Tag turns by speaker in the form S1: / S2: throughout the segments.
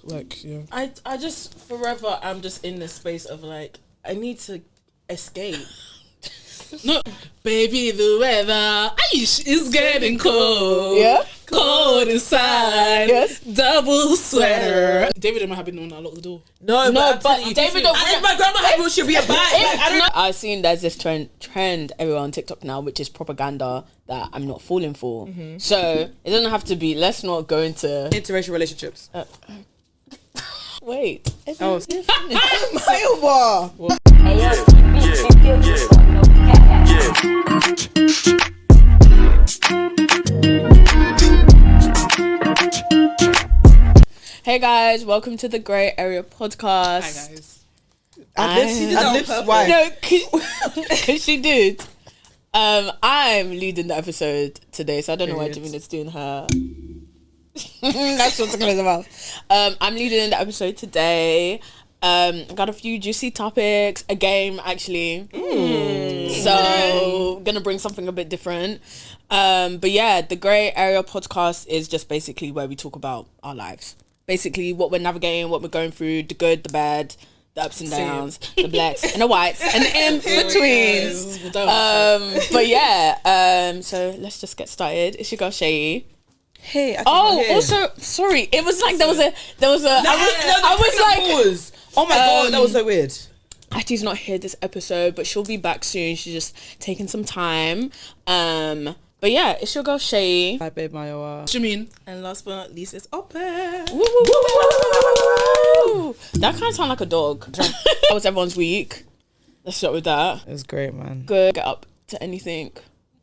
S1: Like, yeah.
S2: I just forever I'm just in this space of like I need to escape.
S1: No, baby, the weather is getting cold.
S3: Yeah.
S1: Cold inside.
S3: Yes.
S1: Double sweater. David and I have been the one that locked the door.
S2: No,
S3: but
S2: David don't. If my grandma had one, she'd be a bad.
S3: I've seen there's this trend everywhere on TikTok now, which is propaganda that I'm not falling for.
S2: Mm-hmm.
S3: So it doesn't have to be. Let's not go into
S4: interracial relationships.
S3: Wait.
S4: Oh,
S3: Hey guys, welcome to the Grey Area podcast.
S1: Hi guys.
S4: Why?
S3: No, because she did. I'm leading the episode today, so I don't know why Jamina's doing her. That's what's going about. I'm leading the episode today. Got a few juicy topics, a game actually. So gonna bring something a bit different. But yeah, the Grey Area podcast is just basically where we talk about our lives. Basically what we're navigating, what we're going through, the good, the bad, the ups and downs, the blacks and the whites and the in-betweens. But yeah, so let's just get started. It's your girl Shay.
S4: Hey,
S3: also, sorry, it was like there was a I was like,
S4: pause. Oh my god, that was so weird.
S3: Aunty's not here this episode, but she'll be back soon. She's just taking some time. But yeah, it's your girl Shay.
S4: Hi babe, Mayowa.
S1: Jamin.
S2: And last but not least, it's Open.
S3: That kind of sound like a dog. How was everyone's week? Let's start with that.
S4: It was great, man.
S3: Good. Get up to anything.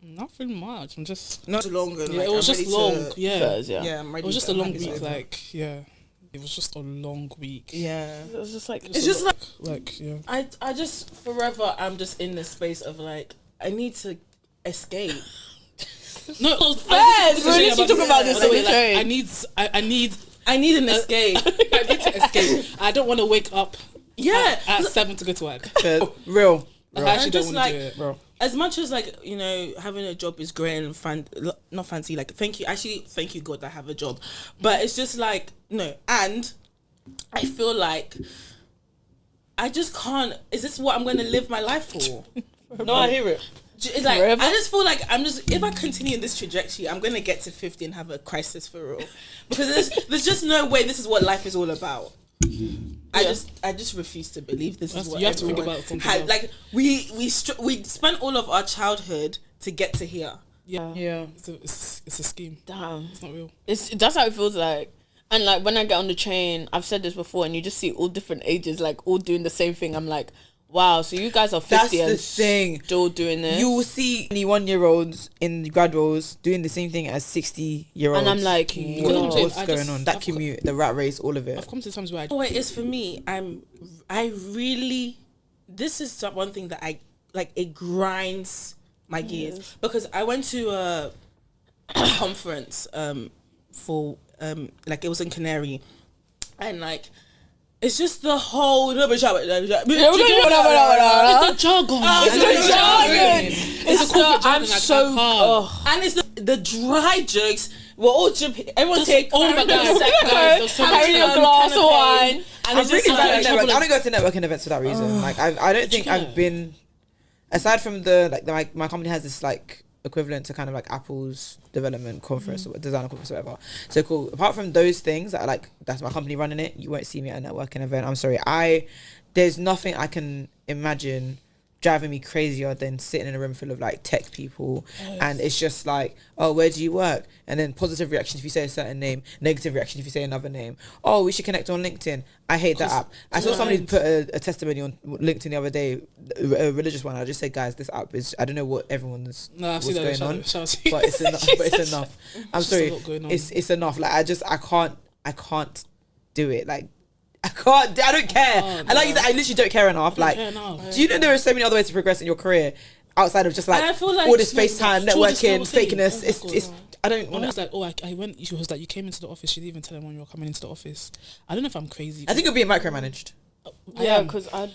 S1: Nothing much. I'm just
S2: Not too long.
S1: it was just long.
S3: Yeah.
S2: Yeah, I'm ready.
S1: It was just
S2: to-
S1: a
S2: I'm
S1: long
S2: happy to
S1: week.
S2: over.
S1: Like, yeah. It was just a long week.
S2: Yeah.
S3: It was just like
S2: It's just
S1: Like, yeah.
S2: I just forever I'm just in this space of like I need to escape.
S1: No,
S3: Fez, we need to talk about this on the train.
S1: I need
S2: an escape.
S1: I need to escape. I don't want to wake up
S2: Yeah.
S1: at 7 to go to work.
S4: Real.
S1: I actually
S2: And
S1: don't
S2: just
S1: want to do
S2: like
S1: it.
S4: Bro.
S2: as much as like, you know, having a job is great and not fancy, like thank you God that I have a job. But it's just like no, and I feel like I just can't, is this what I'm gonna live my life for?
S4: No, I hear it.
S2: It's like
S3: Forever?
S2: I just feel like if I continue in this trajectory, I'm gonna get to 50 and have a crisis for real, because there's just no way this is what life is all about. I just refuse to believe this is what
S1: you have to think
S2: everyone
S1: about something
S2: had.
S1: else.
S2: Like we spent all of our childhood to get to here.
S4: Yeah.
S1: It's a scheme.
S3: damn.
S1: It's not real.
S3: That's how it feels like. And like when I get on the train, I've said this before, and you just see all different ages, like all doing the same thing. I'm like, wow, so you guys are 50
S4: That's
S3: and
S4: the thing.
S3: still doing this.
S4: You will see 21-year-olds in grad roles doing the same thing as 60-year-olds.
S3: And I'm like,
S4: what's
S1: I
S4: going
S1: just-
S4: on? That
S1: I've
S4: commute, the rat race, all of it.
S1: I've come to times where
S2: Oh, it is for me. This is one thing that I like. It grinds my gears because I went to a conference for like it was in Canary, and like it's just the whole
S1: it's a jargon.
S3: It's
S1: a corporate
S3: I'm
S1: jargon, like,
S3: so
S1: I can't.
S2: and it's the dry jokes. We're all I want to take
S1: oh my God, guys,
S3: carrying a glass of wine.
S2: and
S4: I'm
S2: it's
S4: really
S2: just
S4: bad
S2: like,
S4: at network. I don't go to networking events for that reason. Like I don't think I've been, aside from my company has this like equivalent to kind of like Apple's development conference or design conference or whatever. So cool. Apart from those things that are like, that's my company running it, you won't see me at a networking event. I'm sorry. There's nothing I can imagine driving me crazier than sitting in a room full of like tech people, and it's just like, oh, where do you work? And then positive reaction if you say a certain name, negative reaction if you say another name. Oh, we should connect on LinkedIn. I hate that app. I saw somebody put a testimony on LinkedIn the other day, a religious one. I just said, guys, this app is, I don't know what everyone's what's going on, but it's enough. But it's enough. I'm sorry, it's enough. Like I can't do it. Like I don't care. I like that. I literally don't care enough. Like, do you know there are so many other ways to progress in your career outside of just like,
S2: I feel like
S4: all this FaceTime, networking, fakeness?
S1: Oh,
S4: it's. I don't
S1: I
S4: want
S1: was
S4: to.
S1: like, I went. She was like, you came into the office. She didn't even tell him when you were coming into the office. I don't know if I'm crazy.
S4: I think it'll be micromanaged.
S3: Yeah, because
S1: I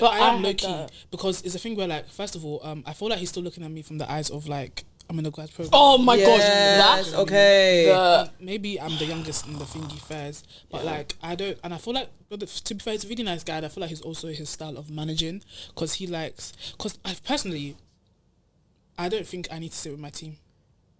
S1: am low key, because it's a thing where like, first of all, I feel like he's still looking at me from the eyes of like I'm in a grad program.
S3: Oh my gosh,
S4: Yes,
S3: that
S4: okay.
S1: Maybe I'm the youngest in the thingy fairs, but like I don't, and I feel like, but to be fair, he's a really nice guy. And I feel like he's also his style of managing, because I personally, I don't think I need to sit with my team.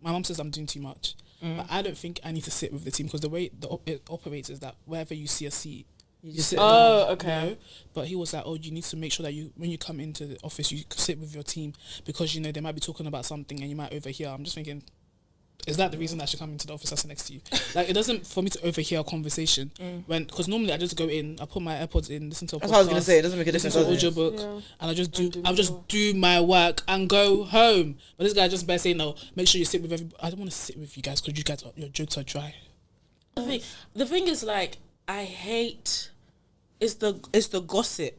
S1: My mom says I'm doing too much, but I don't think I need to sit with the team, because the way it operates is that wherever you see a seat, you just sit down,
S3: okay.
S1: you know? But he was like, oh, you need to make sure that when you come into the office, you sit with your team, because you know they might be talking about something and you might overhear. I'm just thinking, is that the reason I should come into the office that's next to you? Like, it doesn't for me to overhear a conversation because normally I just go in, I put my AirPods in, listen to a podcast.
S4: That's what I was gonna say. It doesn't make a difference.
S1: Listen to an audiobook, and I just do my work and go home. But this guy just better say no. Make sure you sit with everybody. I don't want to sit with you guys because you guys your jokes are dry.
S2: The thing is, like, I hate. It's the gossip.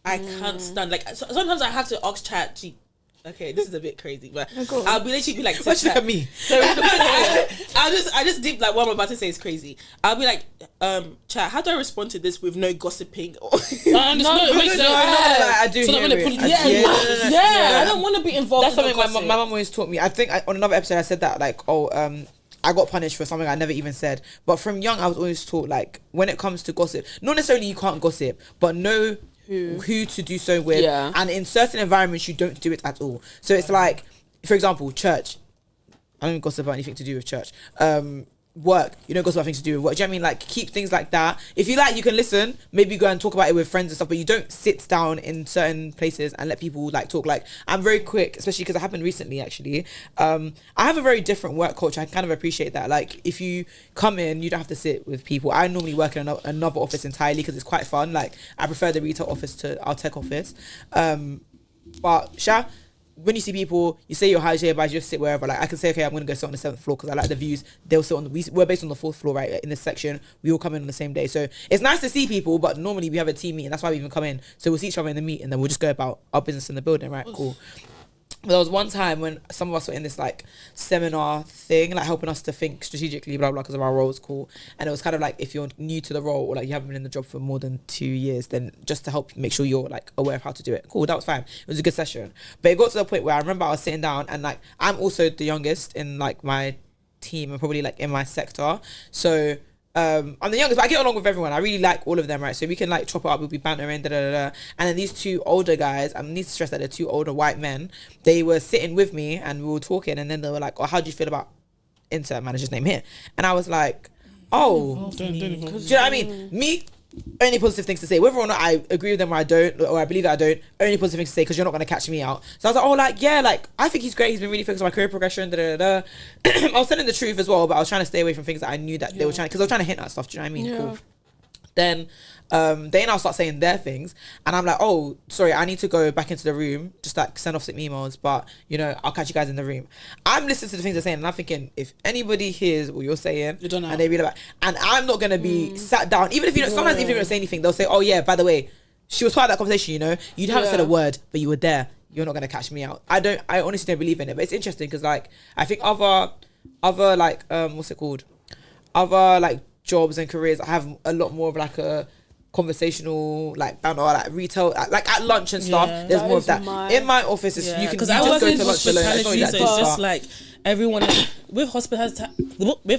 S2: I can't stand. Like, sometimes I have to ask chat. Okay, this is a bit crazy, but I'll be literally be like,
S4: Let's look at me.
S2: So I just deep, like, what I'm about to say is crazy. I'll be like, chat, how do I respond to this with no gossiping?
S4: I do.
S1: So
S4: hear
S1: that when they
S4: it.
S1: put it-
S2: I don't want to be involved.
S4: That's
S2: in the
S4: something my
S2: gossip.
S4: mum always taught me. I think on another episode I said that, like, I got punished for something I never even said. But from young, I was always taught, like, when it comes to gossip, not necessarily you can't gossip, but know who to do so with.
S3: Yeah.
S4: And in certain environments, you don't do it at all. So it's like, for example, church. I don't gossip about anything to do with church. Work, you don't gossip about things to do with work. Do you know what I mean? Like, keep things like that. If you like, you can listen, maybe go and talk about it with friends and stuff, but you don't sit down in certain places and let people, like, talk. Like, I'm very quick, especially because it happened recently, actually. I have a very different work culture. I kind of appreciate that. Like, if you come in, you don't have to sit with people. I normally work in another office entirely because it's quite fun. Like, I prefer the retail office to our tech office. But Sha, when you see people, you say your hi, but you just sit wherever. Like, I can say, okay, I'm gonna go sit on the 7th floor because I like the views. They'll sit on we're based on the 4th floor, right, in this section. We all come in on the same day, so it's nice to see people. But normally we have a team meeting. That's why we even come in. So we'll see each other in the meet, and then we'll just go about our business in the building, right? Cool. But there was one time when some of us were in this, like, seminar thing, like, helping us to think strategically, blah blah, because of our roles, cool. And it was kind of like, if you're new to the role or, like, you haven't been in the job for more than 2 years, then just to help make sure you're, like, aware of how to do it. Cool, that was fine. It was a good session. But it got to the point where I remember I was sitting down, and, like, I'm also the youngest in, like, my team and probably, like, in my sector. So I'm the youngest, but I get along with everyone. I really like all of them, right? So we can, like, chop it up, we'll be bantering, and then these two older guys, I need to stress that they're two older white men, they were sitting with me and we were talking, and then they were like, oh, how do you feel about insert manager's name here? And I was like, oh, do you know what I mean? Me, only positive things to say, whether or not I agree with them or I don't, or I believe that I don't, only positive things to say, because you're not going to catch me out. So I was like, oh, like, yeah, like, I think he's great, he's been really focused on my career progression, I was telling the truth as well, but I was trying to stay away from things that I knew that they were trying, because they were trying to hint at stuff, do you know what I mean?
S3: Yeah.
S4: Cool. Then they now start saying their things, and I'm like, oh, sorry, I need to go back into the room, just, like, send off some emails, but, you know, I'll catch you guys in the room. I'm listening to the things they're saying, and I'm thinking, if anybody hears what you're saying,
S1: You don't know.
S4: and they read about, and I'm not gonna be sat down, even if you don't, sometimes even if you don't say anything, they'll say, oh yeah, by the way, she was part of that conversation, you know, you haven't said a word, but you were there, you're not gonna catch me out. I honestly don't believe in it, but it's interesting because, like, I think other like, what's it called, other, like, jobs and careers have a lot more of, like, a conversational, like, banter, like, retail, like, at lunch and stuff. There's more of that in my office. You can
S2: because
S4: you
S2: I
S4: just
S2: work
S4: go
S2: in
S4: to lunch alone. It's not
S2: hospitality,
S4: that
S2: so
S4: deep.
S2: it's just like everyone with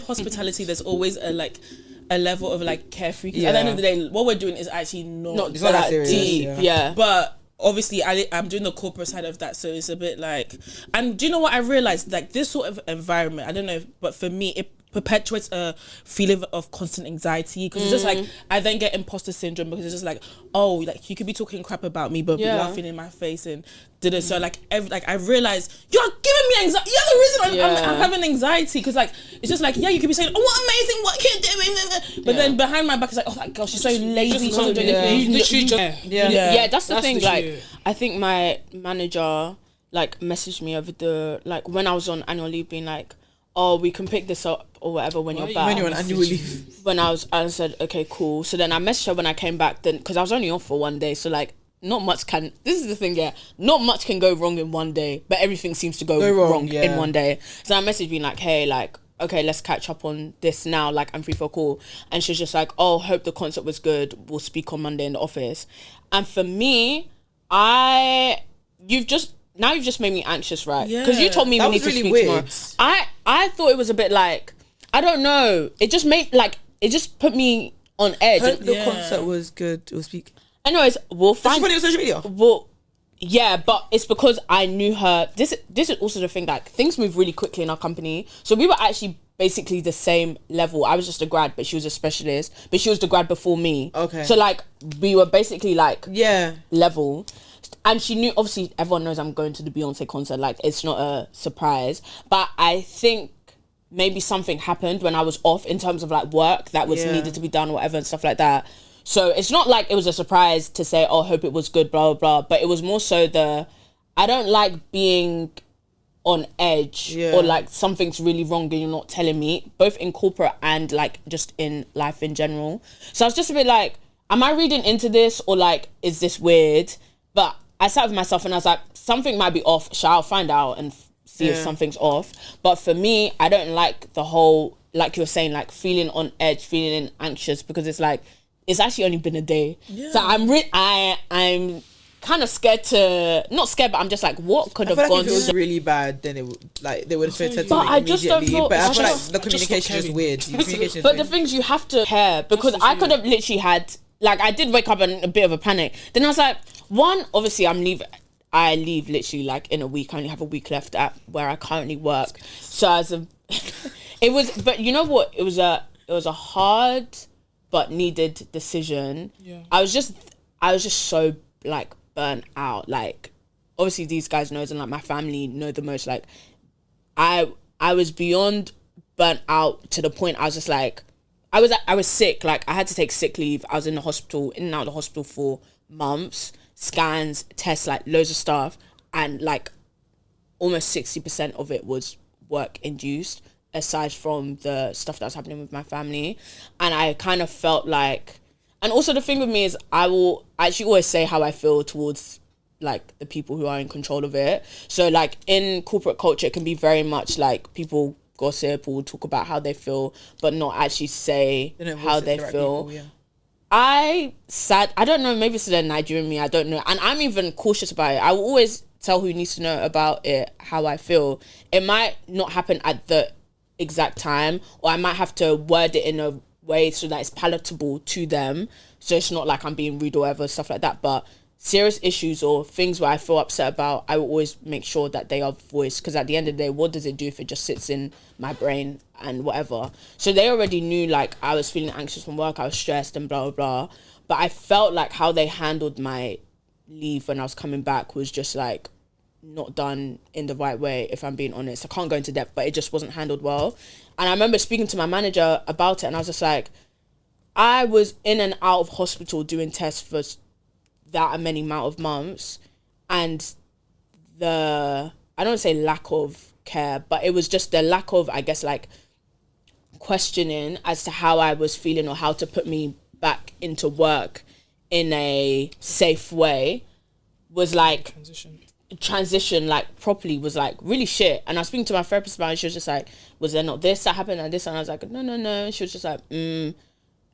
S2: hospitality. There's always a level of, like, carefree. 'Cause at the end of the day, what we're doing is actually not
S4: it's not that serious,
S3: deep. Yeah.
S2: But obviously I'm doing the corporate side of that, so it's a bit like, and do you know what I realized, like, this sort of environment, I don't know, but for me it perpetuates a feeling of constant anxiety, because it's just like, I then get imposter syndrome, because it's just like, oh, like, you could be talking crap about me but be laughing in my face and did it. So, like, I realized you're giving me anxiety. You're the reason I'm having anxiety, because, like, it's just like, yeah, you could be saying, oh, what amazing work you're doing, but then behind my back it's like, oh, that girl, she's so lazy, she doesn't do anything.
S1: You literally just
S3: Yeah, that's the thing.
S1: literally
S3: Like, I think my manager, like, messaged me over the, like, when I was on annual leave, being like, oh, we can pick this up or whatever when you're back.
S4: When you're on annual leave.
S3: I said, okay, cool. So then I messaged her when I came back, then, because I was only off for one day, so, like, not much can, this is the thing, yeah, not much can go wrong in one day, but everything seems to go wrong in one day. So I messaged being like, hey, like, okay, let's catch up on this now, like, I'm free for a call. And she's just like, oh, hope the concert was good, we'll speak on Monday in the office. And for me, you've just now you've just made me anxious, right? Because you told me
S4: That
S3: we need
S4: was
S3: to
S4: really
S3: speak
S4: weird.
S3: tomorrow. I thought it was a bit like, I don't know. It just made like, it just put me on edge.
S4: Heard the concert was good. It was speak.
S3: Anyways, we'll
S4: Did she
S3: find.
S4: put it on social media?
S3: Well, yeah, but it's because I knew her. This is also the thing, like, things move really quickly in our company. So we were actually basically the same level. I was just a grad, but she was a specialist. But she was the grad before me.
S4: Okay.
S3: So like we were basically like
S4: Yeah.
S3: level. And she knew, obviously everyone knows I'm going to the Beyonce concert, like it's not a surprise. But I think maybe something happened when I was off in terms of like work that was needed to be done or whatever and stuff like that. So it's not like it was a surprise to say, oh, hope it was good, blah, blah, blah. But it was more so I don't like being on edge or like something's really wrong and you're not telling me, both in corporate and like just in life in general. So I was just a bit like, am I reading into this or like, is this weird? But I sat with myself and I was like, something might be off. Shall I find out and see if something's off? But for me, I don't like the whole, like you were saying, like feeling on edge, feeling anxious, because it's like, it's actually only been a day. Yeah. So I'm kind of scared to, not scared, but I'm just like, what could have
S4: I feel
S3: gone?
S4: like if it was really bad, then it would, like, they would have said
S3: But I just don't
S4: immediately.
S3: feel-
S4: But I feel like
S1: just-
S4: the
S1: I just
S4: communication is
S1: stopped
S4: weird. The communication is
S3: But the
S4: weird.
S3: things you have to care, because I could have literally had, like, I did wake up in a bit of a panic. Then I was like, one, obviously I leave literally like in a week. I only have a week left at where I currently work. So it was, but you know what? It was a hard but needed decision.
S1: Yeah.
S3: I was just so like burnt out. Like, obviously these guys knows and like my family know the most. Like, I was beyond burnt out to the point I was just like, I was sick. Like, I had to take sick leave. I was in the hospital, in and out of the hospital for months. Scans, tests, like loads of stuff, and like almost 60% of it was work induced, aside from the stuff that was happening with my family. And I kind of felt like, and also the thing with me is I will actually always say how I feel towards like the people who are in control of it. So like in corporate culture, it can be very much like people gossip or talk about how they feel, but not actually say how they feel.
S4: People, yeah.
S3: I don't know, maybe it's the Nigerian me, I don't know. And I'm even cautious about it. I will always tell who needs to know about it, how I feel. It might not happen at the exact time, or I might have to word it in a way so that it's palatable to them. So it's not like I'm being rude or whatever, stuff like that. But serious issues or things where I feel upset about, I will always make sure that they are voiced. Because at the end of the day, what does it do if it just sits in my brain and whatever? So they already knew like I was feeling anxious from work, I was stressed and blah, blah, blah. But I felt like how they handled my leave when I was coming back was just like not done in the right way, if I'm being honest. I can't go into depth, but it just wasn't handled well. And I remember speaking to my manager about it and I was just like, I was in and out of hospital doing tests for that many amount of months, and I don't say lack of care, but it was just the lack of, I guess, like questioning as to how I was feeling or how to put me back into work in a safe way was like transition like properly was like really shit. And I was speaking to my therapist about it, and she was just like, was there not this that happened and this? And I was like, no. And she was just like,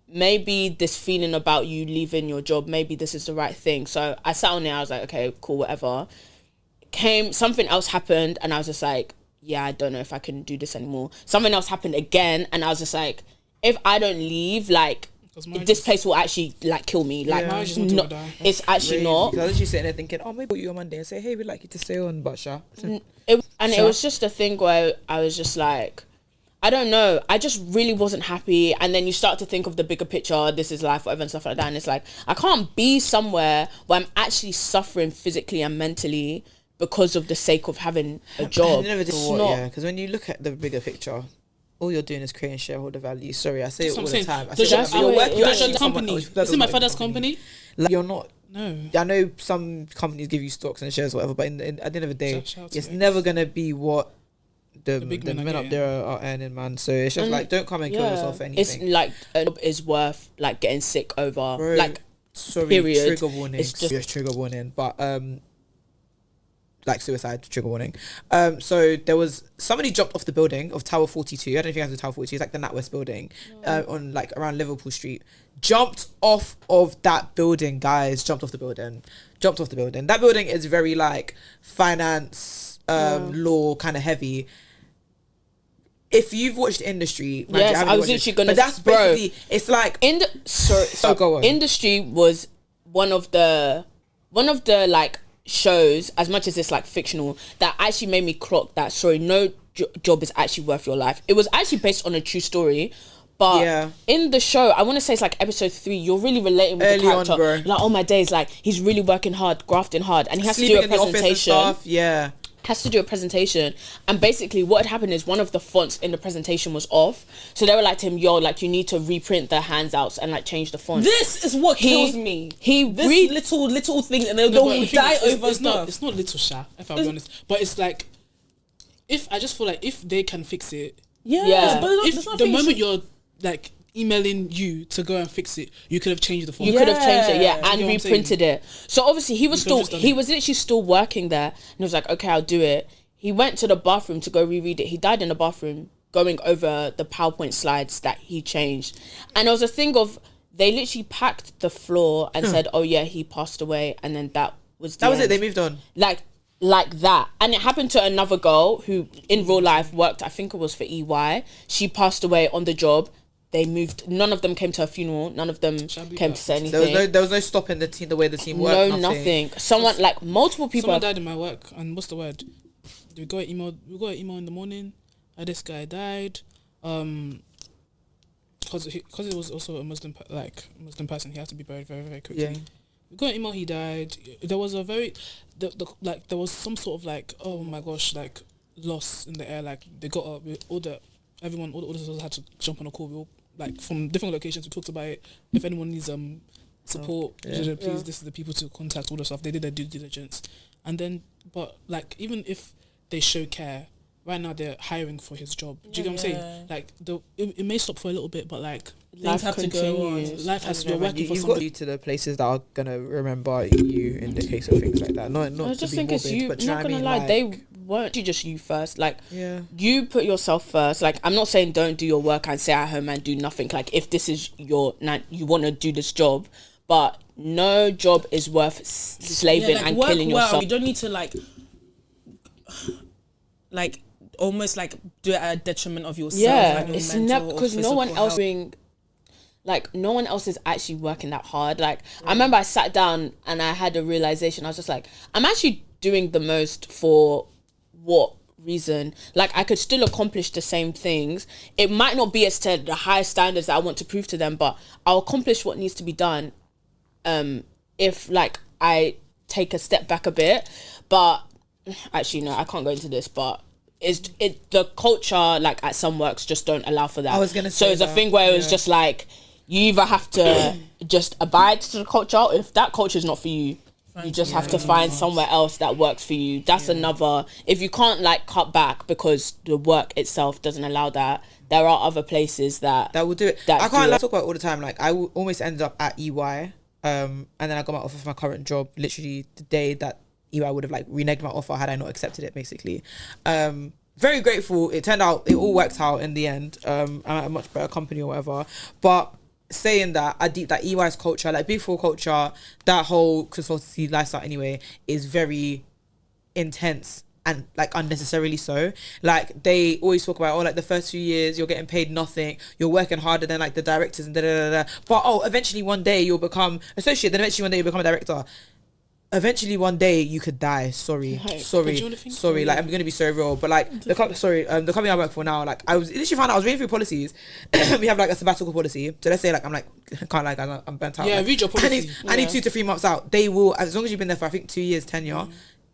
S3: maybe this feeling about you leaving your job, maybe this is the right thing. So I sat on there, I was like, okay, cool, whatever. Something else happened and I was just like, yeah, I don't know if I can do this anymore. Something else happened again and I was just like, if I don't leave, like this place will actually like kill me. Like it's actually not.
S4: Because I was just sitting there thinking, oh, maybe you on Monday and say, hey, we'd like you to stay on, but
S3: it was just a thing where I was just like, I don't know. I just really wasn't happy. And then you start to think of the bigger picture, this is life, whatever, and stuff like that. And it's like, I can't be somewhere where I'm actually suffering physically and mentally because of the sake of having a job.
S4: Because when you look at the bigger picture, all you're doing is creating shareholder value. Sorry, I say it all the time.
S1: This is my father's company.
S4: Like, you're not.
S1: No.
S4: I know some companies give you stocks and shares, whatever, but at the end of the day, it's never going to be what the men up there are earning, man. So it's just like, don't come and kill yourself for anything.
S3: It's like a job is worth like getting sick over.
S4: Bro,
S3: like,
S4: sorry,
S3: period.
S4: trigger warning. It's just trigger warning. But like suicide, trigger warning. So there was somebody jumped off the building of Tower 42. I don't know if you guys know Tower 42. It's like the NatWest building, on like around Liverpool Street. Jumped off of that building, guys. Jumped off the building. That building is very like finance, law kind of heavy. If you've watched Industry,
S3: yes, I was literally gonna.
S4: But that's basically it's like
S3: so Industry was one of the like shows, as much as it's like fictional, that actually made me clock that no job is actually worth your life. It was actually based on a true story. But in the show, I want to say it's like episode 3, you're really relating with the character. On, bro. Like, oh my days, like he's really working hard, grafting hard, and he has
S4: Sleeping
S3: to do a presentation. Has to do a presentation, and basically what had happened is one of the fonts in the presentation was off, so they were like to him, yo, like you need to reprint the handouts and like change the font.
S2: This is what kills me. Little thing, and they'll die over stuff.
S1: It's not little sha, if I'll be honest, but it's like, if I just feel like if they can fix it,
S2: but
S1: if the moment you're like emailing you to go and fix it, you could have changed the font.
S3: You could have changed it, and reprinted it. So obviously he was literally still working there, and he was like, okay, I'll do it. He went to the bathroom to go reread it. He died in the bathroom going over the PowerPoint slides that he changed. And it was a thing of, they literally packed the floor and said, oh yeah, he passed away, and then that was it.
S4: They moved on.
S3: Like that. And it happened to another girl who in real life worked, I think it was for EY. She passed away on the job. They moved. None of them came to her funeral. None of them came to say anything.
S4: There was no stopping the team, the way the team worked.
S3: No, nothing. Someone, like multiple people.
S1: Someone died in my work, and what's the word? We got an email in the morning. This guy died. Because it was also a Muslim person, he had to be buried very, very quickly. Yeah. We got an email. He died. There was there was some sort of like, oh my gosh, like loss in the air. Like they got up. All the auditors had to jump on a call. We all, like from different locations, we talked about it. If anyone needs support, please, this is the people to contact. All the stuff. They did their due diligence, and then, but like even if they show care, right now they're hiring for his job. Do you get what I'm saying? Like it may stop for a little bit, but like
S3: life has to go on.
S1: Life has to. You're working for
S4: you've
S1: somebody.
S4: got to the places that are gonna remember you in the case of things like that. Not
S3: I just
S4: to be
S3: think
S4: morbid,
S3: it's you.
S4: but
S3: I'm not gonna lie,
S4: like,
S3: they weren't just you first. Like you put yourself first. Like I'm not saying don't do your work and stay at home and do nothing. Like if this is you want to do this job, but no job is worth slaving and killing yourself.
S2: You don't need to like almost like do it at a detriment of yourself.
S3: Yeah,
S2: like
S3: it's never because no one else no one else is actually working that hard. Like I remember I sat down and I had a realization. I was just like, I'm actually doing the most for what reason? Like I could still accomplish the same things. It might not be as to the highest standards that I want to prove to them, but I'll accomplish what needs to be done. If like I take a step back a bit, but actually no, I can't go into this, but the culture like at some works just don't allow for that.
S4: I was gonna say
S3: so it's a thing where it was just like you either have to just abide to the culture, or if that culture is not for you, you just have to find somewhere else that works for you. That's another. If you can't like cut back because the work itself doesn't allow that, there are other places that
S4: will do it. I can't talk about it all the time. Like I almost ended up at EY, and then I got my offer for my current job literally the day that EY would have like reneged my offer had I not accepted it, basically. Very grateful. It turned out it all worked out in the end. I'm at a much better company or whatever. But saying that, I deep that EY's culture, like Big Four culture, that whole consultancy lifestyle anyway, is very intense and like unnecessarily so. Like they always talk about, like the first few years you're getting paid nothing, you're working harder than like the directors and but eventually one day you'll become associate, then eventually one day you'll become a director. Eventually one day you could die. Sorry. Like I'm gonna be so real, but like the company I work for now, like I was literally found out I was reading through policies. We have like a sabbatical policy. So let's say like I'm like can't lie guys, I'm burnt out.
S1: Yeah,
S4: like,
S1: read your policy.
S4: I need 2 to 3 months out. They will, as long as you've been there for I think 2 years tenure,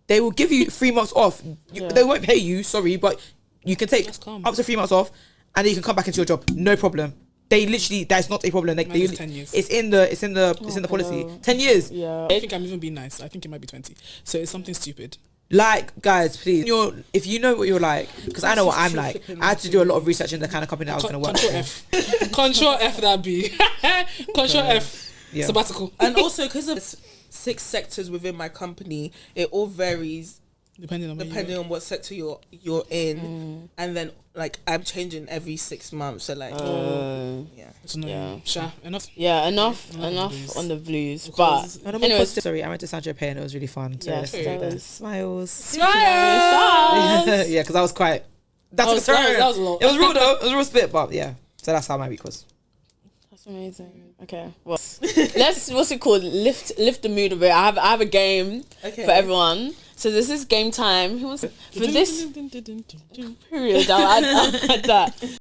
S4: they will give you 3 months off. They won't pay you. Sorry, but you can take up to 3 months off, and then you can come back into your job. No problem. They literally, that's not a problem. Like they
S1: 10 years.
S4: It's in the policy. 10 years.
S3: Yeah.
S1: I think I'm even being nice. I think it might be 20. So it's something stupid.
S4: Like, guys, please. If you know what you're like, because I know what I'm like. I had to do a lot of research in the kind of company that I was going to work for.
S1: Control F that be. Control F.
S4: Yeah.
S1: Sabbatical.
S2: And also because of 6 sectors within my company, it all varies
S1: Depending on
S2: what sector you're in, and then like I'm changing every 6 months. So like,
S1: It's annoying. Enough.
S3: Yeah, enough on the blues. But
S4: anyways, sorry, I went to San Tropez and it was really fun. So
S3: yes, that was
S4: smiles.
S3: Smiles.
S4: Yeah, because I was quite. That was a lot. It was real though. It was a real spit, but yeah. So that's how my week was.
S3: That's amazing. Okay, well, let's lift the mood a bit. I have a game for everyone. So this is game time. Who wants for this period? I'll add that.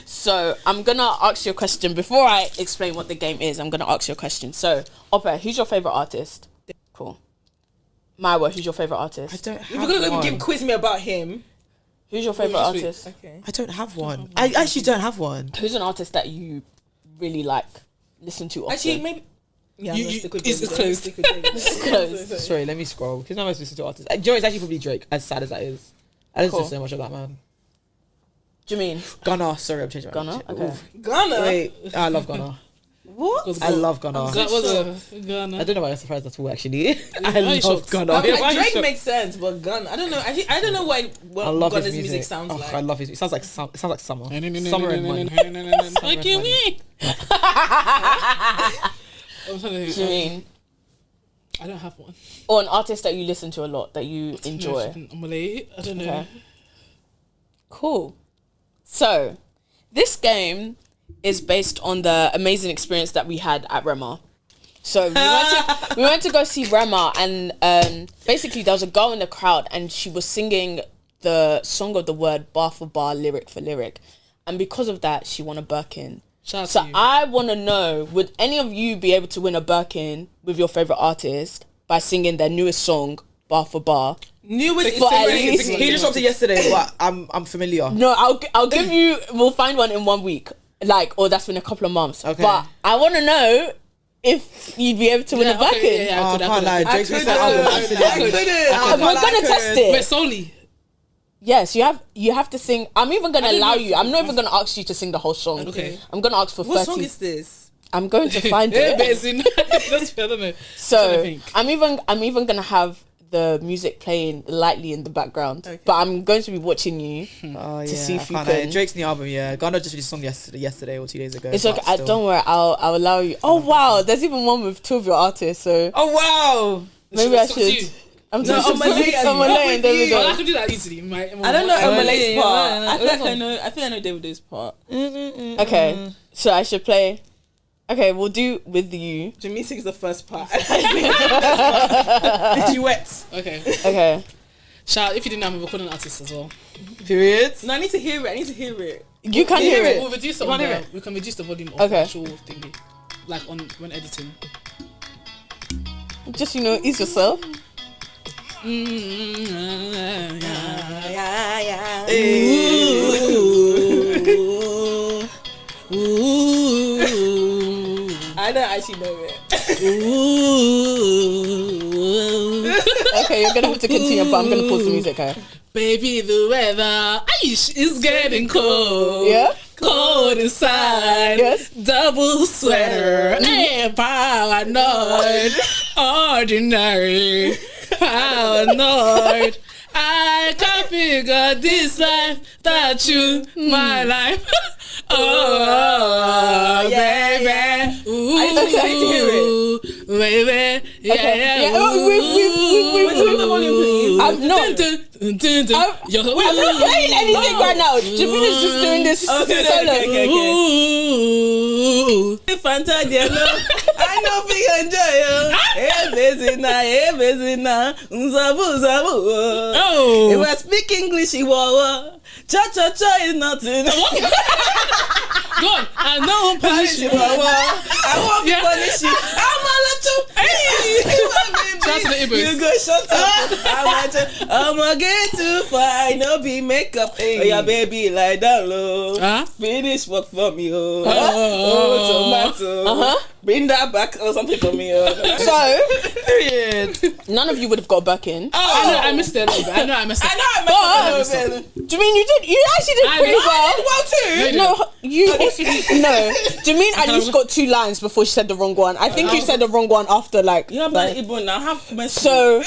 S3: So I'm gonna ask you a question before I explain what the game is. I'm gonna ask you a question. So, Ope, who's your favorite artist? Cool. Maiwa, who's your favorite artist?
S4: I don't have
S2: if you're gonna quiz me about him,
S3: who's your favorite artist?
S2: Okay.
S4: I don't have one. I actually don't have one.
S3: Who's an artist that you really like, listen to often?
S2: Actually, maybe. Yeah,
S1: it's closed.
S3: It's closed.
S4: Sorry, let me scroll. Because I'm most listen to artists. Joe is actually probably Drake. As sad as that is, I listen to so much of that man.
S3: Do you mean
S4: Ghana? Sorry, I'm changing.
S3: Ghana? Okay.
S2: Ghana.
S4: Wait, I love Ghana.
S2: What?
S4: I love Ghana.
S1: That was a Ghana.
S4: I don't know why I'm surprised at all. Actually, I love Ghana.
S2: Drake makes sense, but Ghana. I don't know. Actually, I don't know what Ghana's music sounds like.
S4: I love his. It sounds like summer. Summer and money.
S1: What you mean?
S3: do you mean?
S1: I don't have one.
S3: Or an artist that you listen to a lot that you enjoy?
S1: I don't know.
S3: Okay. Cool. So, this game is based on the amazing experience that we had at Rema. So we went to go see Rema, and basically there was a girl in the crowd and she was singing the song of the word bar for bar, lyric for lyric, and because of that she won a Birkin.
S1: So
S3: I want to know, would any of you be able to win a Birkin with your favorite artist by singing their newest song bar for bar?
S2: Newest
S3: For at least-
S4: He just dropped it yesterday, but I'm familiar.
S3: No, I'll give you. We'll find one in 1 week, or that's been a couple of months.
S4: Okay.
S3: But I want to know if you'd be able to win a Birkin.
S4: I can't lie. Drake's recent album, absolutely.
S3: We're gonna test it.
S1: Wait, solely.
S3: Yes, you have to sing. I'm even gonna allow you. I'm not even gonna ask you to sing the whole song.
S1: Okay.
S3: I'm gonna ask for 30.
S2: What song is this?
S3: I'm going to find it.
S1: I don't know.
S3: So I'm even gonna have the music playing lightly in the background, but I'm going to be watching you to see if you can.
S4: Drake's new album, Ghana just released a song yesterday or 2 days ago.
S3: It's okay. Don't worry. I'll allow you. Oh wow, there's even one with 2 of your artists. So
S4: oh wow,
S3: maybe I should. I'm
S2: There we go.
S1: I could do that easily.
S2: I don't know Omalay's part. I think I know Davido's part.
S3: Okay, so I should play. Okay, we'll do with you.
S2: Jimmy sings the first part.
S4: Duets.
S1: Okay. Shout if you didn't have a recording artist as well.
S4: Period.
S2: No, I need to hear it.
S3: You can hear it.
S1: We'll reduce it. We can reduce the volume of the actual thingy, like when editing.
S3: Just ease yourself.
S2: I don't actually know it.
S3: Okay, you're gonna have to continue, but I'm gonna pause the music. Okay.
S1: Baby, the weather is getting cold.
S3: Yeah.
S1: Cold inside.
S3: Yes.
S1: Double sweater. And paranoid. Ordinary. Paranoid. I can't figure this life that you, my life. Oh, baby. Ooh,
S2: I need to hear it.
S1: Baby. Yeah.
S3: Wait,
S2: turn the volume, please.
S3: I'm not playing anything right now. Jamina's just doing this solo.
S2: Okay. Fantasia, I know we enjoy you.
S1: Oh.
S2: If I speak English, cha is nothing.
S1: Go on. I know punish you.
S2: I won't punish you. I'm a little.
S1: Shout to the Ibbers.
S2: You go shut up. I'm gonna get too far. No be makeup. Oh yeah, baby, lie down low. Finish work for me. Tomato. Bring that back or something for me.
S3: So,
S4: period.
S3: None of you would have got back in.
S1: I know I missed it a little bit. I know I messed up.
S2: I messed up a little bit.
S3: Do you mean you did? You actually did pretty well.
S2: Well too.
S3: No, You also, no. Jameen at least got 2 lines before she said the wrong one. I think you said the wrong one after
S2: Yeah, but Ibon now have mercy.
S3: So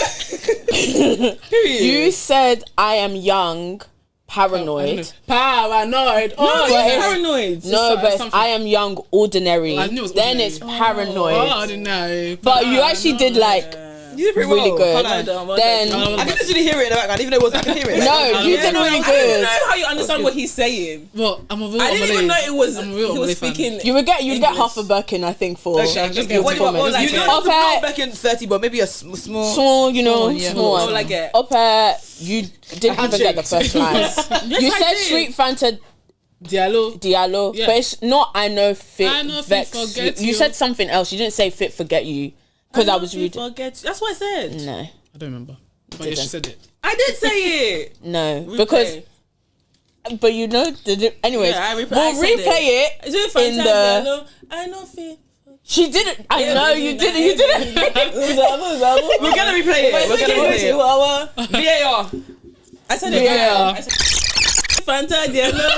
S3: you said I am young, paranoid.
S1: Paranoid.
S2: No,
S3: but
S2: it's
S3: it's-
S2: paranoid.
S3: No, but it's
S1: something.
S3: I am young, ordinary.
S1: I knew it was
S3: Then
S1: ordinary.
S3: it's paranoid.
S1: Oh, I didn't know.
S3: But you actually did like
S4: You did pretty
S3: really
S4: well.
S3: good.
S4: Well done.
S3: Then
S4: I can literally hear it in the background, even though it wasn't. I can hear it.
S3: no, you did really
S2: I don't
S3: good.
S2: know how you understand what he's saying.
S1: Well, I'm a real
S2: I didn't even know it was.
S1: I'm a real
S2: He was
S1: Omele fan.
S2: speaking.
S3: You'd get
S2: English.
S3: half a Birkin, I think, for
S4: Okay,
S1: I'm just
S3: your
S1: getting
S2: What
S3: performance.
S2: like
S4: You
S2: it?
S4: know,
S3: Okay.
S4: not back in 30, but maybe a small.
S3: Small, you know,
S4: yeah.
S3: small
S2: What
S3: one.
S2: like it?
S3: You didn't even get the first line. You
S2: I
S3: said
S2: did.
S3: Sweet Fanta
S1: Diallo.
S3: Diallo,
S1: Yeah.
S3: but it's not I know fit
S1: I know fit
S3: vex.
S1: forget
S3: You
S1: you.
S3: said something else. You didn't say fit forget you because I was reading.
S2: Forget. That's what I said.
S3: No,
S1: I don't remember. But yeah,
S3: didn't.
S1: she said it.
S2: I did say it.
S3: no,
S2: Replay.
S3: because but you know anyways.
S2: Yeah, I
S3: we'll
S2: said
S3: replay it
S2: Is it
S3: in the.
S2: I know fit.
S3: She didn't. I know you didn't. You didn't.
S4: We're gonna replay it. We're gonna replay it. VAR.
S2: I said it.
S3: Yeah.
S2: I said Fanta Diallo.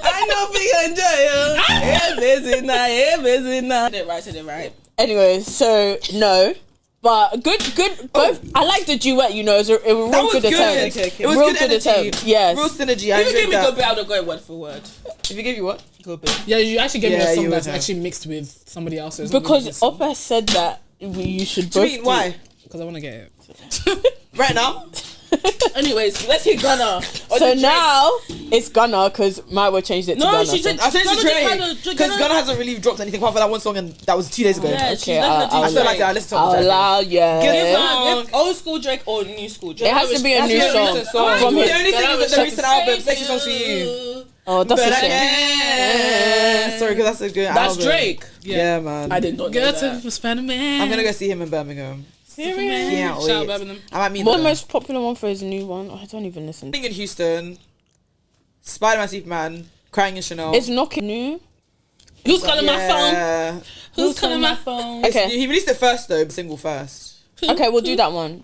S2: I know fit enjoy you. Hey busy now. Hey busy now. I said it right.
S3: Anyway, so no. But good. Both. I like the duet. You know, it was a real
S4: That was
S3: good
S4: good.
S3: attempt.
S2: Okay.
S4: It was
S3: Real
S4: good
S3: good
S4: energy.
S3: attempt. Yes.
S4: Real synergy. I
S2: If you give
S4: enjoyed
S2: me
S4: that.
S2: go bit, I would go word for word.
S4: If you give you what?
S2: Go bit.
S1: Yeah, you actually gave me
S4: Yeah,
S1: a song
S4: you
S1: that's
S4: would have.
S1: actually mixed with somebody else's.
S3: Because Opa said that you should both.
S4: Jameen, why?
S1: Because I want to get it.
S4: Right now?
S2: Anyways, let's hit Ghana.
S3: So now it's Ghana because Maiwa changed it to
S2: No,
S3: Ghana.
S2: she
S3: so-
S2: said-
S4: I changed
S2: Ghana
S4: the
S2: just
S4: train
S2: had a-
S4: because Ghana hasn't really dropped anything apart from that one song, and that was 2 days ago.
S2: Yeah,
S3: Okay, I'll
S4: I feel like I listened to
S3: I'll
S4: it.
S3: allow
S4: Give
S3: yeah.
S4: us-
S2: old school Drake or new school Drake.
S3: It has to be a
S4: That's
S3: new
S4: the
S3: song
S4: recent song.
S3: from
S4: The
S3: his.
S4: only thing is that the recent album, Sexy Songs for You.
S3: Oh, that's a
S4: But
S3: shame.
S4: again, sorry, because that's a good
S2: That's
S4: album.
S2: Drake.
S4: Yeah, man.
S2: I did not know
S1: Girl
S2: that.
S1: to Spider-Man.
S4: I'm gonna go see him in Birmingham.
S1: Serious?
S4: Can't
S1: Shout out
S4: wait.
S1: Birmingham.
S4: I might meet
S3: What's
S4: them.
S3: the most popular one for his new one? Oh, I don't even listen.
S4: Thing in Houston, Spider-Man, Superman, Crying in Chanel.
S3: It's knocking new.
S2: Who's calling my phone?
S4: Yeah.
S2: Who's calling my phone?
S3: Okay.
S4: He released it first though, the single first.
S3: Okay, we'll do that one.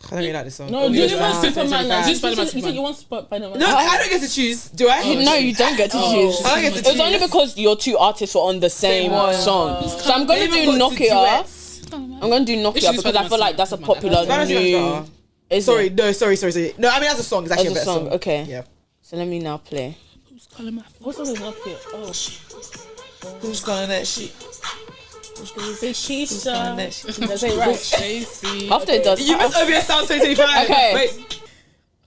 S4: I don't really like this song.
S2: No,
S4: Only
S2: do you
S4: goes
S2: want
S4: down,
S2: Superman?
S4: 25.
S2: You
S1: Spider-Man,
S2: said
S1: Superman.
S2: you want Spider-Man.
S4: No, I don't get to choose. Do I?
S3: No, you don't get to choose.
S4: I don't get to
S3: It was
S4: choose.
S3: only because your 2 artists were on the same
S4: one.
S3: song. So I'm
S4: They
S3: gonna
S4: even
S3: do
S4: got
S3: Nokia.
S4: to duets.
S3: I'm gonna do Nokia
S1: Actually,
S3: because I feel like that's a popular
S4: Spider-Man Superman's
S3: new.
S4: better.
S3: Is
S4: Sorry,
S3: it?
S4: no, sorry. No, I mean that's a song. It's actually
S3: As
S4: a
S3: a
S4: better
S3: song,
S4: song.
S3: okay.
S4: Yeah.
S3: So let me now play.
S1: Who's calling my phone?
S2: What's on his up here? Oh,
S4: Who's calling that shit?
S2: is it Keisha?
S4: calling that shit?
S2: That's it, right?
S1: Tracy.
S3: After it does.
S4: You missed OVS Sound 2025.
S3: Okay.
S4: Wait.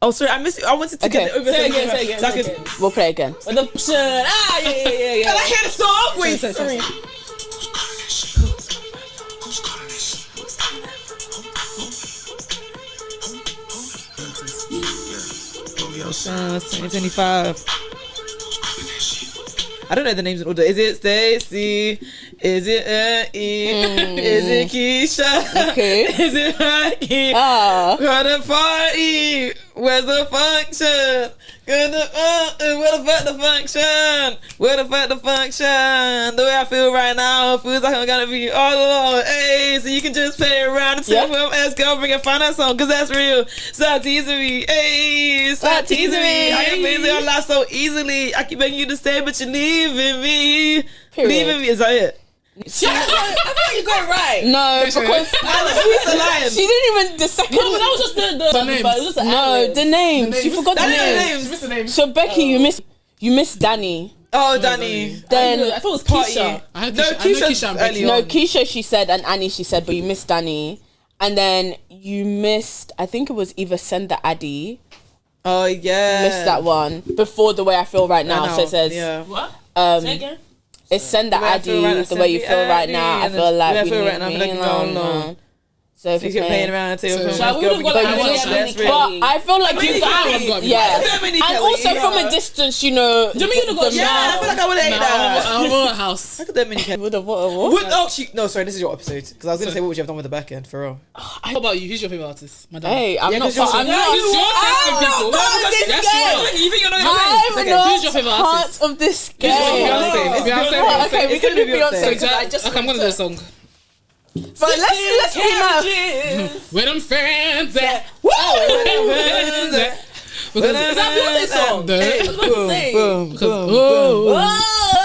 S4: Oh, sorry, I missed. I wanted to
S3: Okay.
S4: get the OVS
S2: Say again,
S4: Sound
S2: say again,
S4: so I
S2: say
S4: could-
S2: again.
S3: We'll play again.
S2: But the yeah.
S4: Can I hear the song? Wait,
S2: Sorry.
S4: Sound 2025. I don't know the names in order. Is it Stacy? Is it Is it Keisha?
S3: Okay.
S4: Is it Maggie?
S3: Ah.
S4: Got a party. Where's the function? Where the fuck the function? Where the fuck the function? The way I feel right now feels like I'm gonna be all alone. Hey, so you can just play around and tell
S3: Yeah.
S4: me ask girl, bring a finance song, cause that's real. Stop teasing me. Hey, stop teasing me. I can face your life so easily. I keep begging you to stay, but you're leaving me.
S3: Period.
S4: Leaving me. Is that it?
S2: I feel like you got it right.
S3: No, because
S4: Who's the lion?
S3: she didn't even the second.
S2: No, but that was just the
S1: names.
S2: it was just the
S3: No,
S2: ad-lib.
S3: the names. You forgot the
S4: That
S3: names.
S4: is
S1: What's the name?
S3: So Becky, you missed Danny.
S4: Oh, Danny.
S3: Then
S2: I thought it was
S4: Party.
S2: Keisha.
S1: I had
S4: No,
S1: Keisha, I know
S4: Keisha's
S1: Keisha and
S4: early
S1: Becky.
S4: on.
S3: no, Keisha she said and Annie she said, but you missed Danny. And then you missed. I think it was either Send the Addy.
S4: Oh, yeah.
S3: Missed that one before the way I feel right now. So it says
S4: Yeah.
S2: What? Say again.
S3: it's Send the
S4: The way I
S3: Addy.
S4: feel right now,
S3: The way you
S4: send
S3: feel
S4: the
S3: right
S4: Addy,
S3: now. I
S4: and
S3: feel
S4: then
S3: like
S4: the way I
S3: we
S4: feel
S3: need
S4: right now, I feel
S3: me
S4: like
S3: alone.
S4: alone.
S3: So if
S4: So you
S3: you're
S4: keep playing around until
S1: So-
S4: you're
S1: Shall
S2: we
S4: girl,
S2: would've
S4: but
S2: got
S4: you
S2: that
S4: want
S2: one.
S4: that's
S2: But
S4: real.
S3: But I feel like you
S4: Dominique
S3: guys,
S4: Kelly.
S3: yeah,
S4: Dominique
S3: and
S4: Kelly,
S3: also from
S4: yeah.
S3: a distance, you know,
S2: Dominique
S3: the
S2: got-
S4: Yeah, I feel like I would have ate
S1: No,
S4: that.
S1: I want a house.
S4: Look at Dominique Kelly.
S3: With a what?
S4: Would, oh, no, sorry, this is your episode. Because I was going to say, what would you have done with the back end, for real?
S1: What about you? Who's your favorite artist? Madame.
S3: Hey, I'm
S4: Yeah,
S3: not.
S4: 'cause you're-
S3: I'm
S4: Yeah,
S3: not.
S1: you are testing people.
S3: this
S1: Yes,
S3: game.
S1: you are.
S4: You think you're not
S3: I'm
S4: going to
S3: not
S1: Who's your favorite
S3: part
S1: artist?
S3: of this
S1: Who's your
S3: game.
S1: favorite artist? Beyonce.
S3: Well, okay, we
S4: It's
S3: can do
S4: gonna be Beyonce.
S3: Beyonce. 'cause I just
S1: Okay, I'm gonna do a song.
S3: But let's be now.
S1: Where them friends at?
S2: Is that Beyonce's song?
S1: The-
S2: I was about to say.
S4: Boom,
S1: Because
S4: boom,
S1: oh,
S3: Oh,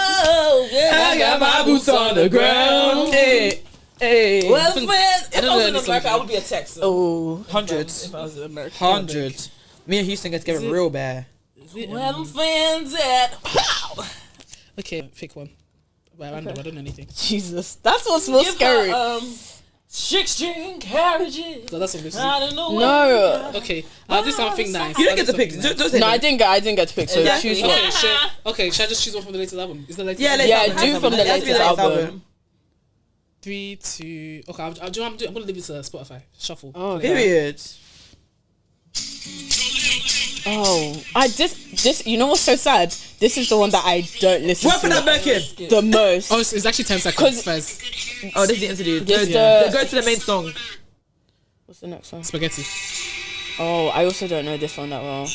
S4: boots on the ground. Hey, hey.
S2: Well, friends, if I
S1: know
S2: was in
S1: this
S2: America,
S1: song.
S2: I would be a Texan.
S3: Oh,
S4: Hundreds.
S2: If I was in America.
S4: 100. Me and Houston get together real bad.
S2: Well, friends, pow.
S1: Okay, pick one. Random, I don't know anything.
S3: Jesus, that's what's more scary.
S2: Her, 16 carriages.
S1: So that's obviously.
S2: I don't know.
S3: No.
S1: Okay, I'll do something nice.
S4: You don't
S1: I'll
S4: get
S1: do
S4: to pick.
S1: something nice.
S4: Don't say
S3: No,
S4: no.
S3: I didn't get to pick. So
S2: Exactly.
S3: choose one.
S1: Okay, should I just choose one from the latest album? Is the latest?
S4: Yeah,
S1: album?
S3: Yeah,
S4: latest
S3: do
S4: album.
S3: from the
S4: It has to be
S3: latest album.
S1: 3, 2. Okay, I'm gonna leave it to Spotify. Shuffle.
S3: Oh,
S4: Period.
S3: Oh, I just you know what's so sad? This is the one that I don't listen
S4: What for that
S3: to
S4: Birkin?
S3: the most.
S1: Oh, it's actually 10 seconds first.
S4: Oh, this is the interlude.
S3: Just
S4: Go to the main song.
S3: What's the next one?
S1: Spaghetti.
S3: Oh, I also don't know this one that well.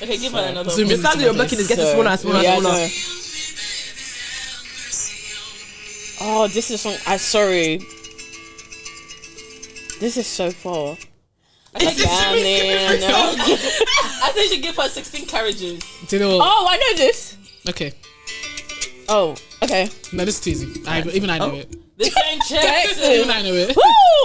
S2: Okay, give her another
S1: Zoom
S2: one.
S1: in.
S4: The size of your Birkin is getting smaller and smaller
S3: Yeah,
S4: and smaller.
S3: I know. Oh, this is song. I'm sorry. This is so far.
S2: I think you should give her 16 carriages.
S1: Do you know what?
S3: Oh, I know this.
S1: Okay.
S3: Oh, okay.
S1: No, this is too easy. Even I know it.
S2: This ain't Jackson.
S1: Even I know it.
S3: Woo!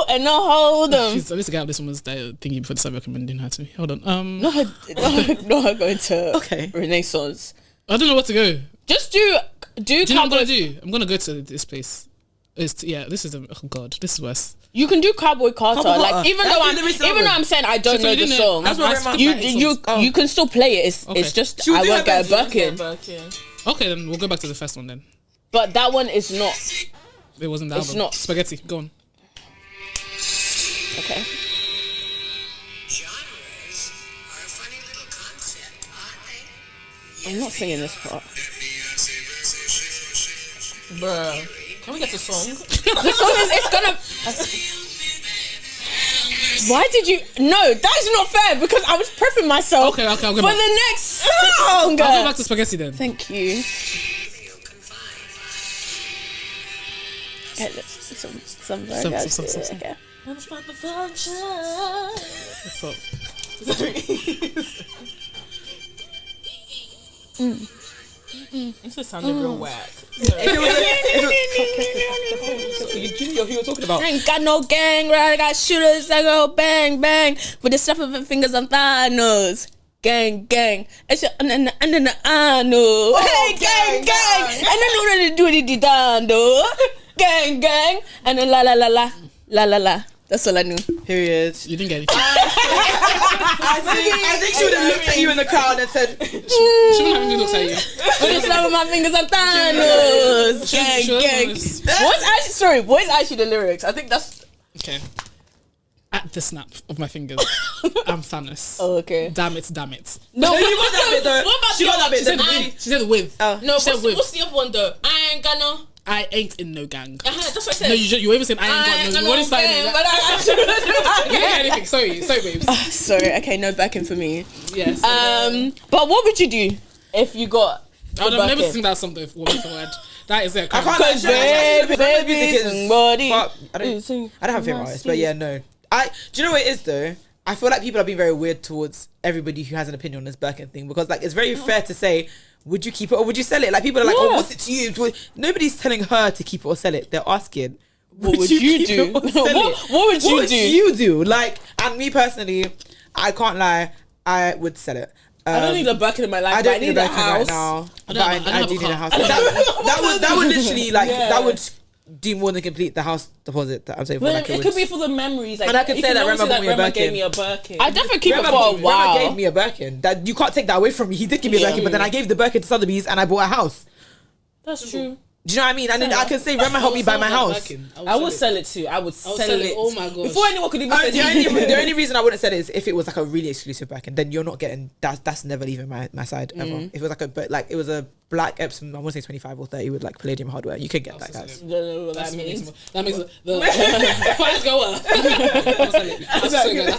S3: And no hold them.
S1: Jeez, I need to get out this woman's thingy before they start recommending her to me. Hold on.
S3: Not her going to
S4: Okay.
S3: Renaissance.
S1: I don't know what to go.
S3: Just do
S1: Do you know what I'm
S3: cowboy.
S1: gonna do? I'm gonna go to this place. This is oh god, this is worse.
S3: You can do Cowboy Carter.
S4: Cowboy
S3: Like
S4: Carter.
S3: even
S4: That's
S3: though
S4: the lyrics album.
S3: I'm saying I don't
S1: So
S3: know
S1: you
S3: the
S1: didn't know-
S3: song.
S4: That's what Rema-
S3: You can still play it. It's
S1: Okay.
S3: just
S4: She'll
S3: I
S4: do
S3: won't
S4: her
S3: get a
S4: best.
S3: Birkin.
S1: Okay, then we'll go back to the first one then.
S3: But that one is not
S1: It wasn't the
S3: It's
S1: album.
S3: not.
S1: Spaghetti. Go on.
S3: okay.
S5: Genres are a funny little concept, aren't they?
S3: I'm not singing this part.
S2: Bruh. Can we get a song?
S3: The song is it's gonna. Why did you? No, that's not fair because I was prepping myself
S1: Okay, I'll go
S3: for
S1: back.
S3: the next song.
S1: I'll go back to spaghetti then.
S3: Thank you.
S5: Feel confined.
S3: Okay, let's some
S1: Okay.
S2: What's up the function?
S1: What's up?
S2: This is sounding real whack.
S4: You were talking about.
S3: I ain't got no gang, right? I got shooters that go bang, bang. With the stuff of the fingers on Thanos. Gang, gang. And then I know. Hey, gang, gang. And then what they do the dando. Gang, gang. And then la, la, la, la. La, la, la. That's all I knew.
S4: Period.
S1: You didn't get anything.
S4: I think she would have looked at you in the crowd and said,
S1: She wouldn't have even looked at you.
S3: With the stuff of my fingers on Thanos. Gang, gang. What's actually the lyrics? I think that's...
S1: Okay. At the snap of my fingers, I'm Thanos.
S3: Oh, okay.
S1: Damn it, damn it.
S3: No,
S4: you got that bit though.
S2: What about
S4: She got that bit.
S1: She said
S4: then-
S1: with. She said with.
S2: No,
S1: She said with.
S2: what's the other one though? I ain't gonna.
S1: I ain't in no gang.
S2: That's what I said.
S1: No, you even saying I ain't got no. What is that?
S2: But I
S1: You didn't get anything. Sorry, babes.
S3: sorry. Okay, no backing for me.
S1: Yes.
S3: But what would you do if you got?
S1: I would have never
S3: bucket?
S1: sing that song though. Word for word. That is it.
S4: I can't
S3: Cause baby, somebody.
S4: But I don't have a favorite artist, but yeah, no. Do you know what it is though? I feel like people are being very weird towards everybody who has an opinion on this Birkin thing because like it's very fair to say, would you keep it or would you sell it? Like people are like, oh, what's it to you? Nobody's telling her to keep it or sell it. They're asking,
S3: What would you
S4: keep
S3: do?
S4: it or sell it?
S3: What would you do?
S4: You do? Like, and me personally, I can't lie, I would sell it.
S2: I don't need a Birkin in my life.
S4: I don't
S2: but
S4: need a Birkin right
S2: house.
S4: now.
S1: I
S4: But
S1: don't
S4: I
S1: have
S4: do
S1: a
S4: need a
S1: car.
S4: house. That would literally like
S2: Yeah.
S4: that would do more than complete the house deposit that I'm saying for
S2: But
S4: like
S2: it could be for the memories. Like,
S4: And I could
S2: you
S4: say that
S2: always
S4: Rema
S2: say
S4: bought me a
S2: Rema
S4: Birkin.
S2: gave me a Birkin.
S3: I definitely keep it
S4: Rema
S3: for a
S4: gave
S3: while.
S4: me a Birkin. That you can't take that away from me. He did give me a Birkin, but then I gave the Birkin to Sotheby's and I bought a house.
S2: That's true.
S4: Do you know what I mean? And then I can say Rema helped me buy my house.
S2: I would sell it too. I would sell it.
S1: Oh my gosh.
S2: Before anyone could even say
S4: The only reason I wouldn't sell it is if it was like a really exclusive Birkin. Then you're not getting that's never leaving my side ever. If it was like it was a black Epsom, I want to say 25 or 30 with like palladium hardware, you could get that, guys.
S2: I don't know what that
S1: That
S2: means.
S1: makes the price go up. I'll sell it. I'll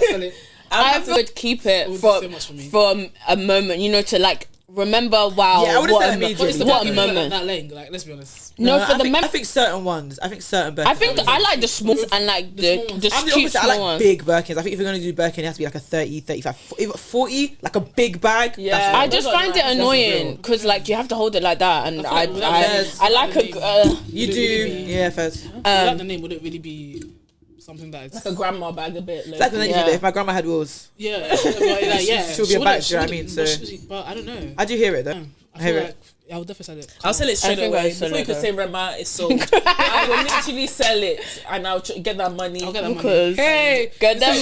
S1: sell it.
S3: I would keep
S1: It
S3: it
S1: would do so much for me.
S3: from a moment, to like remember, wow,
S4: Yeah, I would've
S3: what
S4: said
S3: a,
S4: immediately.
S3: what a
S1: Like
S3: moment.
S1: that lane, like let's be honest.
S3: No, for the
S4: I think certain ones. I think certain Birkins.
S3: I think I like the small and like the
S1: small ones.
S3: the
S4: I'm the
S3: cute
S4: opposite. I
S3: small
S4: like
S3: ones.
S4: big Birkins. I think if you're gonna do Birkin, it has to be like a 30, 35, even 40, like a big bag.
S2: Yeah.
S4: That's
S3: I
S4: real.
S3: just
S2: Those are
S3: find it
S2: nice. That's
S3: annoying
S4: real.
S3: because like you have to hold it like that, and I
S1: feel like
S3: I like a
S4: You do, yeah, first.
S1: Like the name wouldn't really be something that is
S2: Like a grandma bag a bit.
S4: It's like the name
S3: Yeah.
S4: if my grandma had wheels.
S1: yeah, like, yeah.
S4: she'll be a
S1: She
S4: bag,
S1: wouldn't-
S4: do you know what I
S1: she
S4: mean?
S1: wouldn't-
S4: So-
S1: but I don't know.
S4: I do hear it though.
S1: I
S4: hear
S1: feel
S4: it.
S1: like I would definitely sell it.
S2: I'll sell it straight
S3: think
S2: away.
S3: I sell
S2: Before you
S3: it
S2: could
S3: though.
S2: say Rema, it's sold. I will literally sell it and I'll get that money.
S1: I'll get that money.
S3: because
S1: Hey,
S3: get them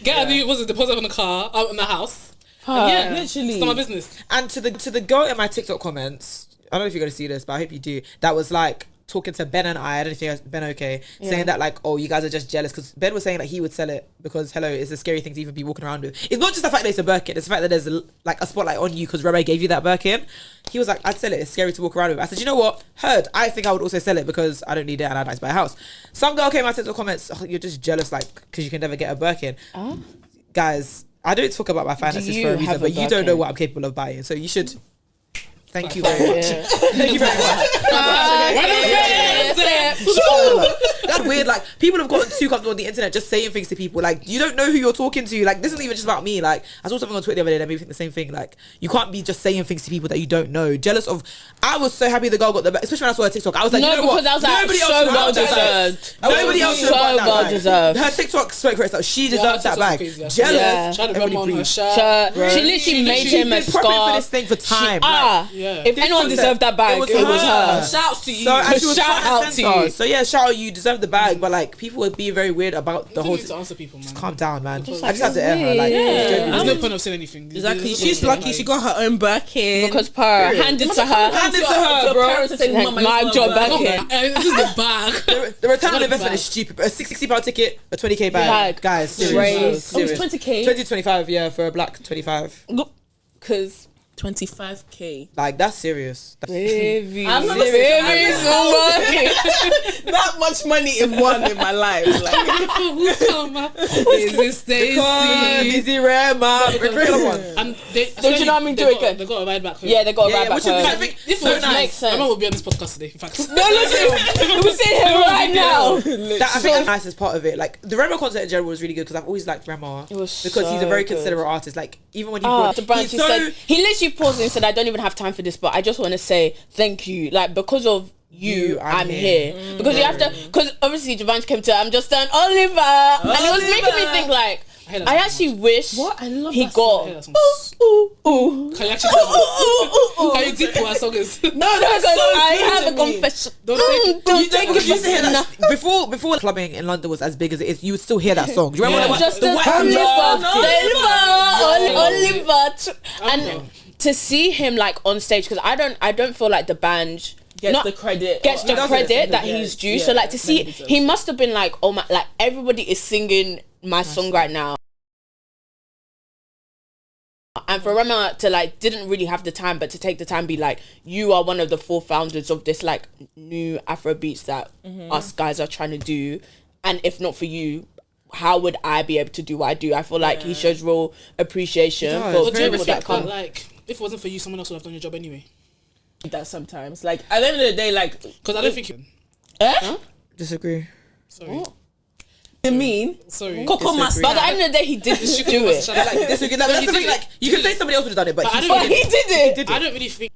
S1: get a what's it, deposit on the car, out in the house.
S3: Yeah,
S2: literally.
S1: It's not my business.
S4: And to the girl in my TikTok comments, I don't know if you're gonna see this, but I hope you do. That was like talking to Ben and I don't think Ben saying that like, oh, you guys are just jealous because Ben was saying that he would sell it because hello, it's a scary thing to even be walking around with. It's not just the fact that it's a Birkin, it's the fact that there's like a spotlight on you because Remy gave you that Birkin. He was like, I'd sell it, it's scary to walk around with. I said, you know what, I think I would also sell it because I don't need it and I'd like to buy a house. Some girl came in my TikTok comments, oh, you're just jealous like because you can never get a Birkin. Guys, I don't talk about my finances
S3: you
S4: for a reason,
S3: have a
S4: but you don't know
S3: Birkin?
S4: what I'm capable of buying, so you should. Thank you very much. Thank you very much. That's weird. Like people have gotten too comfortable on the internet just saying things to people. Like you don't know who you're talking to. Like this isn't even just about me. Like I saw something on Twitter the other day that made me think the same thing. Like you can't be just saying things to people that you don't know. Jealous of. I was so happy the girl got the best, especially when I saw her TikTok. I was like,
S3: No,
S4: you know
S3: because
S4: what?
S3: I was like,
S4: Nobody
S3: so
S4: else should
S3: well
S4: have that.
S3: deserved.
S4: Nobody else should
S3: So
S4: have that.
S3: well
S4: bag.
S3: deserved.
S4: Her TikTok spoke for itself. She
S1: Yeah,
S4: deserves that
S1: her
S4: bag.
S1: TikTok's crazy, yeah.
S4: Jealous.
S3: Yeah.
S1: She had a
S4: Everybody
S1: Rema on her
S4: breathe.
S1: shirt.
S3: She literally made
S4: She
S3: him a
S4: did profit for this
S3: scarf.
S4: thing for time.
S1: Yeah.
S3: If anyone deserved that bag, it was her.
S2: Shouts to you.
S4: So and she was
S3: Shout
S4: front
S3: out
S4: and
S3: to
S4: center.
S3: you.
S4: So yeah, shout out, you deserve the bag, but like people would be very weird about the
S1: You
S4: whole.
S1: don't need to answer people, man.
S4: Calm down, man.
S1: Just
S4: I just have to air her. Like,
S1: There's no point of saying anything.
S2: Exactly.
S1: There's
S2: She's
S1: no point.
S2: lucky she got her own Birkin.
S3: Because per handed to her.
S4: Hand it to her, bro.
S3: My job back in.
S1: This is the bag.
S4: The return on
S1: Not a
S4: investment
S1: bag.
S4: is stupid. A £60 ticket, a 20k bag.
S3: Bag.
S4: Guys, serious.
S3: Crazy.
S2: Oh, it's
S4: Serious.
S2: 20k.
S4: 20 25, yeah, for a black 25.
S3: Because
S2: 25k.
S4: Like that's serious.
S3: baby,
S2: I've never
S3: baby,
S2: seen
S3: so
S2: that much money in one in my life. Like,
S1: Who's come? Is this Stacy?
S4: Easy Rema. Regular one.
S1: And they,
S3: Don't you know what I mean? Do it again.
S1: They got to ride back home.
S3: yeah, they got
S4: Yeah,
S3: right back
S4: which would be, I
S3: home.
S4: think,
S1: This
S4: so
S1: was
S4: nice.
S3: Makes sense.
S1: My mum will be on this podcast today. In fact,
S3: No, listen, we sit here right now.
S4: That, I think that's the nicest part of it. Like the Rema concert in general was really good because I've always liked Rema.
S3: It was
S4: because he's a
S3: so
S4: very
S3: good.
S4: considerate artist. Like even when he
S3: Ah,
S4: brought,
S3: the branch,
S4: he's
S3: he
S4: so
S3: said, he literally paused and said, I don't even have time for this, but I just want to say thank you. Like, because of you, I'm here. Because you have to, because obviously Javanch came to, I'm just an Oliver. And it was making me think like,
S1: hate that
S3: I
S1: song
S3: actually wish
S2: what? I love
S3: he
S2: that
S3: got,
S1: I hate that song.
S3: ooh.
S1: Can you actually can you deep what our song is?
S3: No, because I
S2: good
S3: have
S2: to
S3: a
S2: me.
S3: confession.
S1: Don't take it.
S3: Don't take
S4: Because you used to hear
S3: it.
S4: that before clubbing in London was as big as it is. You would still hear that song. Do you remember
S1: Yeah.
S4: the
S3: Just
S4: the
S3: an
S4: white
S3: Oliver. And to see him like on stage, because I don't feel like the band
S2: Gets the credit.
S3: gets the
S4: doesn't.
S3: credit that
S2: Yeah,
S3: he's due.
S2: yeah,
S3: So like to see,
S2: maybe so.
S3: he must have been like, oh my, like everybody is singing my song right now. And for Rema to like didn't really have the time, but to take the time, be like, you are one of the 4 founders of this like new Afrobeats that us guys are trying to do, and if not for you, how would I be able to do what I do? I feel like he shows real appreciation
S4: He does.
S3: for
S1: But do you
S3: people that
S1: respect
S3: come.
S1: that? Like, if it wasn't for you, someone else would have done your job anyway.
S2: that sometimes. Like at the end of the day, like
S1: Because I don't think you.
S4: Disagree.
S1: Sorry.
S2: I mean,
S1: Sorry.
S2: Coco
S4: Disagree.
S2: Master.
S3: But at the end of the day, he did do it.
S4: Like disagree. Like, that's the thing. Like you can say somebody else would have done it, but
S1: But I
S4: he
S1: don't
S3: But he did it.
S1: I don't really think.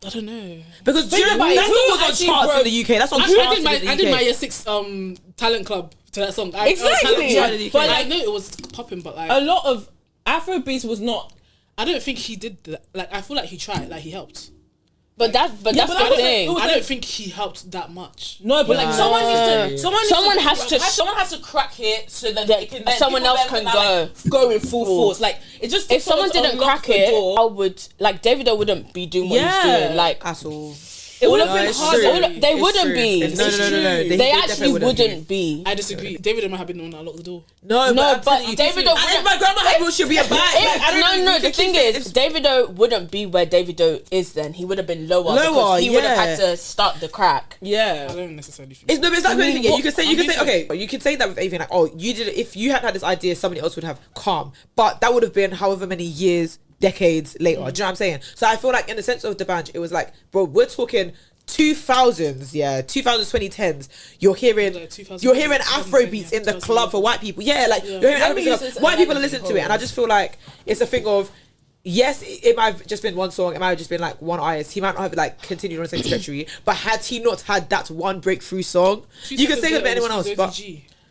S1: I don't know.
S4: because do you know
S2: about it,
S4: that
S2: who
S4: song was on
S2: actually
S4: charts in
S2: broke-
S4: the UK. That's on
S1: I
S4: charts
S1: did my
S4: in the
S1: I did my
S4: UK.
S1: year 6 talent club to that song.
S3: Exactly.
S1: Talent
S4: Yeah.
S1: but I know it was popping, but like
S2: A lot of Afrobeats was not.
S1: I don't think he did that. Like I feel like he tried, like he helped.
S3: But that's
S2: but
S3: the
S2: that was-
S3: thing.
S2: it was
S1: I
S2: like-
S1: don't think he helped that much.
S2: No, but like
S3: No.
S2: someone needs to.
S3: Someone has to-
S2: Someone has to crack it so that
S3: That
S2: they can. Then
S3: someone
S2: people
S3: else
S2: then
S3: can
S2: like, go in full force. Like it just.
S3: If
S2: took
S3: someone
S2: to
S3: didn't
S2: unlock
S3: crack
S2: the
S3: it,
S2: door.
S3: I would like Davido wouldn't be doing what he's
S2: Yeah.
S3: doing. Like
S4: Asshole.
S2: It would have
S4: No,
S2: been
S4: it's
S2: harder.
S4: true.
S3: They
S4: It's
S3: wouldn't
S4: true.
S3: be.
S4: No.
S3: They
S4: definitely
S3: actually wouldn't
S4: be.
S3: be.
S1: I disagree. David might have been the one that locked the door.
S4: No,
S3: No,
S4: I'm
S3: but
S4: telling you,
S3: Davido
S4: and if my grandma had should be a bad.
S3: No. The thing is, Davido wouldn't be where Davido is. Then he would have been lower because he would have had to start the crack.
S1: I
S2: Yeah.
S1: don't necessarily think.
S4: It's no, but it's not really thing. Yeah, you can say,
S1: I'm
S4: okay, you can say that with anything like, oh, you did it. If you hadn't had this idea, somebody else would have calm. But that would have been however many years, decades later. Do you know what I'm saying? So I feel like in the sense of the band, it was like, bro, we're talking 2000s, 2010s. You're hearing
S1: Like 2000,
S4: Afrobeats
S1: 2010,
S4: in the club for white people. Yeah, like you're hearing
S2: Let me use
S4: Afrobeats.
S2: this
S4: White people are
S2: analogy,
S4: listening to it,
S2: hold
S4: and I
S2: on.
S4: just feel like it's a thing of. Yes, it might have just been one song. It might have just been like one artist. He might not have like continued on the same trajectory. But had he not had that one breakthrough song, you can say it about anyone else. But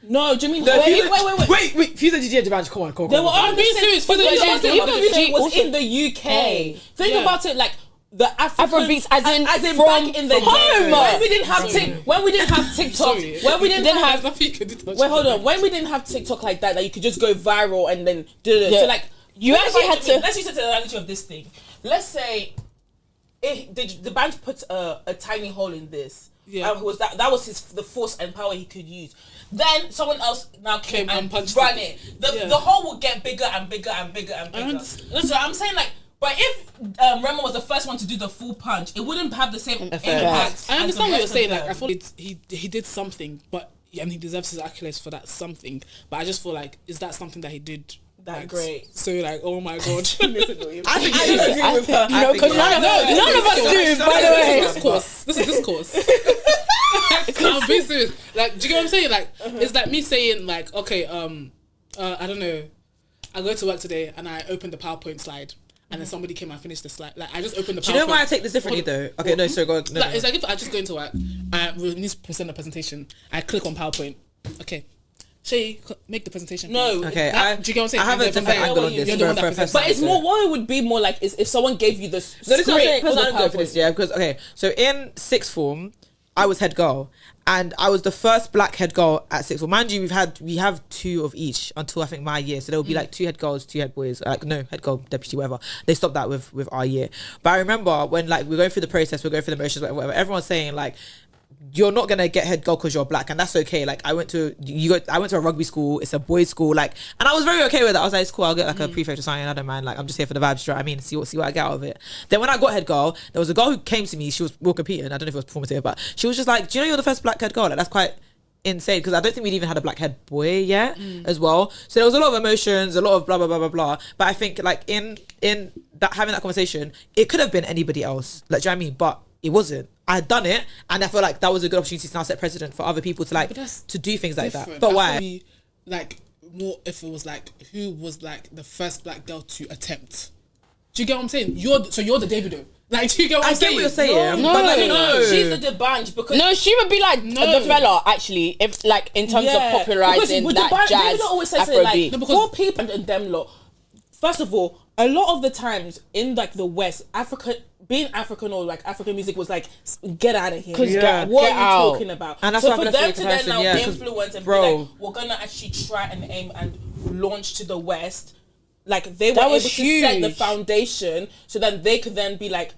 S2: No, do you mean
S4: no,
S2: wait.
S4: Fuse and GG Devanch, come on.
S2: They were on
S1: being
S2: the
S1: serious,
S2: But
S1: Fuse
S2: the
S1: and
S2: thing
S1: GG
S2: about it was
S3: also-
S2: in the UK. Think
S1: Yeah.
S2: about it, like the
S3: Afrobeats, as in from
S2: back in the
S3: home.
S2: day when we didn't have when we didn't have TikTok,
S1: Sorry.
S2: when we didn't have
S1: nothing you could do.
S2: wait, hold on, when we didn't have TikTok like that you could just go viral and then do it.
S3: Yeah.
S2: So like
S3: You actually had to.
S2: Let's use it to the analogy of this thing. Let's say the band put a tiny hole in this.
S1: Yeah.
S2: Was that was the force and power he could use. Then someone else now came and
S1: punched
S2: ran
S1: it.
S2: it. The hole would get bigger and bigger and bigger and bigger.
S1: understand.
S2: So I'm saying like, but if Rema was the first one to do the full punch, it wouldn't have the same impact.
S1: I
S2: as
S1: understand
S2: the
S1: what you're
S2: rest of
S1: saying.
S2: them.
S1: Like, I thought he did something, but and he deserves his accolades for that something. But I just feel like, is that something that he did
S2: That
S1: like,
S2: great?
S1: So like, oh my god.
S4: I think
S2: I disagree with her.
S3: No, because none of us do. By the way,
S1: This is discourse. I'm being serious. Like, do you get what I'm saying? Like, it's like me saying like, okay, I don't know. I go to work today and I open the PowerPoint slide. And then somebody came and finished the slide. Like, I just opened the PowerPoint.
S4: Do you know why I take this differently though? Okay, no, sorry, go on. No,
S1: Like,
S4: no.
S1: it's like if I just go into work, we need to present a presentation. I click on PowerPoint. Okay. Shay, make the presentation.
S2: No.
S1: please.
S4: Okay,
S1: Do you get what I'm saying?
S4: I have a
S1: You're the
S4: different
S1: one
S4: angle
S1: that-
S4: on this
S1: you're the one
S4: for
S1: that
S4: a
S1: presents.
S4: person.
S2: But it's more what it would be more like is if someone gave you this.
S4: No, this is what I'm saying.
S2: for
S4: Because
S2: the
S4: I'm going for this,
S2: PowerPoint.
S4: yeah. Because okay, so in sixth form, I was head girl, and I was the first black head girl at sixth form. Mind you, we have two of each until I think my year. So there will be like two head girls, two head boys. Like no head girl, deputy, whatever. They stopped that with our year. But I remember when like we're going through the process, we're going through the motions, whatever. Everyone's saying like, you're not gonna get head girl because you're black, and that's okay. Like I went to a rugby school. It's a boys' school. Like, and I was very okay with it. I was like, it's cool. I'll get like a prefect or something. I don't mind. Like, I'm just here for the vibes. Do you know what I mean? See what I get out of it. Then when I got head girl, there was a girl who came to me. She was competing. I don't know if it was performative, but she was just like, do you know you're the first black head girl? Like, that's quite insane because I don't think we'd even had a black head boy yet as well. So there was a lot of emotions, a lot of blah blah blah blah blah. But I think like in that having that conversation, it could have been anybody else. Like, do you know what I mean? But it wasn't. I had done it, and I feel like that was a good opportunity to now set precedent for other people to like
S1: But that's
S4: to do things like that.
S1: different.
S4: But
S1: I
S4: why?
S1: thought we, like, more if it was like who was like the first black girl to attempt. Do you get what I'm saying? You're the Davido. Like, do you get what I'm
S4: I get
S1: saying?
S4: what you're saying,
S3: No.
S4: but like,
S3: No.
S2: She's the debanch because
S3: no, she would be like
S1: No.
S3: the fella actually, if like in terms of popularizing
S2: Because
S3: that jazz
S2: Davido always says it, like
S3: Afrobeat.
S1: No, because-
S2: for people and them lot. First of all, a lot of the times in like the West, being African or like African music was like get out of here.
S3: 'Cause
S4: Yeah.
S2: What
S3: get
S2: are you
S3: out.
S2: talking about?
S4: And that's
S2: so
S4: why
S2: for
S4: that's
S2: them
S4: the
S2: to then
S4: comparison,
S2: now
S4: yeah, 'cause,
S2: influence and
S4: bro.
S2: be like, we're gonna actually try and aim and launch to the West. Like they were
S3: That
S2: able
S3: was
S2: to set the
S3: huge.
S2: foundation, so then they could then be like,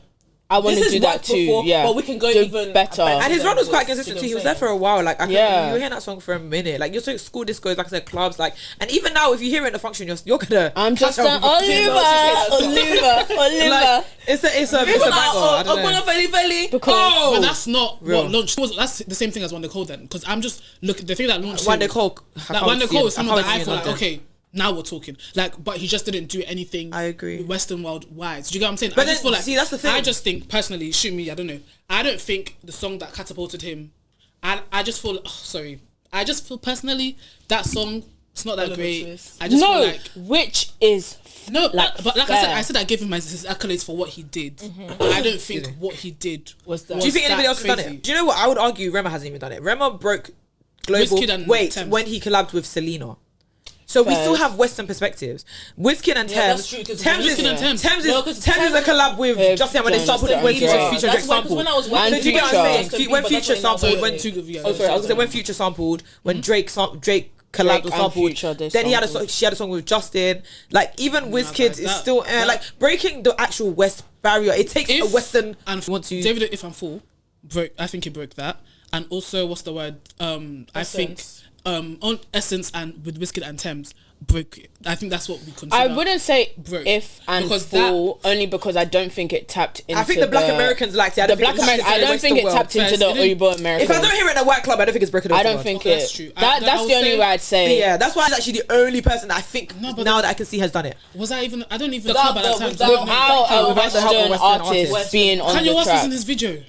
S3: I want
S2: this
S3: to
S2: is
S3: do that
S2: worked
S3: too.
S2: before,
S3: Yeah,
S2: but we can go
S3: do
S2: even
S3: better.
S4: And his run was quite
S2: backwards,
S4: consistent
S2: you
S4: too.
S2: know
S4: He was
S2: what
S4: there for a while. Like,
S3: Yeah.
S4: you were hearing that song for a minute. Like, you're talking school discos, like I said, clubs. Like, and even now, if you hear it in a function, you're gonna.
S3: I'm just
S4: catch
S3: an
S4: up with the kids.
S3: Oliver.
S4: Like, it's a banger. I don't know.
S1: But that's not
S4: Real.
S1: what launched. That's the same thing as One Nicole then, because I'm just looking. The thing that launched
S4: One
S1: him-
S4: Nicole.
S1: like One Nicole is someone that I feel like okay. Now we're talking. Like, but he just didn't do anything.
S4: I agree.
S1: Western world wise. Do you get what I'm saying?
S4: But
S1: I just
S4: then,
S1: feel like
S4: see, that's the thing.
S1: I just think personally, shoot me. I don't know. I don't think the song that catapulted him. I just feel. sorry. I just feel personally that song. It's not that great. I just feel
S3: No,
S1: like
S3: which is
S1: no.
S3: like,
S1: but like
S3: fair.
S1: I said, I gave him his accolades for what he did. I don't think what he did was that.
S4: Do you think anybody else has done
S1: crazy.
S4: it? Do you know what? I would argue Rema hasn't even done it. Rema broke global.
S1: Wizkid and
S4: Wait,
S1: Thames.
S4: when he collabed with Selena. So we still have Western perspectives. Wizkid and
S2: Yeah,
S4: Thames.
S2: that's true, 'cause
S4: Thames is
S1: Wizkid and Thames.
S4: Thames
S2: No,
S4: is
S2: 'cause
S4: Thames is a collab with
S3: Drake,
S4: Justin when they start putting when
S3: Drake.
S4: Future
S3: That's
S4: Drake
S2: why, 'cause
S4: sampled.
S2: when I was
S3: And
S2: watching
S4: So do you get what I'm saying?
S3: Future.
S4: When Future sampled, when
S1: yeah,
S4: oh sorry, I was gonna say when Future sampled, when Drake collabed
S3: Drake
S4: or
S3: and
S4: sampled,
S3: Future, they
S4: then
S3: sampled.
S4: she had a song with Justin. Like even Wizkid
S1: guys,
S4: is
S1: that-
S4: still
S1: that-
S4: like breaking the actual West barrier. It takes a
S1: If
S4: Western
S1: and
S4: want to.
S1: David, if I'm full, he broke that. And also, what's the word? I think on Essence and with Wizkid and Thames broke it. I think that's what we consider.
S3: I wouldn't say
S1: broke.
S3: if and
S1: Because
S3: full, only because I don't think it tapped into
S4: I think the Black Americans liked it. I
S3: The
S4: don't think
S3: Black Americans, I don't think it tapped into the Oyibo Americans.
S4: If I don't hear it in a white club, I don't think it's breaking the
S3: I
S4: world.
S3: don't think
S1: That's
S3: it.
S1: true.
S3: That's
S1: I would
S3: the only
S1: say-
S3: way I'd say.
S4: Yeah, that's why he's actually the only person that I think
S1: No, but
S4: now that I can see has done it.
S1: Was I even? I don't even
S2: Without
S1: club at that
S2: the-
S1: time.
S2: without-
S3: Without a
S4: Without the help of
S3: Western
S4: Western
S3: artist being on
S1: Kanye
S3: the
S1: West was
S3: track.
S1: in his video.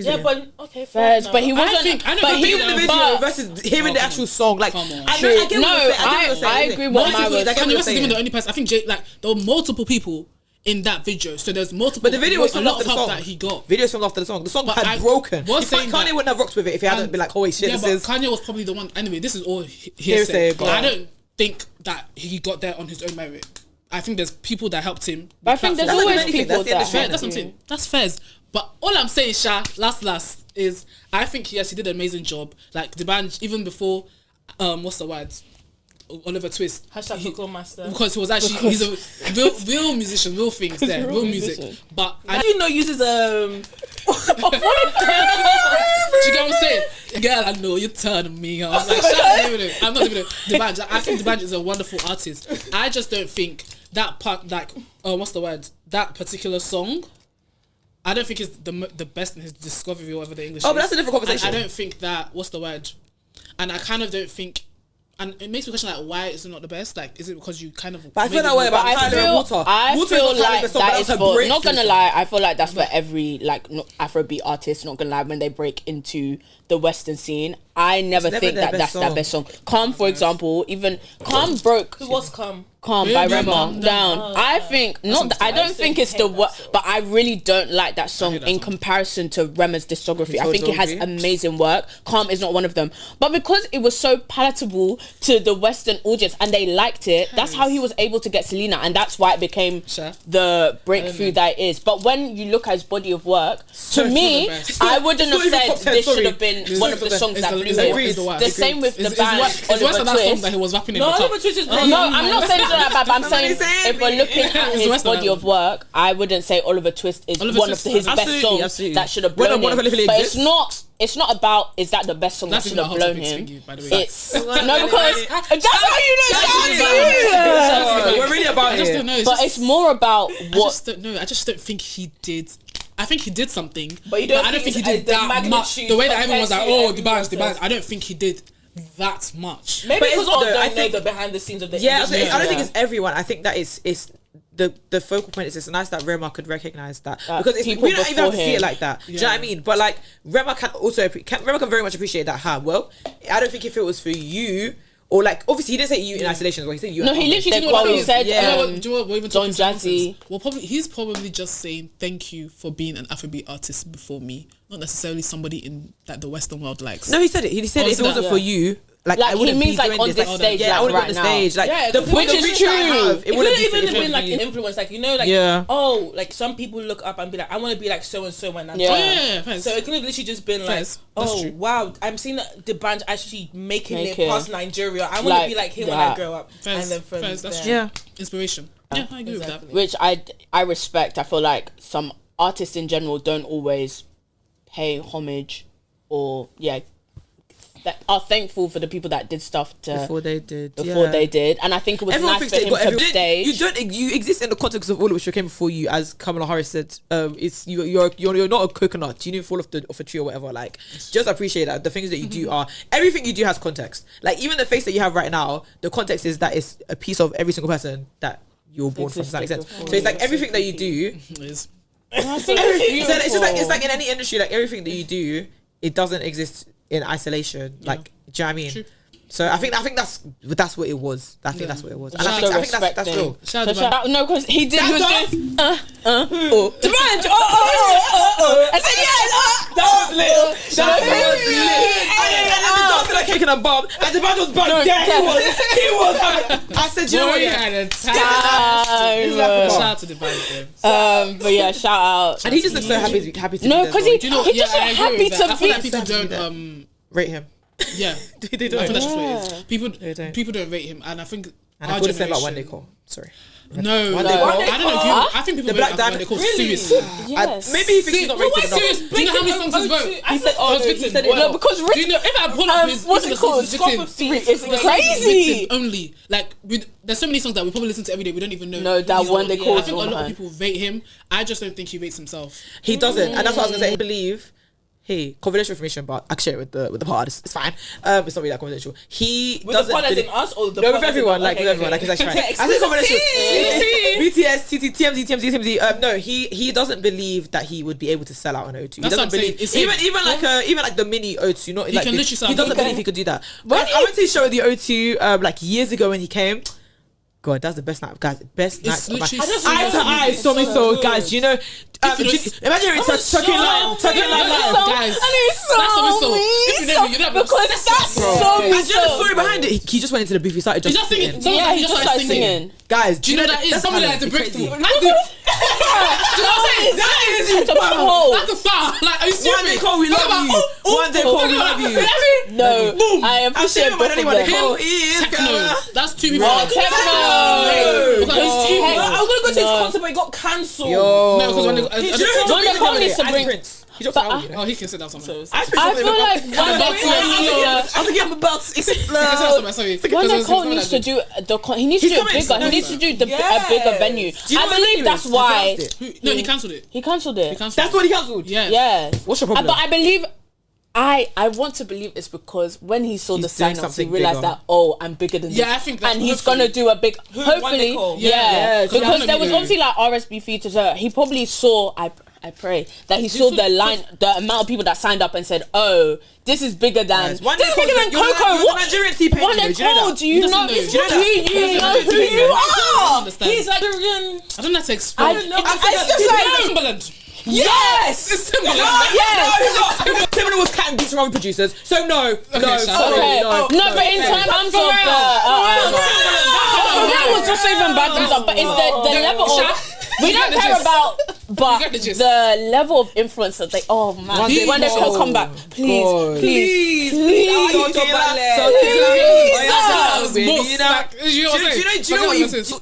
S2: Yeah, but okay,
S3: Fairs,
S2: fair
S3: but he
S2: enough.
S3: wasn't.
S1: I don't
S3: but
S1: think
S3: he
S1: the
S4: Even the
S3: but-
S4: video versus hearing the
S1: come
S4: actual
S1: on.
S4: song, like
S1: Come on.
S4: I know, I
S3: True.
S4: get what you're saying.
S3: No,
S4: I get what you're saying.
S3: I agree what
S4: Multiple-
S3: Maya was-
S4: I get what
S1: Kanye
S4: you're
S1: West is even
S4: saying.
S1: the only person. I think there were multiple people in that video, so there's multiple.
S4: But the video was
S1: a
S4: filmed
S1: lot
S4: after
S1: of
S4: the
S1: help
S4: song.
S1: that he got.
S4: Videos filmed after the song. The song
S1: But
S4: had
S1: I
S4: broken.
S1: was
S4: You can't-
S1: saying
S4: Kanye
S1: that-
S4: wouldn't have rocked with it if he hadn't
S1: And-
S4: been like, holy shit,
S1: Yeah,
S4: this
S1: but
S4: is.
S1: Kanye was probably the one. Anyway, this is all
S4: Hearsay,
S1: hearsay.
S4: but-
S1: I don't think that he got there on his own merit. I think there's people that helped him.
S3: But I think there's
S4: That's
S3: always
S4: not anything,
S3: people
S4: that's the
S3: that.
S4: industry.
S1: Fair, that's what I'm saying. That's fair. But all I'm saying, Sha, last is I think yes, he did an amazing job. Like the band, even before, what's the word? Oliver Twist.
S2: Hashtag Coco Master.
S1: Because he was actually he's a real musician, real things there, real music.
S3: musician.
S1: But
S2: I do know uses
S1: do you get what I'm saying? Girl, I know you're turning me on. Like, shut up, I'm not even the band. I think the band is a wonderful artist. I just don't think that part, like, what's the word? That particular song. I don't think it's the best in his discovery or whatever the English.
S4: Oh,
S1: is.
S4: but that's a different conversation.
S1: I don't think that. What's the word? And I kind of don't think. And it makes me question, like, why is it not the best? Like, is it because you kind of?
S4: But I feel that way about
S3: I
S4: Tyler and
S3: feel,
S4: Water.
S3: I
S4: Water
S3: feel
S4: is not
S3: like
S4: Tyler's song, but
S3: that is
S4: her
S3: for. Not
S4: breakthrough
S3: gonna
S4: song.
S3: lie, I feel like that's for every like Afrobeat artist. Not gonna lie, when they break into the Western scene, I never
S4: never
S3: think
S4: their
S3: that
S4: best
S3: that's their
S4: song.
S3: best song. Calm, for example, even Calm broke.
S2: Who was come?
S3: Calm by Rema down. I think not. I don't think it's the what, but I really don't like that song in comparison to Rema's discography. I think it has amazing work. Calm is not one of them, but because it was so palatable to the Western audience and they liked it, that's how he was able to get Selena, and that's why it became
S1: Sure.
S3: the breakthrough that it is. But when you look at his body of work, to me,
S1: the best.
S3: I wouldn't
S4: It's
S3: have
S4: not even
S3: said
S4: top 10,
S3: this should
S4: sorry.
S3: have been
S4: It's
S3: one
S4: not
S3: of the
S4: top 10.
S3: songs that blew
S1: It's
S3: it. The same with the band
S1: It's worse
S3: Oliver
S1: than that song
S3: Twist.
S1: that he was rapping in
S2: No,
S1: the club.
S2: Oliver Twist is
S3: No, I'm not saying that, but I'm saying
S4: Somebody
S3: if we're looking at
S1: It's
S3: his
S1: worse than
S3: body
S1: that
S3: of work, I wouldn't say Oliver Twist is
S1: Oliver
S3: one
S1: Twist-
S3: of his best
S4: Absolutely,
S3: songs
S4: absolutely.
S3: that should have
S4: One
S3: blown
S4: of
S3: him.
S4: it really
S3: But
S4: exists.
S3: it's not about is that the best song
S1: That's
S3: that should
S1: even
S3: have
S1: a hot
S3: blown
S1: topic
S3: him.
S1: thingy, by the way.
S3: It's no because that's how you know
S4: We're really
S1: I
S4: about
S1: just
S4: it.
S1: don't know.
S3: But it's more about
S1: I
S3: what
S1: just don't know. I just don't think he did. I think he did something,
S2: But you don't
S1: I don't
S2: think
S1: think he
S2: it's
S1: did
S2: the
S1: that much.
S2: magnitude
S1: The way that everyone was like,
S2: compared to
S1: "Oh, the bands."
S2: everyone else.
S1: I don't think he did that much.
S2: Maybe
S4: But
S2: because
S4: it's
S2: all
S4: not though,
S2: don't
S4: I
S2: know
S4: think-
S2: the behind the scenes of the
S4: Yeah,
S2: industry.
S4: I don't think it's everyone. I think that it's the focal point is it's nice that Rema could recognize that because it's, we
S3: people
S4: don't even have to
S3: before
S4: see it
S3: him.
S4: like that. Do you know what I mean? But like Rema can also Rema can very much appreciate that. Well, I don't think if it was for you or like obviously he didn't say you in isolation as well. He said you.
S3: No,
S4: and
S3: he
S4: others.
S3: literally
S1: Do you know what
S3: well,
S1: it
S3: he
S1: is?
S3: said
S4: Yeah.
S1: Do you know what we're even
S3: Don
S1: talking
S3: Jazzy.
S1: nonsense? Well, he's probably just saying thank you for being an Afrobeat artist before me, not necessarily somebody in like the Western world likes.
S4: No, he said it. He said
S1: Oh,
S4: if it
S1: so
S4: wasn't
S1: that-
S4: for you. Like,
S3: Like,
S4: I wouldn't
S3: he means,
S4: be
S3: like,
S4: doing
S3: on
S4: this.
S3: this stage,
S4: yeah, I
S3: like,
S4: wouldn't be on
S3: right
S4: the
S3: now.
S4: stage. Like,
S2: Yeah,
S4: the
S2: which
S4: point, the
S3: is
S4: reach that I
S3: true.
S4: have,
S2: It
S4: it
S2: could
S4: wouldn't
S2: have
S4: be
S2: even
S4: if it
S2: been like
S4: wasn't
S2: an
S4: for you.
S2: influence, like you know, like
S4: Yeah.
S2: oh, like some people look up and be like, I want to be like so and so when I'm
S3: Yeah.
S1: Oh,
S2: done.
S1: yeah, fairs.
S2: So it could have literally just been like,
S1: Fairs. That's
S2: oh
S1: true.
S2: wow, I'm seeing the band actually making
S3: Make
S2: it
S3: it.
S2: past Nigeria. I want to
S3: Like
S2: be like him when I
S3: that.
S2: grow up.
S1: Fairs.
S2: And then from
S1: Fairs, that's
S2: there.
S1: true.
S4: Yeah.
S1: Inspiration. Yeah, I agree
S2: Exactly.
S1: with
S3: which I respect. I feel like some artists in general don't always pay homage or that are thankful for the people that did stuff
S4: Before they did.
S3: they did, and I think it was
S4: Everyone
S3: nice
S4: thinks
S3: for
S4: they
S3: him
S4: got
S3: to
S4: everything.
S3: stage.
S4: You exist in the context of all of which came before you, as Kamala Harris said. It's you're not a coconut. You didn't fall off a tree or whatever. Like, just appreciate that the things that you do are everything you do has context. Like even the face that you have right now, the context is that it's a piece of every single person that you're born from. Does that make sense? So it's like everything that you do.
S1: that. It is.
S3: I think it's
S4: So it's just like
S3: beautiful.
S4: in any industry, like everything that you do, it doesn't exist in isolation. Like, do you know what I mean?
S1: True.
S4: So I think that's what it was. I think that's what it was. And I
S3: So
S4: think that's
S3: respecting.
S4: real.
S1: Shout
S3: So
S1: out to
S3: shout
S1: Van-
S3: out, no, because he did. He was
S4: That's
S3: doing,
S4: Demange,
S3: I said yes.
S4: That was lit. That was lit. And then the dancing like cake and a bomb. And the band was back
S3: No,
S4: there. He was having. I said, you know what?
S1: Boy,
S4: Yeah.
S1: had a time.
S4: Time.
S1: Shout out to the band.
S3: But yeah, shout out.
S4: And he just looks so happy to
S3: No,
S4: be there.
S3: because
S4: though.
S3: he
S1: Do you know?
S3: just
S1: Yeah,
S3: so
S1: I agree
S3: happy
S1: with that. I
S3: to
S1: feel like
S3: be.
S1: people
S4: Happy to be
S1: don't.
S4: rate him.
S1: Yeah.
S4: They
S1: I
S4: don't.
S1: think that's just what it is. People don't rate him, and I think
S4: And I thought it said like one day call. Sorry.
S1: No,
S4: One
S1: like,
S4: day call.
S1: I don't know. I think people
S4: The Black
S1: vote after
S4: Diamond.
S1: One Day Call.
S2: Really?
S1: Seriously.
S3: Yes.
S4: Maybe he thinks he's not rated enough.
S1: Serious. Do you know how many songs he's vote?
S2: I said,
S1: Oh, it's written.
S3: No, because
S1: Do you know if I pull up his
S3: what's it called?
S1: written,
S3: It's crazy.
S1: only like there's so many songs that we probably listen to every day. We don't even know.
S3: No, that
S1: he's
S3: One
S1: on.
S3: Day Call
S1: I
S3: is
S1: think a
S3: on
S1: lot of
S3: her.
S1: people rate him. I just don't think he rates himself.
S4: He doesn't, and that's what I was gonna say. He believe. Hey, confidential information, but I can share it with the pod. It's fine. It's not really that confidential. He
S2: With
S4: doesn't.
S2: the pod as in
S4: believe-
S2: us or the
S4: No,
S2: pod
S4: with
S2: as in
S4: everyone,
S2: us?
S4: like
S2: Okay,
S4: with everyone,
S2: okay.
S4: like it's actually fine.
S2: Yeah,
S4: I say confidential.
S2: exclusivity.
S4: BTS, TMZ. No, he doesn't believe that he would be able to sell out an O2. He
S1: That's
S4: doesn't
S1: what I'm saying.
S4: believe
S1: It's
S4: even like the mini O2. Not
S1: He
S4: like
S1: can literally sell
S4: he
S1: out
S4: doesn't
S1: an O2.
S4: believe he could do that. I went to his show at the O2 like years ago when he came. God, that's the best night, guys. Best night.
S1: It's literally
S4: Eye to eye, stormy soul, guys. You know, imagine it's talking like
S1: guys. That's so
S3: Because that's so
S4: And
S3: me.
S4: do you know the story behind it? He just went into the booth. He started
S1: He's
S4: just
S1: just singing.
S4: singing.
S3: Yeah, he just started singing.
S4: Guys,
S1: Do you know that is somebody that has a breakthrough?
S3: That is such a hole.
S1: That's a star. Like, are you serious?
S4: One day call, we love you. One day call, we love you.
S3: No, I
S4: I'm
S3: appreciate
S4: saying
S3: both
S4: about
S3: of
S4: anyone they
S3: them.
S4: call. He is
S1: Techno.
S4: gonna.
S1: That's two people.
S3: Oh,
S1: Because
S3: techno.
S1: two people.
S2: I was gonna go to his
S3: No.
S2: concert, but it got cancelled.
S4: Yo.
S1: No, because when they,
S3: One Day Call needs to bring.
S4: He dropped an album, you know?
S1: oh, he can sit down somewhere.
S3: I feel like One Day Call needs
S4: I was thinking about
S1: He can sit down somewhere. Sorry.
S3: to. One Day Call needs to do he needs to do it bigger. He needs to do a bigger venue. I believe that's why
S1: No, he cancelled it.
S3: he cancelled it.
S4: That's what he cancelled.
S1: Yeah.
S3: Yeah.
S4: What's your problem?
S3: But I believe. I want to believe it's because when he saw
S4: He's
S3: the
S4: doing
S3: sign-ups, he
S4: something
S3: realized
S4: bigger.
S3: that I'm bigger than this.
S1: Yeah, I think that's
S3: and he's
S1: hopefully.
S3: gonna do a big.
S2: One Day
S3: Hopefully,
S2: Call.
S3: yeah,
S4: Yeah,
S3: because
S1: that's
S3: there
S1: gonna
S3: was
S1: be
S3: obviously like RSB features. He probably saw. I pray that he saw the line, the amount of people that signed up and said, "Oh, this is bigger than
S4: Yes. One
S3: this
S4: Day
S3: is bigger
S4: Call,
S3: than
S4: you're
S3: Coco."
S4: the
S3: What?
S4: Nigerian T-Pain,
S3: One Day
S4: do you know
S3: Call?
S4: that?
S3: Do you
S1: doesn't
S3: know?
S1: know.
S3: Do
S1: Do you
S4: know that?
S3: you know who
S4: T-Pain.
S3: you
S1: I
S3: are?
S1: understand.
S2: He's Nigerian.
S1: I don't know how to explain.
S3: I don't know. It's just
S1: It's
S3: like
S1: Timbaland.
S3: yes.
S1: It's Timbaland.
S3: Yes.
S4: Timbaland was cutting beats from other producers, so no,
S1: shout
S4: sorry,
S1: out.
S3: Okay.
S4: no.
S3: No, but in terms of the that was just even bad themselves, but it's the level of we don't care about, but
S1: get the gist.
S3: the level of influence that they. Oh man,
S4: One Day
S3: when they
S4: Call.
S3: come back, please,
S4: God.
S3: please.
S4: Do you know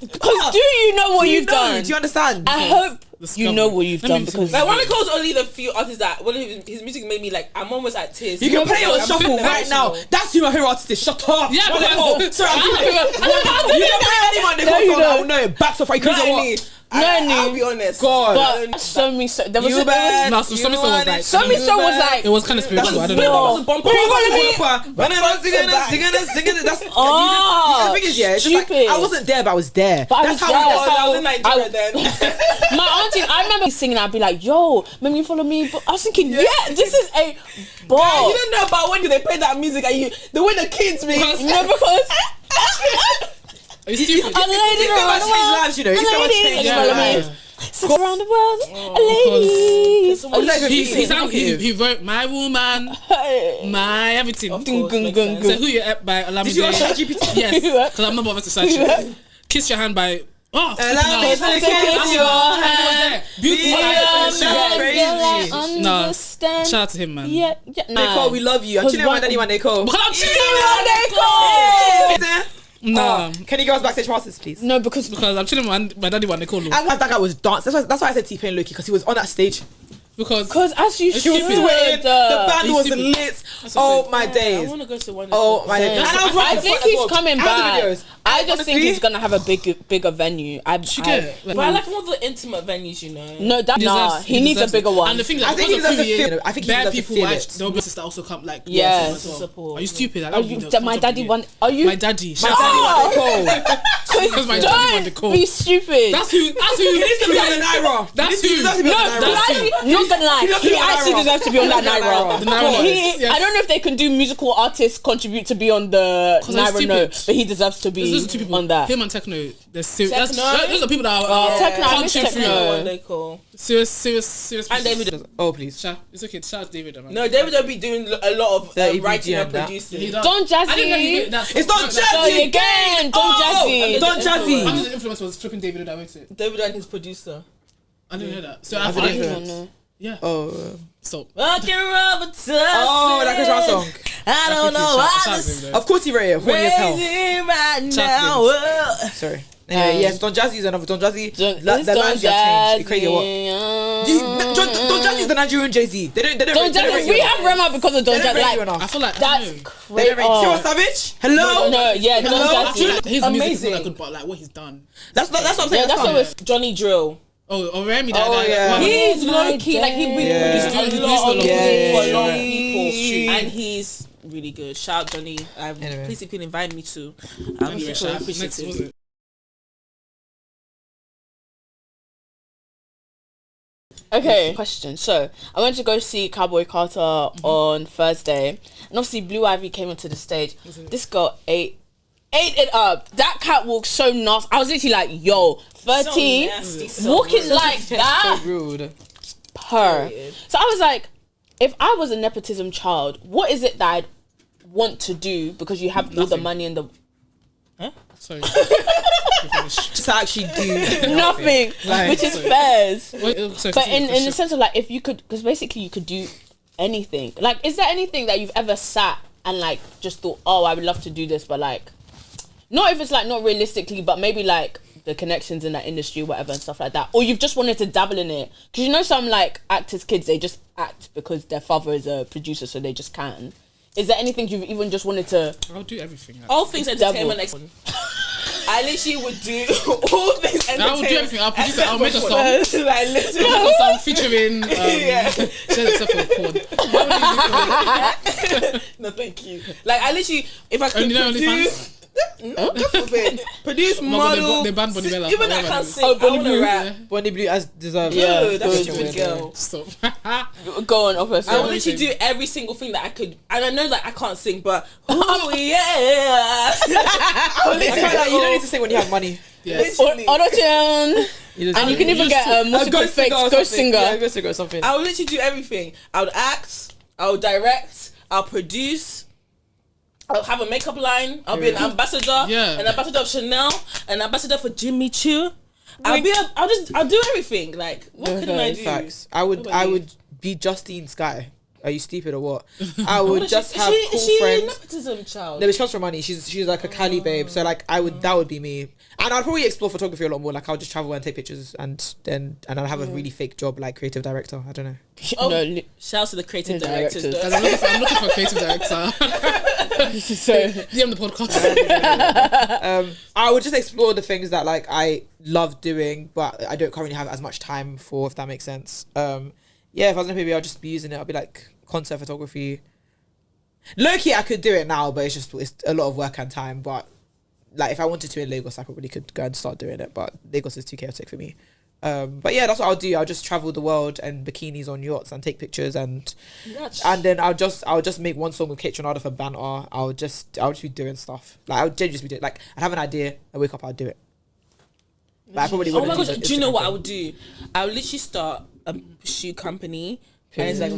S3: Because do you know what you've done?
S4: Do you understand?
S3: I hope you know what you've
S1: Let me
S3: done
S1: see.
S3: because
S2: Like One Day Call's only the few artists that when his music made me like I'm almost at tears.
S4: You can play it on
S2: I'm
S4: shuffle
S2: feeling
S4: right now.
S2: emotional.
S4: That's who my favorite artist is. Shut up.
S1: Yeah,
S4: One Day
S1: but
S4: Call.
S1: that's-
S4: Sorry, I'm doing it.
S3: I don't know.
S4: You can play anyone. They
S3: No,
S4: call
S3: you
S4: song. I
S3: don't.
S4: will know it. Backs off right. Cause
S2: Not
S4: you know
S2: any.
S4: what?
S2: I'll be honest.
S4: God.
S3: but so me so there was
S4: You bad.
S1: No, so
S4: You
S1: Somi Soul was
S4: want
S1: like.
S4: it.
S3: Somi Soul was like
S1: It was kind of spiritual. I don't
S3: No.
S1: know.
S2: That was a bumper.
S4: That's
S3: Oh,
S4: the thing is, yeah, it's just like,
S3: stupid.
S4: I wasn't there, but I was there.
S3: But I
S4: That's
S3: was
S4: how
S3: there.
S4: we
S2: I was in Nigeria then.
S3: my auntie, I remember singing. I'd be like, "Yo, make me follow me." But I was thinking, yeah, this is a ball.
S2: You don't know about when they play that music and the way the kids be.
S3: You know, because
S1: Are you stupid?
S3: a lady
S4: He's gonna
S3: around the
S4: change
S3: world,
S4: lives, you know. He's
S3: a
S4: gonna
S3: lady,
S4: change
S3: you know what I mean?
S4: lives.
S3: Sit around the world, a lady.
S1: He wrote my woman, my everything.
S3: Gung, gung, gung,
S1: So
S3: gung.
S1: who you at by Olamide?
S4: Did you watch ChatGPT?
S1: Yes, because I'm not bothered to search it. Kiss Your Hand by
S4: Allow me to
S3: Kiss
S4: kiss
S3: your
S4: hand.
S1: Beautiful.
S4: That's
S3: Yeah,
S4: crazy.
S1: No,
S3: understand.
S1: shout out to him, man.
S3: Yeah.
S4: Nicole, we love you. I'm chilling with my daddy, one Nicole.
S1: Because I'm chilling. No,
S4: Can you give us backstage passes, please?
S3: No, because
S1: because I'm chilling with my daddy, one Nicole.
S4: And that guy was dancing. That's why I said T-Pain Loki, because he was on that stage.
S1: Because
S3: as you
S1: It's
S3: should,
S1: stupid.
S4: The band
S1: He's
S4: was
S1: stupid.
S4: lit. Oh my
S2: I
S4: days.
S2: want to go to One Day
S4: Oh
S2: Call.
S4: my days.
S3: Yeah.
S4: And I was
S3: I
S4: watching
S3: think
S4: the
S3: he's
S4: vlogs.
S3: coming
S4: I have
S3: back.
S4: the videos.
S3: I just think
S4: Honestly,
S3: he's gonna have a bigger venue.
S1: she get
S2: But I like more the intimate venues, you know.
S3: No, that he needs a
S1: deserves
S3: bigger
S1: it.
S3: one.
S1: And the thing is,
S4: I think he
S1: because of
S4: deserves to
S1: PVA,
S4: feel it. I think he
S1: bad
S4: deserves to
S1: people
S4: feel
S1: will
S4: it.
S1: actually, there'll be sisters that also come like
S3: Yeah.
S1: as well.
S2: Support.
S1: Are you stupid? I
S3: Are
S1: love
S3: you,
S1: you.
S3: my daddy one. Are you?
S1: My daddy.
S4: My daddy one Nicole.
S1: Because my daddy one Nicole.
S3: Be stupid.
S1: That's who. That's who.
S4: He needs to be on the Naira.
S1: That's
S4: He
S1: who.
S4: deserves to be on
S3: No,
S4: the
S3: but
S4: Naira.
S3: actually, not gonna lie,
S4: deserves to
S3: he
S4: be on
S3: actually
S4: Naira.
S3: deserves to be on that Naira.
S1: The Naira
S3: He-
S1: is, yes.
S3: I don't know if they can do musical artists contribute to be on the
S1: 'Cause they're
S3: Naira, no,
S1: stupid.
S3: but he deserves to
S1: Those
S3: be
S1: are two people
S3: on that.
S1: Him and Techno. They're serious.
S2: Techno?
S1: Those are people that are
S3: Techno, I miss
S1: punching
S3: Techno.
S1: through.
S2: One Day Call.
S1: Serious.
S2: And David.
S4: Oh please.
S1: It's okay. Shout out David. Man.
S2: No, David will be doing a lot of
S4: The
S2: writing and
S4: EPG and that.
S2: producing.
S1: He does.
S3: Don Jazzy.
S1: I didn't know he did that.
S4: It's not
S3: So
S4: Jazzy.
S3: again, Don Jazzy.
S4: Don
S1: I
S4: Jazzy.
S1: knew the influence was flipping David. I wrote it.
S2: David and his producer.
S1: I didn't know that. So I
S4: I've
S1: thought
S4: been
S3: I
S4: influenced.
S3: don't know.
S1: yeah.
S4: Oh.
S1: So
S2: I can rub a tussle.
S4: Oh, that Chris Brown song.
S2: I don't know why this
S4: Of course he rated horny as hell.
S2: crazy right
S1: Shout
S2: now.
S1: out
S4: Sorry. Anyway, yes, Don Jazzy is another. Don Jazzy,
S3: It's
S4: the
S3: Don
S4: lines have changed. Crazy what?
S3: Jazzy,
S4: Don Jazzy is the Nigerian Jay-Z. They don't
S3: Don
S4: rate
S3: Jazzy,
S4: you
S3: we
S4: enough.
S3: have Rema because of Don
S4: They don't
S3: Jazzy.
S4: rate you
S3: Like,
S4: enough.
S1: I feel like
S3: that's
S1: no.
S4: They
S3: crazy.
S4: don't rate Tiwa Savage. Hello.
S3: No, yeah, Don
S4: Hello?
S1: I feel
S3: Jazzy.
S1: like his music is not
S2: Amazing.
S1: that good, but like what he's done.
S4: That's what I'm saying.
S3: Yeah, that's what
S4: fine.
S3: was.
S2: Johnny Drill.
S1: Oh, Remy.
S4: Oh, yeah.
S2: He's
S3: Oh
S2: low
S3: my
S2: key, like he's been
S4: Yeah.
S2: producing
S1: He's
S2: a
S1: doing
S2: lot of
S1: a lot.
S2: music for a
S4: Yeah,
S2: lot of
S4: yeah.
S2: people, and he's really good. Shout out Johnny.
S4: Anyway.
S2: Please, if you can invite me to,
S1: Anyway,
S2: I appreciate
S1: next was
S2: it.
S1: it?
S3: Okay, question. So I went to go see Cowboy Carter on Thursday, and obviously Blue Ivy came onto the stage. This girl ate it up. That catwalk so nasty. I was literally like, "Yo, 13, walking like that."
S4: So rude.
S3: Her. So I was like, if I was a nepotism child, what is it that I'd want to do because you have all the
S1: Nothing.
S3: money and the
S1: Sorry.
S4: To actually do
S3: nothing,
S4: Like-
S3: which is fairs. But in the
S1: sense,
S3: sense of like, if you could, because basically you could do anything. Like, is there anything that you've ever sat and like just thought, oh, I would love to do this, but like, not if it's like not realistically, but maybe like the connections in that industry, whatever, and stuff like that, or you've just wanted to dabble in it because you know some like actors' kids, they just act because their father is a producer, so they just can. Is there anything you've even just wanted to?
S1: I'll do everything.
S2: All things entertainment. I literally would do all things entertainment.
S1: I will do everything. I'll produce it. I'll make a song.
S2: Like literally.
S1: Make a song featuring share yourself for a chord.
S2: No, thank you. Like I literally, if I could
S1: Only know
S2: produce, God forbid, produce
S1: No, but
S2: model.
S1: they banned Bonnie Bella.
S2: Even I
S1: Whatever
S2: can't
S1: it is.
S2: sing.
S3: Oh,
S2: I
S3: Bonnie
S2: wanna
S3: Blue,
S2: rap.
S4: Bonnie Blue as deserved.
S3: Yeah,
S2: Dude, that's a
S3: good.
S2: good girl.
S1: Stop.
S3: Go on, offer.
S2: I would literally do every single thing that I could, and I know that I can't sing, but oh yeah, I would
S4: I
S2: literally
S4: can't, like, you don't
S2: go-
S4: need to sing when you have money.
S1: Yes.
S3: Auto tune,
S4: You just-
S3: and you can even get what's it called, fake
S4: or
S3: ghost
S4: something.
S3: singer.
S4: Yeah, ghost singer or something.
S2: I would literally do everything. I would act, I would direct, I'll produce, I'll have a makeup line, I'll be an ambassador,
S1: Yeah.
S2: an ambassador of Chanel, an ambassador for Jimmy Choo. I'll do everything. Like, what couldn't I do?
S4: Facts. I would
S2: Nobody.
S4: be Justine Sky. Are you stupid or what? I would
S2: Is
S4: just
S2: she-
S4: have
S2: is
S4: cool
S2: she a
S4: friends.
S2: nepotism child?
S4: No, but she comes from money. She's like a Cali babe. So like that would be me. And I'd probably explore photography a lot more. Like I'll just travel and take pictures and I'll have a really fake job like creative director. I don't know.
S2: Oh,
S3: No,
S2: shout out to the creative
S3: The
S2: directors.
S3: directors.
S2: though.
S1: Guys, I'm looking for a creative director.
S3: so
S1: DM the podcast.
S4: I would just explore the things that like I love doing, but I don't currently have as much time for. If that makes sense. Yeah, if I was in maybe I'll just be using it. I'll be like concert photography. Low key, I could do it now, but it's a lot of work and time. But like, if I wanted to in Lagos, I probably could go and start doing it. But Lagos is too chaotic for me. But yeah, that's what I'll do. I'll just travel the world and bikinis on yachts and take pictures and then I'll just make one song with Kate Tronada for banter. I'll just be doing stuff. Like I would genuinely just be doing. Like I'd have an idea, I wake up, I'll do it. But I probably
S2: Oh
S4: wouldn't
S2: my gosh,
S4: the
S2: do you know
S4: Instagram
S2: what I
S4: thing.
S2: would do? I would literally start a shoe company and it's like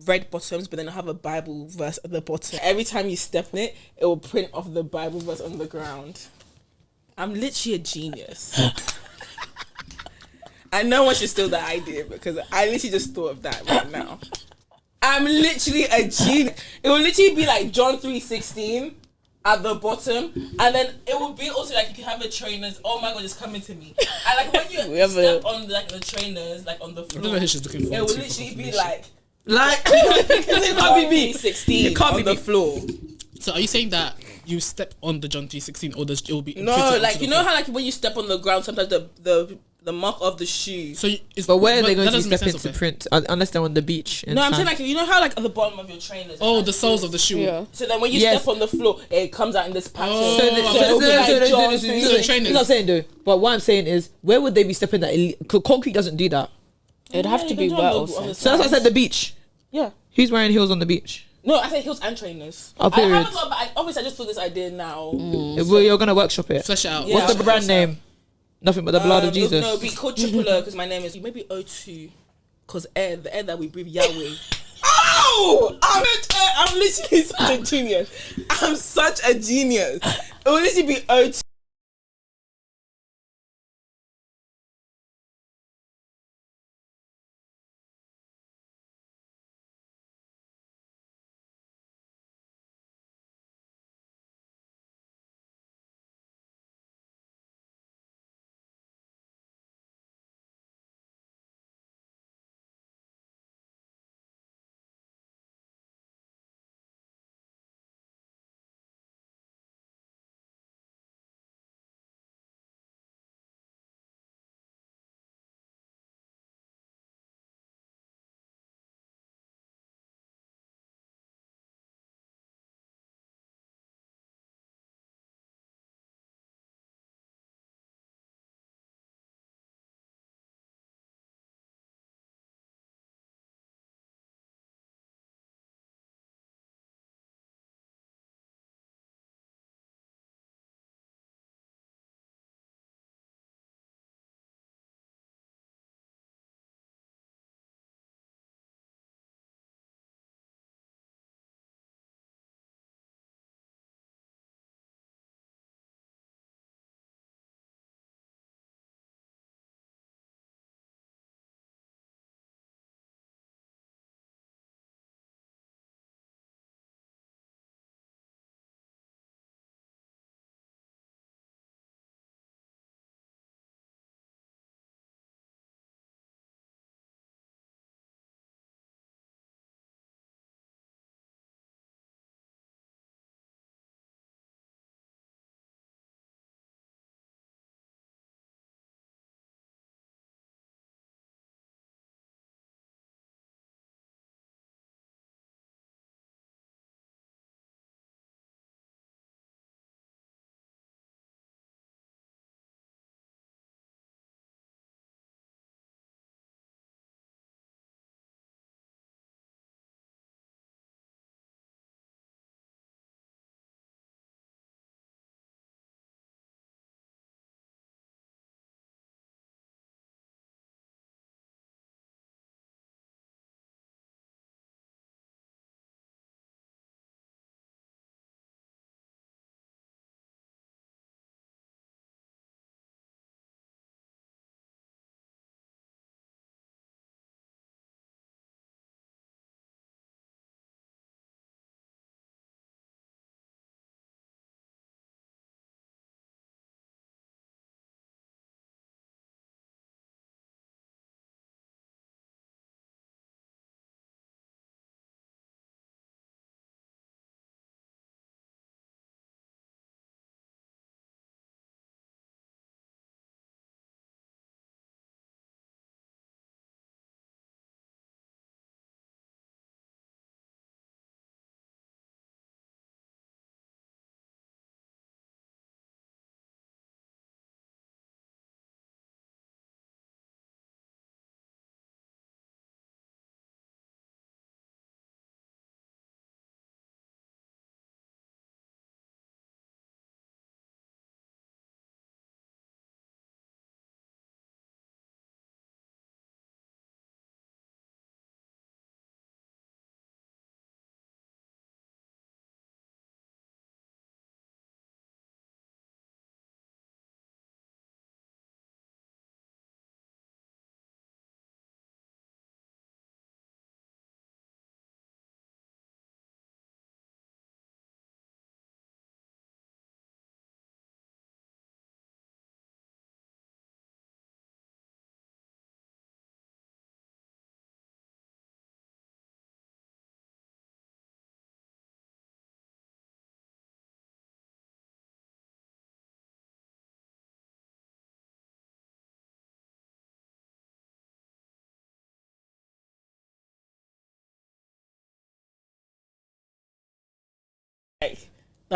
S2: red bottoms, but then I have a Bible verse at the bottom. Every time you step in it, it will print off the Bible verse on the ground. I'm literally a genius. And no one should steal that idea because I literally just thought of that right now. I'm literally a genius. It will literally be like John 3:16 at the bottom, and then it will be also like you have the trainers. Oh my god, it's coming to me. And like when you step on like the trainers, like on the
S1: I don't know
S2: floor,
S1: who she's looking for.
S2: it will literally be like
S4: it can't be me.
S2: 3:16
S4: It can't
S2: on
S4: be
S2: the
S4: me.
S2: floor.
S1: So are you saying that you step on the John 3:16 or it will be
S2: No,
S1: printed
S2: like
S1: onto
S2: you
S1: the
S2: know
S1: floor?
S2: how like when you step on the ground, sometimes the mark of the shoe.
S1: So
S4: But where are they going
S1: that
S4: to
S1: doesn't make
S4: step
S1: sense
S4: into
S1: of it.
S4: print unless they're on the beach?
S2: No, I'm saying like you know how like at the bottom of your trainers. it
S1: Oh,
S2: has
S1: the soles
S2: this-
S1: of the shoe.
S3: yeah.
S2: So then when you
S4: Yes.
S2: step on the floor, it comes out in this pattern.
S1: Oh.
S4: So
S2: it'll be like John
S1: So
S2: 3:16.
S1: the trainers.
S4: I'm not saying though, but what I'm saying is, where would they be stepping that? Concrete doesn't do that.
S3: it'd have to be
S2: you can
S3: wet
S2: do it on the
S3: also.
S2: side.
S4: So that's why I said the beach.
S2: Yeah.
S4: Who's wearing heels on the beach?
S2: No, I said heels and trainers.
S4: Oh,
S2: I
S4: period.
S2: haven't got, but obviously I just thought this idea now.
S4: Well, you're gonna workshop it.
S1: Flesh it out.
S2: Yeah.
S4: What's the brand name? Nothing but the blood of Jesus.
S2: No, it'll be called Triple O because my name is maybe O2 because the air that we breathe, Yahweh. Oh, I'm literally such a genius. I'm such a genius. It will literally be O2.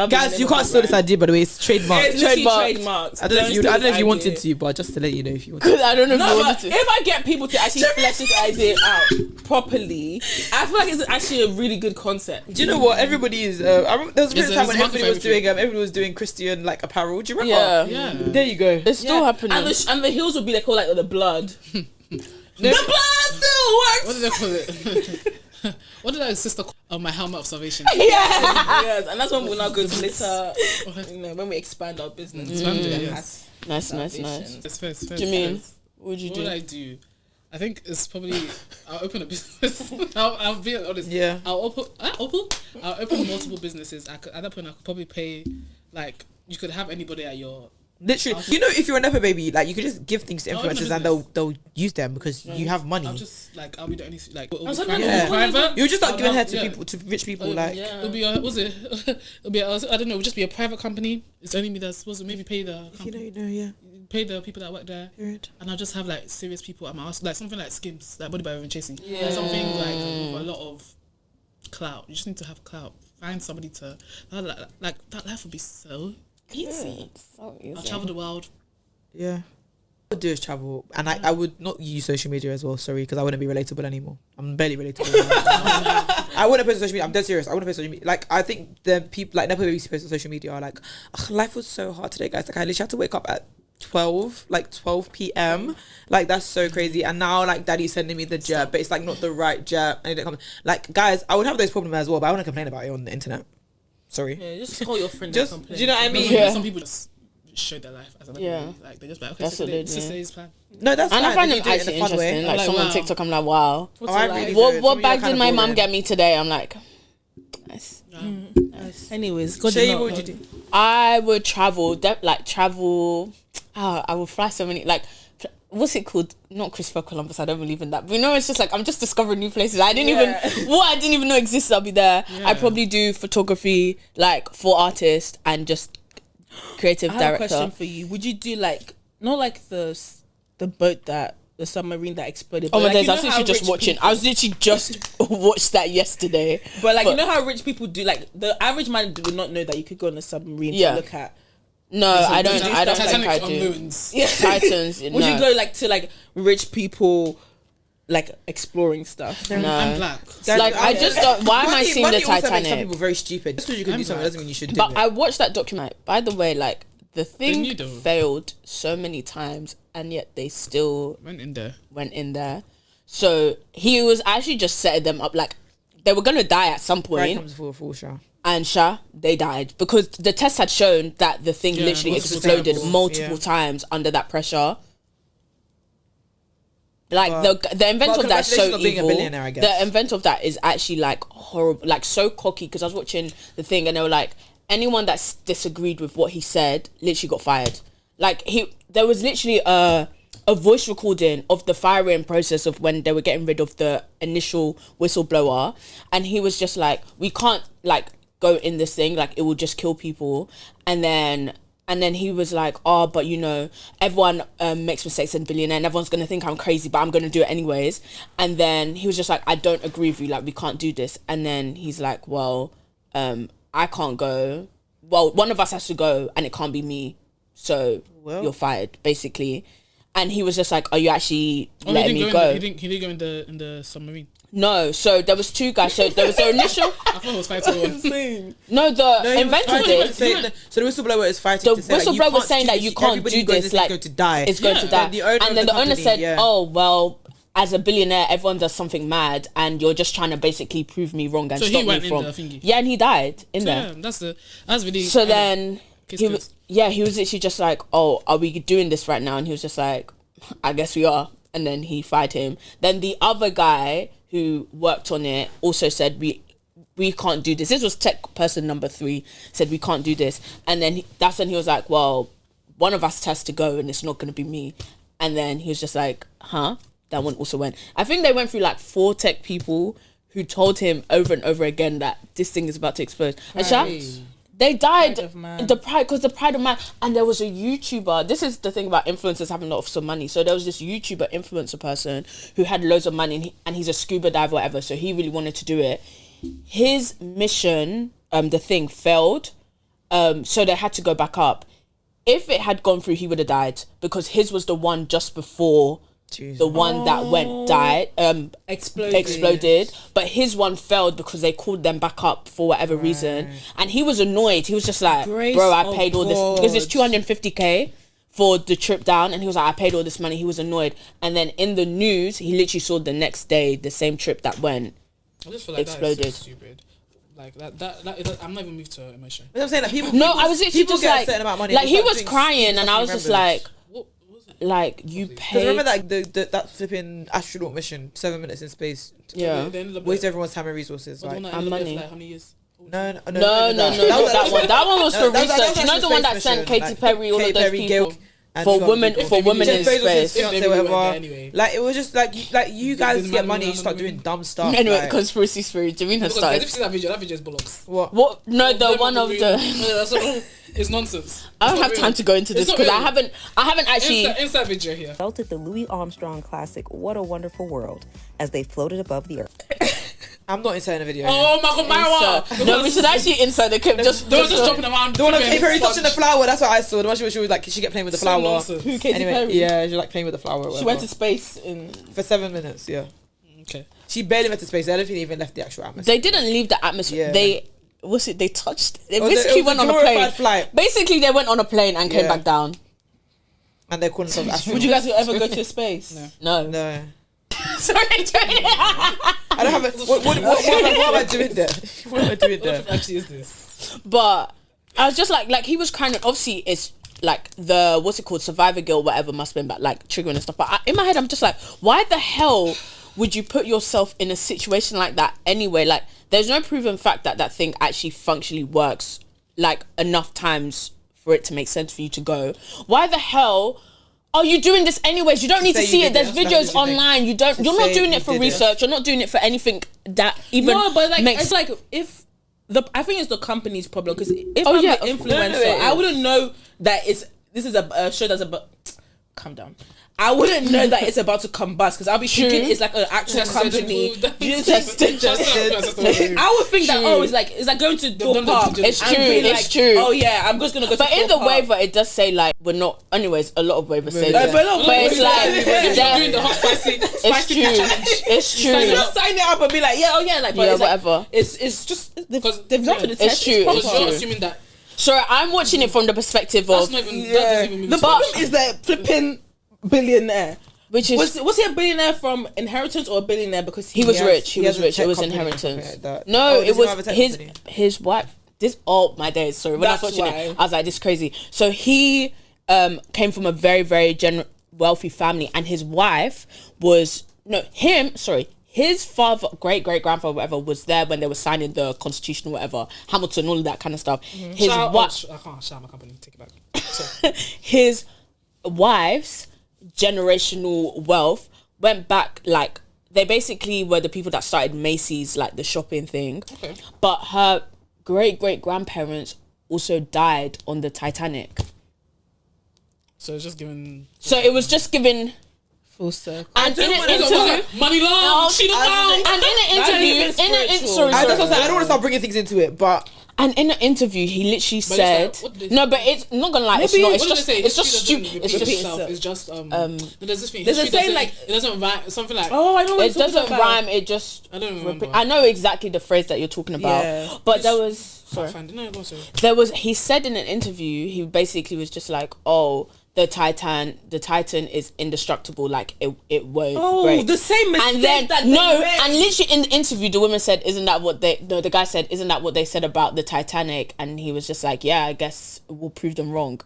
S4: Guys, you can't steal this idea, by the way. It's trademark.
S2: It's literally
S3: Trademark.
S2: trademarked.
S4: I don't know if you wanted
S2: to.
S4: to, but just to let you know if you wanted.
S3: Because I don't know if
S2: No,
S3: you
S2: but
S3: wanted to.
S2: if I get people to actually flesh this idea out properly, I feel like it's actually a really good concept.
S4: Do you know what? Everybody is. I remember there was a
S1: There's
S4: time when
S1: market for
S4: everybody was doing Christian like apparel. Do you remember?
S3: Yeah.
S1: Yeah.
S4: There you go.
S3: It's still happening.
S2: And the heels would be like all like the blood. The blood still
S1: What
S2: works.
S1: did they call it? What did I insist on my helmet of salvation?
S2: Yes, and that's when we'll now go to later. When we expand our business.
S1: Yes.
S3: Nice.
S1: It's fair.
S3: Do you mean? What would you
S1: What
S3: do?
S1: would I do? I think it's probably I'll open a business. I'll be honest.
S4: Yeah.
S1: I'll open multiple businesses. At that point, I could probably pay like you could have anybody at your.
S4: Literally, you know, if you're a nepo baby, like you could just give things to
S1: I'll open a
S4: influencers and
S1: business.
S4: they'll use them because you have money.
S1: I'll just like I'll be the only like. It'll
S2: I was
S1: be
S2: like,
S1: private.
S2: yeah.
S1: Private.
S4: You'll just start
S1: I'll
S4: giving her
S1: have-
S4: to
S1: yeah.
S4: people, to rich people. Like,
S2: Yeah.
S1: It'll be a it'll be I don't know. It'll just be a private company. It's only me that's supposed to maybe pay the
S4: if you know, you know, yeah.
S1: pay the people that work there,
S4: Period.
S1: and I'll just have like serious people at my house, like something like Skims, like Body by Irving Chasing,
S2: Yeah.
S1: something like with a lot of clout. You just need to have clout. Find somebody to like that life would be so easy.
S3: So easy.
S1: I'll travel the world.
S4: Yeah. What I would do is travel, and I would not use social media as well. Sorry, because I wouldn't be relatable anymore. I'm barely relatable. I wouldn't post on social media. I'm dead serious. I wouldn't post on social media. Like, I think the people like never used to post on social media are like, "Ugh, life was so hard today, guys. Like, I literally had to wake up at 12 p.m. Like, that's so crazy. And now like Daddy's sending me the jet, but it's like not the right jet. And it didn't come. Like, guys, I would have those problems as well, but I wouldn't complain about it on the internet. Sorry.
S2: Yeah, just call your friend.
S4: Just,
S2: and
S4: do
S2: complain.
S1: Mm.
S4: you know what I mean?
S3: Yeah.
S1: Some people just show their life as a
S3: Yeah.
S1: like they just like okay,
S3: That's
S1: so
S3: what they
S1: this is
S3: do.
S1: today's plan.
S4: No, that's
S3: And
S4: fine.
S3: I find
S4: if
S3: them
S4: you do it in
S3: actually
S4: a fun way.
S3: interesting. Like
S1: like,
S3: someone on
S1: wow.
S3: TikTok, I'm like, wow.
S2: What's
S4: Oh, I
S2: it like?
S4: really do.
S3: What
S4: Some of you are
S3: bag
S4: kinda
S3: did my mum
S4: boring.
S3: get me today? I'm like, nice.
S2: Anyways, God
S4: Shay,
S2: did not-
S4: what would you do?
S3: I would travel, travel. I would fly so many, like, what's it called? Not Christopher Columbus. I don't believe in that. But you know, it's just like I'm just discovering new places. I didn't even know existed. I'll be there.
S1: Yeah.
S3: I probably do photography, like for artists and just creative
S2: I have a
S3: director.
S2: question for you. Would you do like not like the boat that the submarine that exploded?
S3: Oh
S2: but
S3: my
S2: like,
S3: days!
S2: you know
S3: I was literally
S2: how
S3: just
S2: rich
S3: watching.
S2: people-
S3: I was literally just watched that yesterday.
S2: But like you know how rich people do. Like the average man would not know that you could go on a submarine
S3: Yeah.
S2: to look at.
S3: No, I don't.
S2: do
S3: I don't
S2: stuff
S3: think
S1: Titanic
S3: I
S1: on
S3: do.
S1: ruins.
S3: Titans.
S2: Would
S3: no.
S2: you go like to like rich people, like exploring stuff?
S1: I'm
S3: No.
S1: black.
S3: Like I just don't. Why am I
S4: Money-
S3: seeing the
S4: money also makes some
S3: Titanic?
S4: people very stupid. Just because you can do something doesn't mean you should do
S3: But
S4: it.
S3: I watched that document. By the way, like the thing
S1: knew though.
S3: failed so many times, and yet they still
S1: Went in there.
S3: went in there. So he was actually just setting them up. Like they were gonna die at some
S4: Right
S3: point,
S4: comes for a full show.
S3: and they died because the test had shown that the thing
S1: Yeah,
S3: literally
S1: multiple
S3: exploded
S1: times.
S3: multiple
S4: Yeah.
S3: times under that pressure. Like
S4: But-
S3: the inventor of that's so
S4: congratulations on being a
S3: evil.
S4: billionaire, I guess.
S3: The inventor of that is actually like horrible, like so cocky. Because I was watching the thing and they were like, anyone that disagreed with what he said literally got fired. Like there was literally a voice recording of the firing process of when they were getting rid of the initial whistleblower, and he was just like, we can't like go in this thing, like it will just kill people. And then he was like, oh, but you know, everyone makes mistakes in Billionaire and everyone's going to think I'm crazy, but I'm going to do it anyways. And then he was just like, I don't agree with you. Like, we can't do this. And then he's like, well, I can't go. Well, one of us has to go and it can't be me. So you're fired, basically. And he was just like, are you actually letting me go?
S1: He didn't go in the submarine.
S3: No, so there was two guys. So there was the initial...
S1: I thought it was 5-1.
S3: No, the inventor did.
S4: So the whistleblower is fighting
S3: The
S4: to say, like, you
S3: whistleblower was
S4: can't
S3: saying
S4: do
S3: that
S4: this.
S3: you can't
S4: Everybody
S3: do
S4: who goes
S3: this,
S4: in
S3: like,
S4: going to die.
S3: It's going to die.
S4: And the owner
S3: And then
S4: of
S3: the owner
S4: company,
S3: said,
S4: yeah.
S3: oh, well, as a billionaire, everyone does something mad and you're just trying to basically prove me wrong and
S1: So he
S3: stop me
S1: went in
S3: from...
S1: the thingy.
S3: Yeah, and he died in there.
S1: Yeah, that's really.
S3: So then
S1: Kiss
S3: he
S1: kiss.
S3: was, yeah, he was literally just like, oh, are we doing this right now? And he was just like, I guess we are. And then he fired him. Then the other guy who worked on it also said, we can't do this. This was tech person number 3, said we can't do this. And then that's when he was like, well, one of us has to go and it's not going to be me. And then he was just like, huh? That one also went. I think they went through like 4 tech people who told him over and over again that this thing is about to explode. And they died.
S2: Pride of man.
S3: The pride of man. And there was a YouTuber. This is the thing about influencers having a lot of some money. So there was this YouTuber influencer person who had loads of money and he's a scuba diver, whatever. So he really wanted to do it. His mission the thing failed, so they had to go back up. If it had gone through, he would have died because his was the one just before the one that exploded. But his one failed because they called them back up for whatever reason, and he was annoyed. He was just like, bro, I paid all this because it's 250k for the trip down, and he was like, I paid all this money. He was annoyed, and then in the news, he literally saw the next day the same trip that went
S1: I just feel like
S3: exploded.
S1: that is so stupid. Like that I'm not even moved to emotion.
S4: But I'm saying, like, people.
S3: No, I was literally
S4: people
S3: just
S4: get a
S3: like,
S4: certain amount of money,
S3: like
S4: they
S3: he
S4: start
S3: was
S4: doing
S3: crying, and I was just like,
S1: What was it?
S3: like you
S4: Because
S3: paid.
S4: remember that flipping astronaut mission, 7 minutes in space,
S3: Yeah.
S4: waste everyone's time and resources.
S1: Was the one
S4: Like,
S1: that ended up
S3: money.
S1: for, like, how many years?
S4: no,
S3: No, not that one. That one was for
S4: that was
S3: research. You know the one that
S4: space
S3: sent
S4: mission,
S3: Katy
S4: like,
S3: Perry, all
S4: Katy
S3: of those
S4: Perry,
S3: people
S4: Gil, and
S3: for
S4: two
S3: women
S4: other
S3: for
S4: people.
S3: women in
S4: Jeff Bezos'
S3: space.
S4: fiance,
S1: If they really went
S4: whatever.
S1: there anyway.
S4: Like, it was just like you guys
S1: the
S4: get
S1: man
S4: money, you
S1: on
S4: start
S1: the
S4: doing
S1: moon.
S4: dumb stuff.
S3: Anyway,
S4: like,
S3: conspiracy theory. Davina
S1: Because if
S3: started.
S1: you see that video is bollocks.
S3: What? No, the one of the.
S1: It's nonsense.
S3: I don't have time to go into this because I haven't actually.
S1: Inside video here.
S6: Felt at the Louis Armstrong classic "What a Wonderful World" as they floated above the earth.
S4: I'm not inserting a video.
S1: Oh my god, Marwa!
S3: No, we should actually insert the clip. Just
S1: They were just jumping around.
S4: The one of Katy Perry
S1: flipping
S4: touching the flower, that's what I saw. The one she was like, she kept playing with the
S1: So
S4: flower.
S1: nonsense.
S2: Who, Katy
S4: Anyway,
S2: Perry?
S4: yeah, she like playing with the flower.
S2: She went to space in.
S4: for 7 minutes. Yeah,
S1: Okay.
S4: she barely went to space. I don't think they even left the actual atmosphere.
S3: they didn't leave the atmosphere.
S4: Yeah.
S3: They They touched. They
S4: It was
S3: basically
S4: a
S3: went on a
S4: glorified
S3: plane.
S4: flight.
S3: Basically, they went on a plane and came
S4: Yeah.
S3: back down.
S4: And they're calling themselves astronauts.
S2: Would you guys ever go to space?
S1: No.
S3: No.
S4: No.
S3: Sorry.
S4: I don't have a. What am I doing there? What am I doing there?
S1: What actually is this?
S3: But I was just like he was kind of, obviously it's like the, what's it called, survivor guilt, whatever, must have been back, like triggering and stuff. But in my head, I'm just like, why the hell would you put yourself in a situation like that anyway? Like, there's no proven fact that that thing actually functionally works like enough times for it to make sense for you to go. Why the hell are you doing this anyways? You don't need to
S4: say
S3: see
S4: you
S3: it.
S4: did
S3: There's
S4: it, that's
S3: videos
S4: what you think.
S3: online. You're not
S4: say
S3: doing
S4: you
S3: it for
S4: did it.
S3: research. You're not doing it for anything that even
S2: No, but like
S3: makes
S2: it's like if I think it's the company's problem because if
S3: Oh,
S2: I'm
S3: yeah,
S2: the
S3: of-
S2: influencer,
S4: no, it
S2: I
S4: is.
S2: wouldn't know that this is a show that's about. Calm down. I wouldn't know that it's about to combust because I'll be thinking it's like an actual company.
S3: Tested.
S2: I would think that it's like going to Thorpe Park.
S3: It's
S2: and
S3: true,
S2: being
S3: it's
S2: like,
S3: true.
S2: Oh yeah, I'm just gonna go.
S3: But
S2: to
S3: in the
S2: Thorpe Park.
S3: waiver, it does say like we're not. Anyways, a lot of waivers say
S4: Yeah.
S3: that.
S2: But
S3: But it's like
S1: You're doing the hot spicy
S3: it's
S1: spicy
S3: true.
S1: challenge.
S3: It's true.
S2: you just sign it up and be like, yeah, oh yeah, like, but
S3: Yeah,
S2: it's like,
S3: whatever.
S2: it's just they've done for the
S3: It's
S2: test.
S3: true,
S2: proper.
S3: it's
S1: Because you're
S3: true.
S1: assuming that
S3: So I'm watching it from the perspective
S1: that's
S3: of
S1: not even. That doesn't even mean
S2: The
S1: it's
S2: problem
S1: not.
S2: is that flipping billionaire.
S3: which is
S2: Was he a billionaire from inheritance or a billionaire because
S3: he was
S4: has-
S3: rich. He was
S4: has a
S3: rich.
S4: tech
S3: It was
S4: company or
S3: inheritance.
S4: something like that.
S3: No,
S4: Oh,
S3: it
S4: does he not have a
S3: was
S4: tech
S3: his
S4: company?
S3: his wife. This my days. Sorry, when I was
S2: That's
S3: watching
S2: why.
S3: it, I was like, this is crazy. So he came from a very very wealthy family, and his wife was his father, great grandfather, whatever, was there when they were signing the Constitution, whatever, Hamilton, all of that kind of stuff. His wife,
S1: I can't shout my company. Take it back. Sorry.
S3: his wife's generational wealth went back, like they basically were the people that started Macy's, like the shopping thing.
S1: Okay.
S3: But her great grandparents also died on the Titanic.
S1: So it's just giving.
S3: So it was just given.
S2: full circle.
S3: And in an
S1: It's
S3: interview,
S1: money long. She don't know.
S3: and in an interview, sorry,
S4: I
S3: sorry.
S4: don't want to start bringing things into it, but
S3: And in an interview, he literally
S1: But
S3: said,
S1: it's like, what did they-
S3: "No, but it's not gonna lie. It's
S2: Maybe-
S3: not.
S1: What
S3: It's
S1: did
S3: just.
S1: they say?
S3: It's just
S1: History doesn't
S3: stupid. It's
S1: repeat
S3: just.
S1: itself. It's just there's this thing.
S2: There's a
S1: History
S2: saying,
S1: doesn't-
S2: like-
S1: it doesn't rhyme. Something like
S2: Oh, I know what
S3: It doesn't rhyme. It just.
S1: I don't remember.
S3: I know exactly the phrase that you're talking about.
S2: Yeah.
S3: But there was. Sorry.
S1: Fine. No, go on, sorry.
S3: There was. He said in an interview, he basically was just like, "Oh, the Titan is indestructible. Like it won't break."
S2: the same mistake
S3: And then
S2: that
S3: no,
S2: they made.
S3: and literally in the interview, the woman said, "Isn't that what they?" No, the guy said, "Isn't that what they said about the Titanic?" And he was just like, "Yeah, I guess we'll prove them wrong."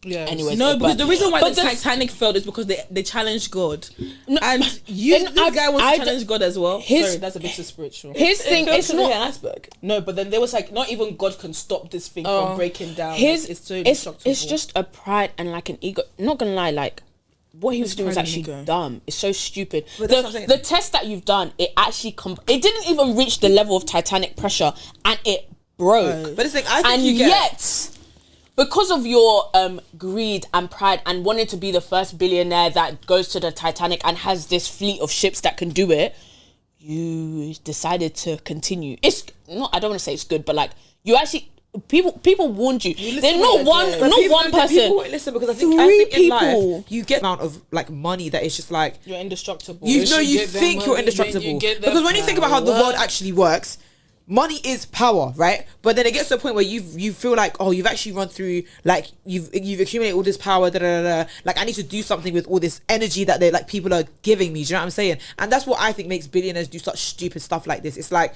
S1: Yeah.
S3: Anyways,
S2: No, because
S3: but-
S2: the reason why
S3: but
S2: the Titanic failed is because they challenged God,
S3: No,
S2: and
S3: and
S2: this guy wants
S3: I-
S2: to challenge God as well.
S3: his-
S2: Sorry, that's a bit too spiritual.
S3: his thing
S2: It
S3: is
S2: fell to
S3: not
S2: an iceberg. No, but then there was like not even God can stop this thing
S3: Oh.
S2: from breaking down.
S3: his.
S2: Like, it's so
S3: It's
S2: indestructible.
S3: just a pride and like an ego. Not gonna lie, like what he was doing was
S2: pride and
S3: actually
S2: ego.
S3: dumb. It's so stupid.
S4: But that's what I'm saying.
S3: The test that you've done, it actually it didn't even reach the level of Titanic pressure, and it broke.
S4: but it's like I think
S3: And
S4: you get.
S3: yet, because of your greed and pride and wanting to be the first billionaire that goes to the Titanic and has this fleet of ships that can do it, you decided to continue. It's not. I don't want to say it's good, but like You actually people warned you. They're not one,
S4: But
S3: not
S4: people-
S3: one
S4: but
S3: person.
S4: people won't listen because I think in life you get amount of like money that is just like
S2: You're indestructible.
S4: you
S1: Once
S4: know
S1: you
S4: you
S1: get that
S4: think
S1: money,
S4: you're
S1: then
S4: indestructible
S1: you get that
S4: because when you think about how the
S1: power.
S4: world actually works, money is power, right? But then it gets to a point where you feel like, oh, you've actually run through, like you've accumulated all this power, like I need to do something with all this energy that they like people are giving me. Do you know what I'm saying? And that's what I think makes billionaires do such stupid stuff like this. It's like,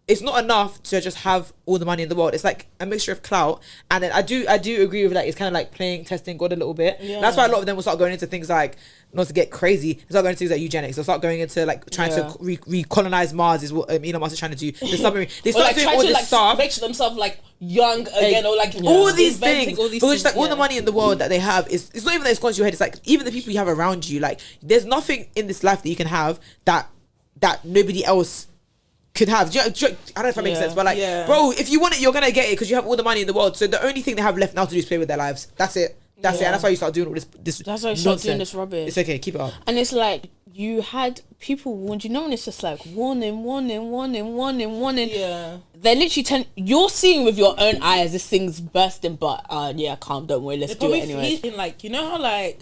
S4: it's not enough to just have all the money in the world. It's like a mixture of clout, and then I do agree with like it's kind of like testing God a little bit.
S2: Yeah.
S4: That's why a lot of them will start going into things like, not to get crazy, they'll start going into things like eugenics. They'll start going into like trying to recolonize Mars is what Elon Musk is trying to do. The submarine. They
S2: Or
S4: start
S2: like
S4: doing
S2: try
S4: all
S2: to
S4: this
S2: like
S4: stuff.
S2: make themselves like young again, or like
S4: All these
S2: inventing
S4: things,
S2: all these
S4: because
S2: things,
S4: like all the
S2: yeah.
S4: money in the world that they have is, it's not even that it's gone to your head. It's like even the people you have around you. Like there's nothing in this life that you can have that nobody else could have. I don't know if that makes
S2: Yeah.
S4: sense, but like, bro, if you want it, you're gonna get it because you have all the money in the world. So the only thing they have left now to do is play with their lives. That's it. That's it. And that's why you start doing all this.
S3: That's why you start doing
S4: nonsense.
S3: this rubbish.
S4: It's okay. Keep it up.
S3: And it's like you had people warned you know, and it's just like warning.
S2: Yeah.
S3: They're literally you're seeing with your own eyes this thing's bursting, but yeah, calm, don't worry, let's
S2: It
S3: do
S2: probably
S3: it anyway.
S2: he's been like, you know how like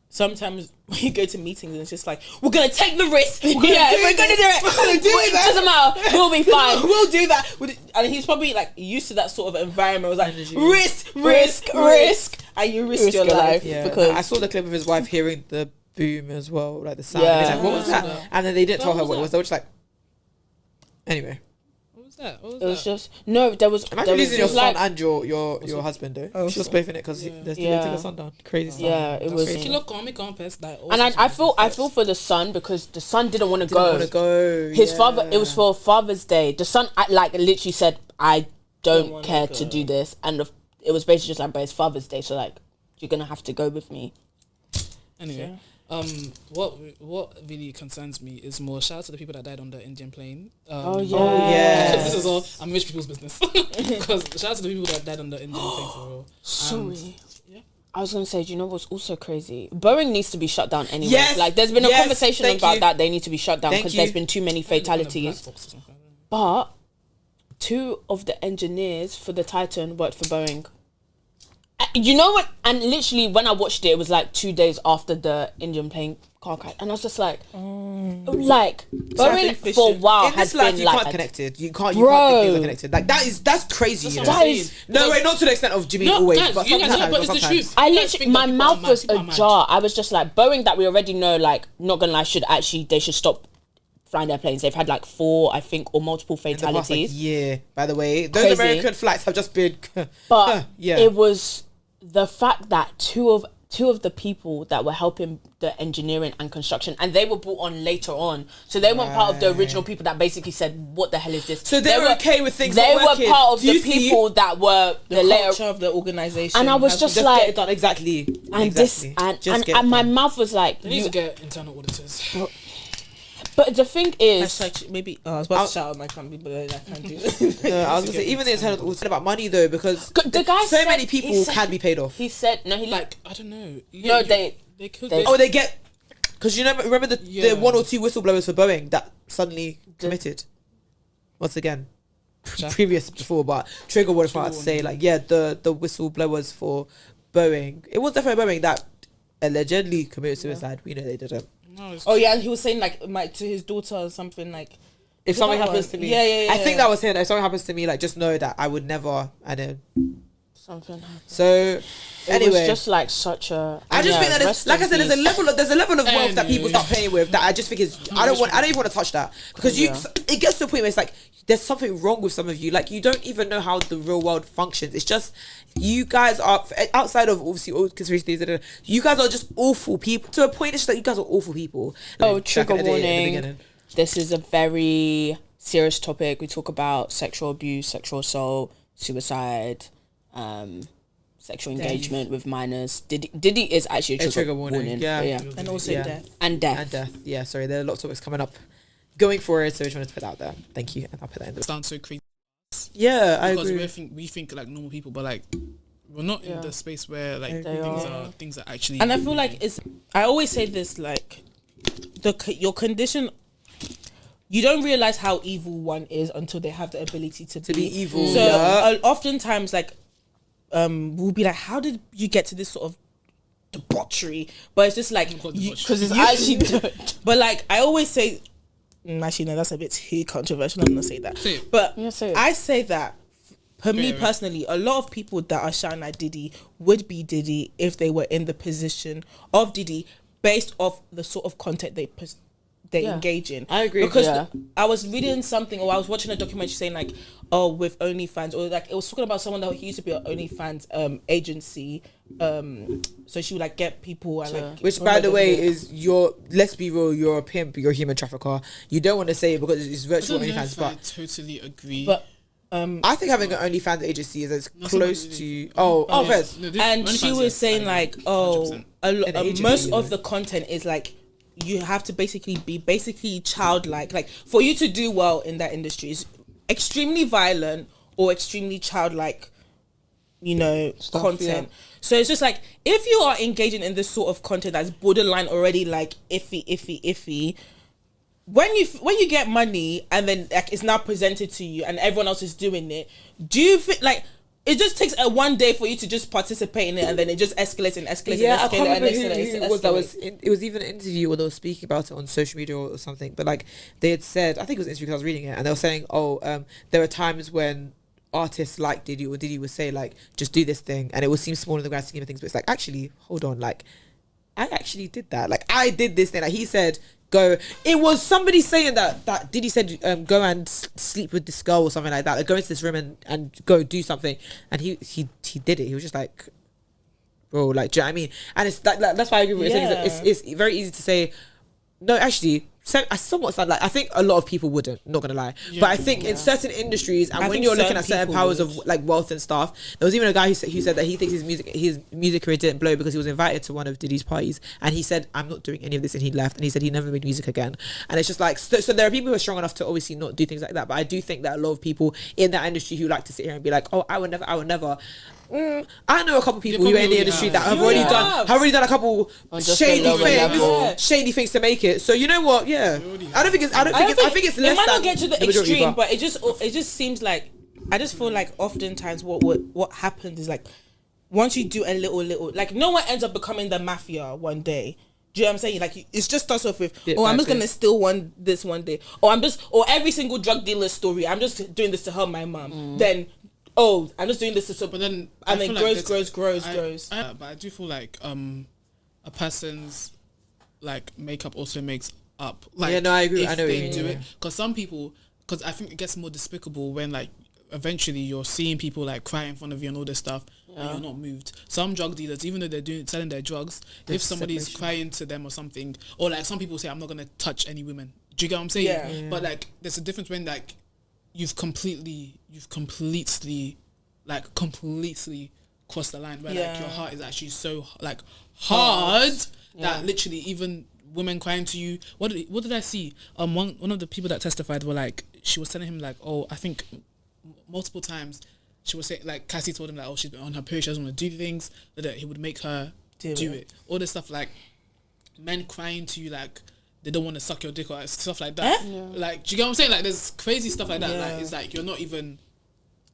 S2: sometimes when you go to meetings and it's just like, we're gonna take the risk. We're gonna do it. We're gonna do
S3: It
S2: that.
S3: doesn't matter. We'll be fine.
S2: We'll do that. And he's probably like used to that sort of environment. It was like risk, and you risk your life.
S4: Yeah,
S3: because
S4: I saw the clip of his wife hearing the boom as well, like the sound.
S3: Yeah.
S4: And he's like, what was that? And then they didn't tell her
S1: was
S4: what it
S1: that?
S4: was. They were just like, anyway.
S1: What was that? What was
S3: it was
S1: that?
S3: just no. There was
S4: Imagine losing your
S3: just
S4: son
S3: like
S4: and your husband though. She was both in it because they're still
S3: Yeah.
S4: taking the son down. Crazy stuff.
S3: yeah, it was.
S1: She looked compass like.
S3: And I feel for the son because the son didn't want to
S4: Didn't
S3: go.
S4: want to go.
S3: His father. It was for Father's Day. The son like literally said, "I don't
S2: wanna
S3: care
S2: go.
S3: to do this," and it was basically just like, "But it's Father's Day, so like you're gonna have to go with me."
S1: Anyway, what really concerns me is more shout out to the people that died on the Indian plane.
S3: Oh yeah.
S4: yeah.
S1: Because this is all I'm rich people's business. Because shout out to the people that died on the Indian plane for real.
S3: Sorry.
S1: Yeah.
S3: I was gonna say, do you know what's also crazy? Boeing needs to be shut down anyway.
S4: Yes,
S3: Like, there's been a
S4: yes,
S3: conversation
S4: thank
S3: about
S4: you.
S3: that. They need to be shut down
S4: Thank
S3: because
S4: you.
S3: there's been too many fatalities.
S1: Black box or something.
S3: But 2 of the engineers for the Titan worked for Boeing. You know what? And literally, when I watched it, it was like 2 days after the Indian plane car crash, and I was just like, like Boeing for a while
S4: In
S3: has
S4: this life,
S3: been
S4: you
S3: like
S4: can't connect it. You can't think
S3: Bro.
S4: things are connected. Like that's crazy. You know?
S3: That is-
S4: No, wait, not to the extent of Jimmy
S1: No,
S4: always,
S1: guys,
S4: but
S1: you guys
S4: sometimes.
S1: know, but it's the
S4: sometimes.
S1: truth.
S3: I
S1: You guys
S3: literally,
S1: think
S3: my
S1: that people
S3: mouth
S1: are mad,
S3: was
S1: people are mad.
S3: ajar. I was just like, Boeing that we already know, like, not gonna lie, they should stop flying their planes. They've had like 4, I think, or multiple
S4: In the past, like,
S3: fatalities.
S4: year, by the way, those
S3: Crazy.
S4: American flights have just been.
S3: But
S4: yeah,
S3: it was the fact that two of the people that were helping the engineering and construction, and they were brought on later on, so they weren't part of the original people that basically said, "What the hell is this?"
S4: So they were okay with things
S3: They
S4: not
S3: were
S4: working.
S3: part of
S4: Do
S3: the
S4: you see-
S3: people that were the
S2: The
S3: later.
S2: culture of the organization.
S3: And I was
S2: has
S3: just
S2: to-
S3: like-
S4: get it done exactly.
S3: And
S4: exactly.
S3: this
S4: Just get
S3: and
S4: it
S3: my
S4: done.
S3: mouth was like,
S1: They need to get internal auditors.
S3: but the thing is,
S2: Hashtag maybe I was about to shout out my company, but I can't do it.
S4: No, I was gonna say even the internal was about money though because
S3: the guy
S4: so
S3: said-
S4: many
S3: he
S4: people
S3: said-
S4: can be paid off.
S3: he said, no, he
S1: Like I don't know.
S3: No, they
S1: could.
S3: they-
S4: Oh, they get because you know remember the
S1: Yeah.
S4: 1 or 2 whistleblowers for Boeing that suddenly committed. Once again, previous before, but trigger word for to say like the whistleblowers for Boeing. It was definitely Boeing that allegedly committed suicide. We know they didn't.
S1: No, it's
S2: Oh yeah, and he was saying like to his daughter or something like,
S4: If
S2: Is
S4: something
S2: that
S4: happens
S2: one?
S4: to me,
S2: Yeah.
S4: I think that was him. If something happens to me, like just know that I would never. I know.
S3: something happened.
S4: So
S3: It
S4: anyway,
S3: was just like such a.
S4: I just
S3: yeah,
S4: think that it's,
S3: rest
S4: like I
S3: in
S4: said, there's a
S3: peace.
S4: level of wealth that people start playing with that I just think is I don't even want to touch that because it gets to a point where it's like there's something wrong with some of you. Like you don't even know how the real world functions. It's just you guys are outside of obviously all conspiracy theories. You guys are just awful people to a point. It's just like you guys are awful people.
S3: Oh,
S4: Like,
S3: trigger
S4: back in the day, at the
S3: warning.
S4: beginning.
S3: This is a very serious topic. We talk about sexual abuse, sexual assault, suicide, sexual engagement with minors. Diddy is actually a trigger warning.
S4: Yeah.
S2: and also
S4: Yeah.
S2: death.
S3: And death.
S4: And death. Yeah, sorry, there are lots of topics coming up. Going for it, so I just wanted to put that out there. Thank you, and I'll put that in the.
S1: sounds so crazy
S4: Yeah, I
S1: because
S4: agree.
S1: we think like normal people, but like we're not in the space where like
S3: They
S1: things are actually.
S2: And I feel like I always say this, like your condition, you don't realize how evil one is until they have the ability to
S4: be evil.
S2: So
S4: Yeah.
S2: oftentimes, like, we'll be like, how did you get to this sort of debauchery? But it's just like,
S3: Because it's actually dirt.
S2: but like I always say, actually no, that's a bit too controversial. I'm gonna say that.
S1: Say it.
S2: But
S3: Yeah, say it.
S2: I say that for me
S1: Right.
S2: personally, a lot of people that are shouting at Diddy would be Diddy if they were in the position of Diddy, based off the sort of content they
S3: Yeah.
S2: engage in.
S4: I agree.
S2: Because
S3: Yeah.
S2: I was reading something, or I was watching a documentary saying like, oh, with OnlyFans, or like it was talking about someone that used to be an OnlyFans agency. So she would like get people and like,
S4: Which, by the way, is let's be real, you're a pimp, you're a human trafficker. You don't want to say it because it's
S1: I
S4: virtual
S1: don't know
S4: OnlyFans,
S1: if I
S4: but
S1: totally agree.
S2: but
S4: I think having an OnlyFans agency is as
S1: No,
S4: close
S1: somebody-
S4: to first.
S1: No, this-
S2: and she
S1: OnlyFans,
S2: was
S1: yes,
S2: saying
S1: I
S2: like,
S1: agree,
S2: oh,
S1: 100%.
S4: An agency,
S2: most
S4: you
S2: of
S4: know.
S2: the content is like, you have to basically be childlike. Like, for you to do well in that industry is extremely violent or extremely childlike, content. So it's just like, if you are engaging in this sort of content that's borderline already like iffy, when you get money and then like it's now presented to you and everyone else is doing it, do you feel like it just takes a one day for you to just participate in it and then it just escalates and escalates
S4: Yeah, I
S2: and
S4: can't
S2: escalates
S4: remember
S2: and
S4: who
S2: escalates.
S4: it was that was. It was even an interview where they were speaking about it on social media or something. But like they had said, I think it was an interview because I was reading it, and they were saying, there are times when artists like Diddy or Diddy would say like, just do this thing, and it would seem small in the grand scheme of things, but it's like, actually, hold on, like, I actually did that. Like, I did this thing. Like, he said, go. It was somebody saying that Diddy said, go and sleep with this girl or something like that. Like, go into this room and go do something. And he did it. He was just like, bro, like, do you know what I mean? And it's like that's why I agree with what you're saying.
S2: Yeah.
S4: It's very easy to say, no, actually, I somewhat sound like, I think a lot of people wouldn't, not gonna lie. But I think in certain industries, and
S2: I
S4: when
S2: think
S4: you're looking
S2: certain
S4: at certain
S2: people
S4: powers
S2: would.
S4: of like wealth and stuff, there was even a guy who said that he thinks his music career didn't blow because he was invited to one of Diddy's parties and he said, I'm not doing any of this, and he left, and he said he never made music again. And it's just like, so there are people who are strong enough to obviously not do things like that, but I do think that a lot of people in that industry who like to sit here and be like, oh, I would never. I know a couple people who are in the
S1: probably
S4: industry
S1: have.
S4: that have
S2: You
S4: already
S2: have.
S4: done a couple
S3: just
S4: shady
S3: a lower level.
S4: things, shady things to make it. So you know what? Yeah, I don't think it's
S2: It
S4: less
S2: might
S4: than
S2: not get to the
S4: majority,
S2: extreme, but it just seems like, I just feel like oftentimes what happens is like, once you do a little, like, no one ends up becoming the mafia one day. Do you know what I'm saying? Like, it's just starts off with,
S4: Yeah,
S2: I'm just
S4: that's
S2: gonna
S4: it.
S2: steal this one day, or every single drug dealer story, I'm just doing this to help my mom. Then, I'm just doing this to,
S1: But then,
S2: and then grows.
S1: But I do feel like a person's like makeup also makes up. Like,
S4: Yeah, no, I agree.
S1: if
S4: I know what
S1: they
S4: you mean,
S1: do
S4: yeah.
S1: it, because some people, because I think it gets more despicable when like eventually you're seeing people like cry in front of you and all this stuff, and you're not moved. Some drug dealers, even though they're selling their drugs, if somebody's crying to them or something, or like some people say, I'm not gonna touch any women. Do you get what I'm saying?
S2: Yeah.
S1: But like, there's a difference when like you've completely crossed the line where like your heart is actually so like hard that literally even women crying to you. What did I see? One of the people that testified were like, she was telling him like, oh, I think multiple times she was saying like, Cassie told him like, oh, she's been on her period, she doesn't want to do things, that he would make her do it. All this stuff, like men crying to you like they don't want to suck your dick or stuff like that. Like, do you get what I'm saying? Like, there's crazy stuff like that. Like, it's like you're not even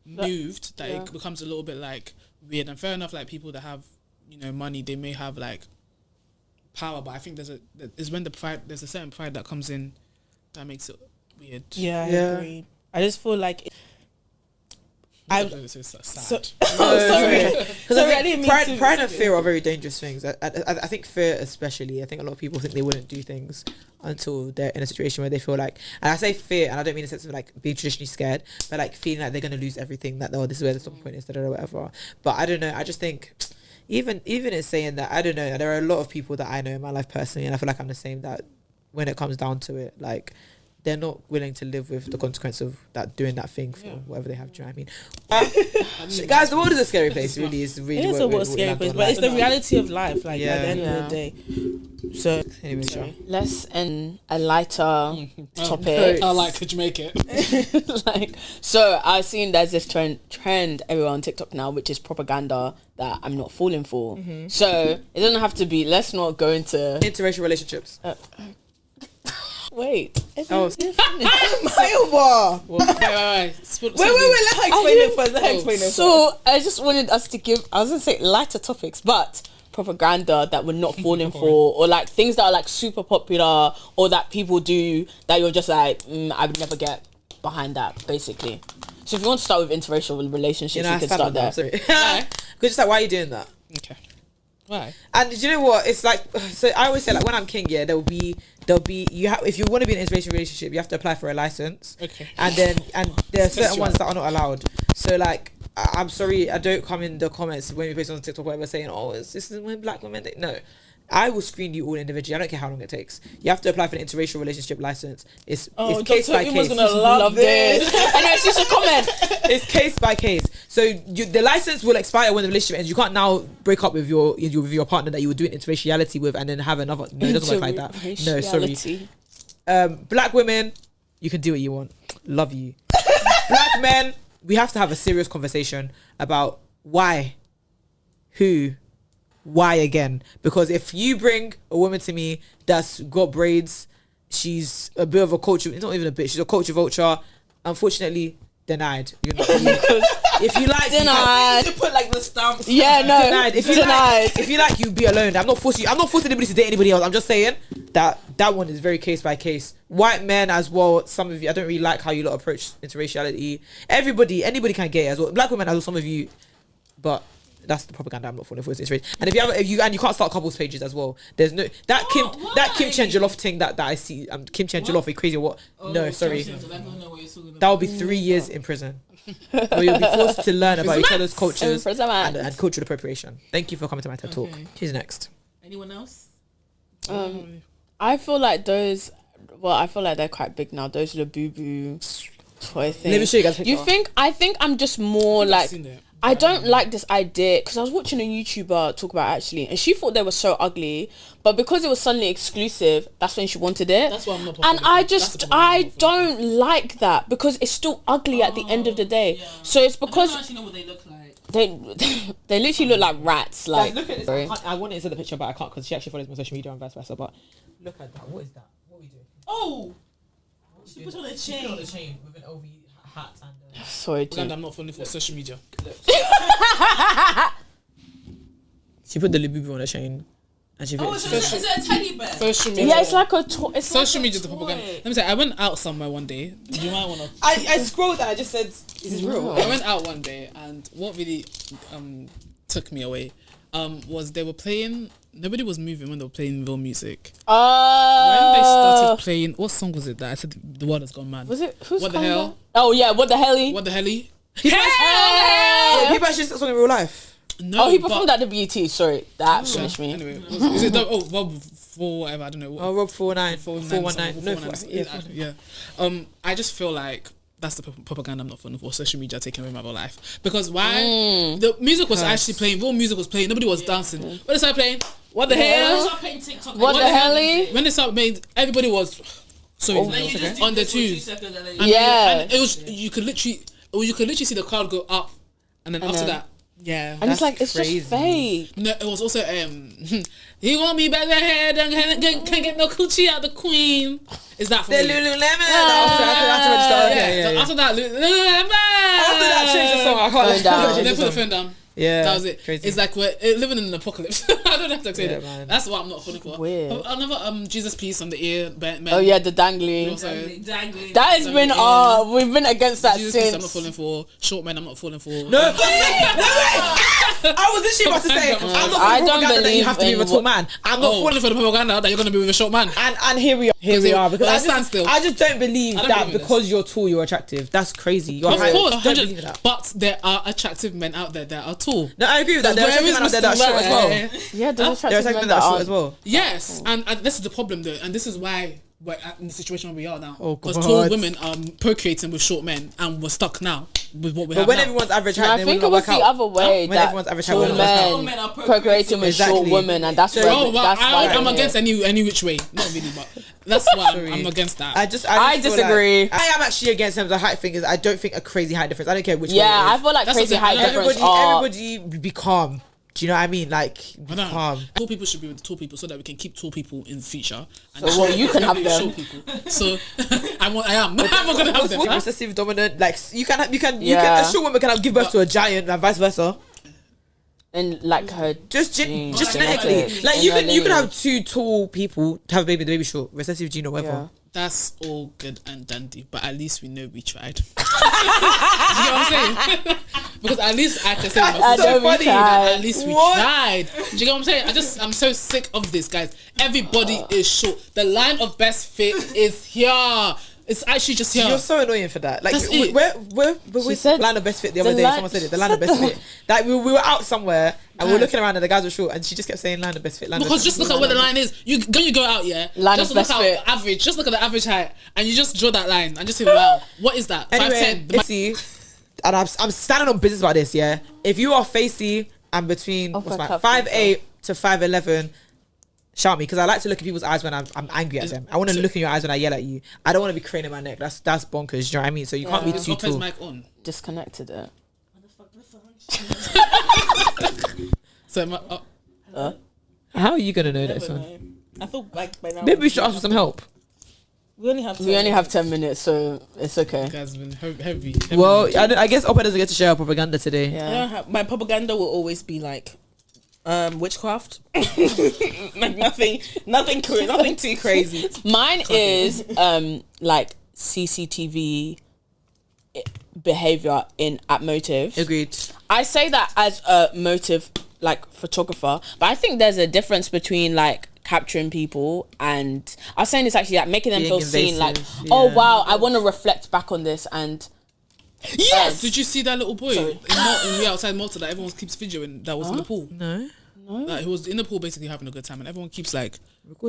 S1: moved, that it becomes a little bit like weird. And fair enough, like people that have, money, they may have like power, but I think there's a certain pride that comes in that makes it weird.
S2: Yeah, I agree. I just feel like
S1: It's sad.
S2: sorry. I didn't mean to-
S4: Pride and fear are very dangerous things. I think fear especially. I think a lot of people think they wouldn't do things until they're in a situation where they feel like, and I say fear, and I don't mean in the sense of like being traditionally scared, but like feeling like they're going to lose everything, that, oh, this is where the stopping point is, or whatever. But I don't know. I just think even in saying that, I don't know. There are a lot of people that I know in my life personally, and I feel like I'm the same, that when it comes down to it, like, they're not willing to live with the consequence of that, doing that thing for whatever they have. Do you know what I mean? Guys, the world is a scary place. Really, it's really.
S2: It is a
S4: what
S2: scary
S4: land
S2: place,
S4: on,
S2: but it's
S4: like.
S2: the reality of life. Like, at the end of the day. So
S4: Anyway, sure.
S3: Let's end a lighter topic.
S1: Could you make it?
S3: Like, so I've seen there's this trend everywhere on TikTok now, which is propaganda that I'm not falling for. So it doesn't have to be. Let's not go into
S4: Interracial relationships.
S3: Wait.
S4: Oh,
S1: Wait.
S2: Wait, let her explain it first. Let her explain it first.
S3: So I just wanted us to give, I was gonna say lighter topics, but propaganda that we're not falling for, or like things that are like super popular, or that people do that you're just like, I would never get behind that, basically. So if you want to start with interracial relationships, you can start there.
S4: Sorry. Because just like, why are you doing that?
S1: Okay. Why?
S4: And do you know what? It's like, so I always say, like, when I'm king, yeah, there'll be if you want to be in an interracial relationship, you have to apply for a license.
S1: Okay.
S4: And there are certain ones that are not allowed. So like, I'm sorry, I don't come in the comments when we post on TikTok or whatever saying, oh, this is when black women no. I will screen you all individually. I don't care how long it takes. You have to apply for an interracial relationship license. It's case by case.
S2: Gonna love this.
S3: And then she's a comment.
S4: It's case by case. So the license will expire when the relationship ends. You can't now break up with your partner that you were doing interraciality with and then have another. No, it doesn't work like that. No, sorry. Black women, you can do what you want. Love you. Black men, we have to have a serious conversation about why, who, why again. Because if you bring a woman to me that's got braids, she's a bit of a culture, it's not even a bit, she's a culture vulture, unfortunately denied. You're not, if you like,
S3: Denied.
S2: You put like the stamps.
S3: Yeah, no.
S4: denied. If you like, you be alone. I'm not forcing anybody to date anybody else. I'm just saying that one is very case by case. White men as well, some of you, I don't really like how you lot approach interraciality. Anybody can get it as well. Black women as well, some of you, but that's the propaganda I'm not falling for. It's race. And if you can't start couples pages as well. There's no that Kim Chenjaloff thing that I see. Kim Chenjaloff, are crazy or what? No, sorry. That will be 3 years in prison. Where you'll be forced to learn about each other's cultures and cultural appropriation. Thank you for coming to my TED Talk. Who's next?
S2: Anyone else?
S3: I feel like those. Well, I feel like they're quite big now. Those are the boo boo toy things.
S4: Let me show you guys a picture.
S3: I think I'm just more like. I don't like this idea because I was watching a YouTuber talk about it actually, and she thought they were so ugly, but because it was suddenly exclusive, that's when she wanted it.
S1: That's why I'm not.
S3: And I don't like that because it's still ugly at the end of the day. Yeah. So it's because
S2: I don't actually know what they look like.
S3: They literally look like rats. Like,
S4: look at this. I wanted to see the picture, but I can't because she actually follows me on social media and vice versa. But look at that. What is that? What are we doing?
S2: Oh, she put on a chain.
S4: She put on a chain with an OV hat and.
S3: Sorry,
S1: I'm not falling for social media.
S4: She put the Libubu on a chain, and she.
S2: Oh, is it a teddy bear?
S1: Social media.
S3: Yeah, it's like a toy.
S1: Social media is the propaganda. Let me say, I went out somewhere one day. You might want to.
S4: I scrolled and I just said, "Is this real?"
S1: I went out one day, and what really took me away was they were playing. Nobody was moving when they were playing real music. When they started playing, what song was it that I said the world has gone mad?
S3: Was it? Who's
S1: What the hell?
S3: that? Oh yeah, what the hell?
S1: What the hell?
S4: People actually sing in real life.
S1: No,
S3: he performed at the BET. Sorry, that finished me.
S1: Anyway, is it Rob 4 whatever? I don't know.
S4: Rob 419.
S1: Yeah. I just feel like that's the propaganda I'm not falling for. Social media taking away my real life because why? The music was actually playing. Real music was playing. Nobody was dancing. When they started playing, what the hell?
S3: What the hell?
S1: When they started playing, everybody was on the twos.
S3: Yeah,
S1: and it was you could literally see the crowd go up, and then after that. Yeah,
S3: and it's like it's
S4: crazy.
S3: just fake.
S1: No, it was also he want me back ahead and can't get no coochie out the queen. Is that for
S4: the
S1: me?
S4: Lululemon?
S1: After that, Lululemon.
S4: After that, change the song. I can't.
S1: They put the phone down.
S4: Yeah,
S1: that was it.
S4: Crazy.
S1: It's like we're living in an apocalypse. I don't have to explain it. Man. That's what I'm not falling for.
S3: Weird.
S1: Another Jesus piece on the ear.
S3: Oh yeah, the dangly.
S2: Dangly.
S3: That has been we've been against that
S1: Jesus
S3: since.
S1: Piece I'm not falling for. Short men I'm not falling for.
S4: No, I was literally about to say I'm not
S3: I
S4: for the
S3: don't
S4: propaganda that you
S3: believe
S4: have to be with a tall man. I'm not
S1: falling for the propaganda that you're gonna be with a short man.
S4: And here we are because I just don't believe that because you're tall you're attractive. That's crazy.
S1: Of course, 100. But there are attractive men out there that are tall.
S4: No, I agree with that. There are attractive men out there that are short as well.
S3: Yeah, there's
S4: attractive men that are short as well.
S1: Yes, and this is the problem though, and this is why we're in the situation where we are now. Because
S4: God.
S1: tall women are procreating with short men, and we're stuck now with what we have
S4: But when
S1: now.
S4: everyone's average height,
S3: I
S4: then
S3: think
S4: we
S3: it was
S4: work
S3: the
S4: out.
S3: other way
S4: When
S3: that
S4: everyone's average height,
S3: tall
S4: we work
S3: men
S4: out.
S3: procreating with short women, and that's why.
S1: But I'm against any which way. Not really, but that's why I'm against that.
S4: I
S3: disagree.
S4: Like, I am actually against them. The height thing is I don't think a crazy height difference. I don't care which way.
S3: Yeah, I feel like
S1: That's
S3: crazy
S1: what I'm
S3: height
S1: saying.
S3: difference.
S4: Everybody be calm. Do you know what I mean? Like,
S1: I know.
S4: calm.
S1: Tall people should be with tall people so that we can keep tall people in the future. And
S3: So what, you can have them.
S1: short people. So I am not gonna have them.
S4: What's
S1: Huh?
S4: recessive dominant? Like, you can
S3: Yeah.
S4: a short woman can give birth to a giant and vice versa.
S3: And like her,
S4: Just
S3: genes,
S4: genetically.
S3: genetics,
S4: Like,
S3: in
S4: you
S3: her
S4: can have
S3: lineage.
S4: 2 tall people to have a baby, the baby short. Recessive gene or whatever.
S3: Yeah.
S1: That's all good and dandy, but at least we know we tried. Do you know what I'm saying? Because at least I can say
S3: I know we tried.
S1: at least we
S4: What?
S1: tried. Do you know what I'm saying? I'm so sick of this, guys. Everybody is short. The line of best fit is here. It's actually just here.
S4: You're so annoying for that. Like,
S1: That's it.
S4: we
S3: said
S4: line of best fit the other
S3: the
S4: day.
S3: line-
S4: Someone said it. The line of best fit. Like, we were out somewhere and we were looking around and the guys were short and she just kept saying line of best fit.
S1: Because just look at where the line is. When you go out, yeah.
S3: Line
S1: just
S3: of
S1: look
S3: best
S1: at
S3: fit.
S1: average. Just look at the average height, and you just draw that line and just say, "Wow, what is that?
S4: Anyway,
S1: 5'10".
S4: see, and I'm standing on business about this. Yeah, if you are facey and between
S3: Oh, for a couple,
S4: 5'8" to 5'11", shout me because I like to look at people's eyes when I'm angry at them. I want to look in your eyes when I yell at you. I don't want to be craning my neck. That's bonkers. You know what I mean? So you can't be
S1: Is
S4: too
S1: Oppa's
S4: tall.
S1: mic on?
S3: disconnected it.
S1: So
S4: How are you gonna know that one?
S2: I feel like by now.
S4: Maybe we should ask for some help.
S2: We only have.
S3: We only have 10 minutes, so it's okay.
S1: guys have been heavy.
S4: Well, I guess Oppa doesn't get to share our propaganda today.
S2: I
S3: Yeah.
S2: don't have, my propaganda will always be like witchcraft. Like nothing too crazy.
S3: Mine is like CCTV behavior at Motive.
S4: Agreed.
S3: I say that as a Motive like photographer, but I think there's a difference between like capturing people and I was saying this actually, like making them
S4: Being
S3: feel seen, like,
S4: invasive,
S3: oh
S4: yeah.
S3: wow, I want to reflect back on this. And
S1: Yes. Did you see that little boy
S3: Sorry.
S1: outside Malta that everyone keeps videoing that was in the pool?
S4: No.
S1: Like, he was in the pool basically having a good time, and everyone keeps like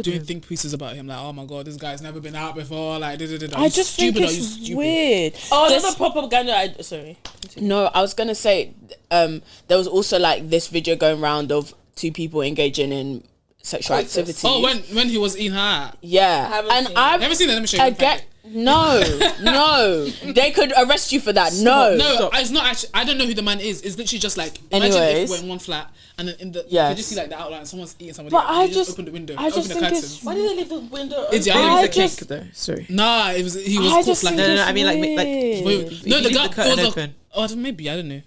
S1: doing think pieces about him. Like, oh my god, this guy's never been out before. Like,
S3: I just think it's weird.
S2: Oh,
S3: This-
S2: another propaganda. Sorry.
S3: No, I was gonna say, there was also like this video going around of 2 people engaging in sexual
S2: Coitus.
S3: activity.
S1: Oh, when he was in her.
S3: yeah,
S2: haven't
S3: and
S2: seen it.
S3: I've
S1: Never seen it. Let me show you.
S3: again. No, they could arrest you for that. No,
S1: No, it's not actually. I don't know who the man is. It's literally just like imagine if
S3: Anyways.
S1: we're in one flat and then in the
S3: Yes.
S1: you just see like the outline. Someone's eating somebody.
S3: But
S1: else,
S3: I
S1: you
S3: just-
S1: open the window.
S3: I just
S1: open the
S3: think
S1: curtain.
S3: it's-
S2: Why did they leave the window?
S1: Is it-
S2: open?
S1: I
S4: It was a
S3: just-
S4: cake though. Sorry.
S1: Nah, he was
S3: I
S1: caught
S3: just
S1: like
S3: think
S4: No,
S3: it's
S4: I mean, like,
S3: weird.
S1: no, the
S4: leave
S1: guy
S4: the curtain
S1: was
S4: open.
S1: oh maybe I don't know.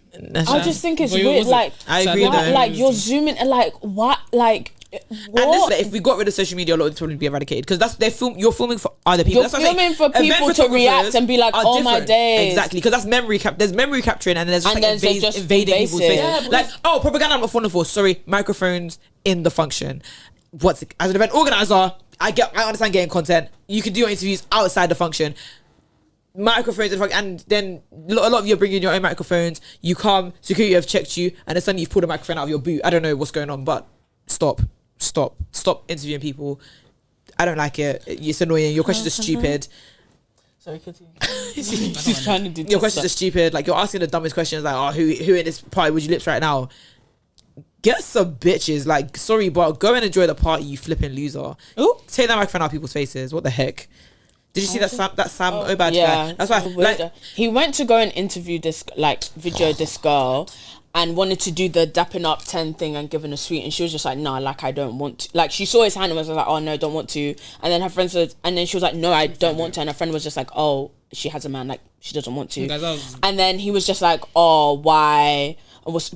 S3: I just think it's
S1: But it
S3: weird.
S1: wasn't.
S3: Like,
S4: I
S1: So
S4: agree
S1: don't
S3: what,
S4: though.
S3: like you're zooming and like what, like
S4: And this,
S3: what?
S4: like, if we got rid of social media, a lot of it would be eradicated because you're filming for other people.
S3: You're
S4: That's what I'm saying.
S3: filming for people
S4: Event
S3: to react and be like,
S4: photographers
S3: "Oh my
S4: are different.
S3: days."
S4: Exactly, because that's there's memory capturing and there's just
S3: And
S4: like
S3: then there's just
S4: invading people's
S3: invasive.
S4: faces.
S2: Yeah,
S4: Like, oh, propaganda I'm not falling for. Sorry, microphones in the function. As an event organizer, I understand getting content. You can do your interviews outside the function. Microphones in the function, and then a lot of you are bringing your own microphones. You come, security have checked you, and then suddenly you've pulled a microphone out of your boot. I don't know what's going on, but stop interviewing people. I don't like it. It's annoying. Your questions are stupid.
S2: Sorry, continue.
S3: She's trying to do
S4: Your questions are stupid. Like, you're asking the dumbest questions. Like, oh, who in this party would you lips right now? Get some bitches. Like, sorry, but go and enjoy the party, you flipping loser.
S3: Ooh.
S4: Take that microphone out of people's faces. What the heck? Did you see that Sam Obad
S3: Yeah,
S4: guy? That's why. Like,
S3: he went to go and interview this, like, video this girl, and wanted to do the dapping up 10 thing and giving a sweet, and she was just like, nah, like, I don't want to. Like, she saw his hand and was like, oh no, don't want to. And then her friend said, and then she was like, no, I don't want to. And her friend was just like, oh, she has a man, like, she doesn't want to.
S1: Guys, that was-
S3: And then he was just like, oh, why? And was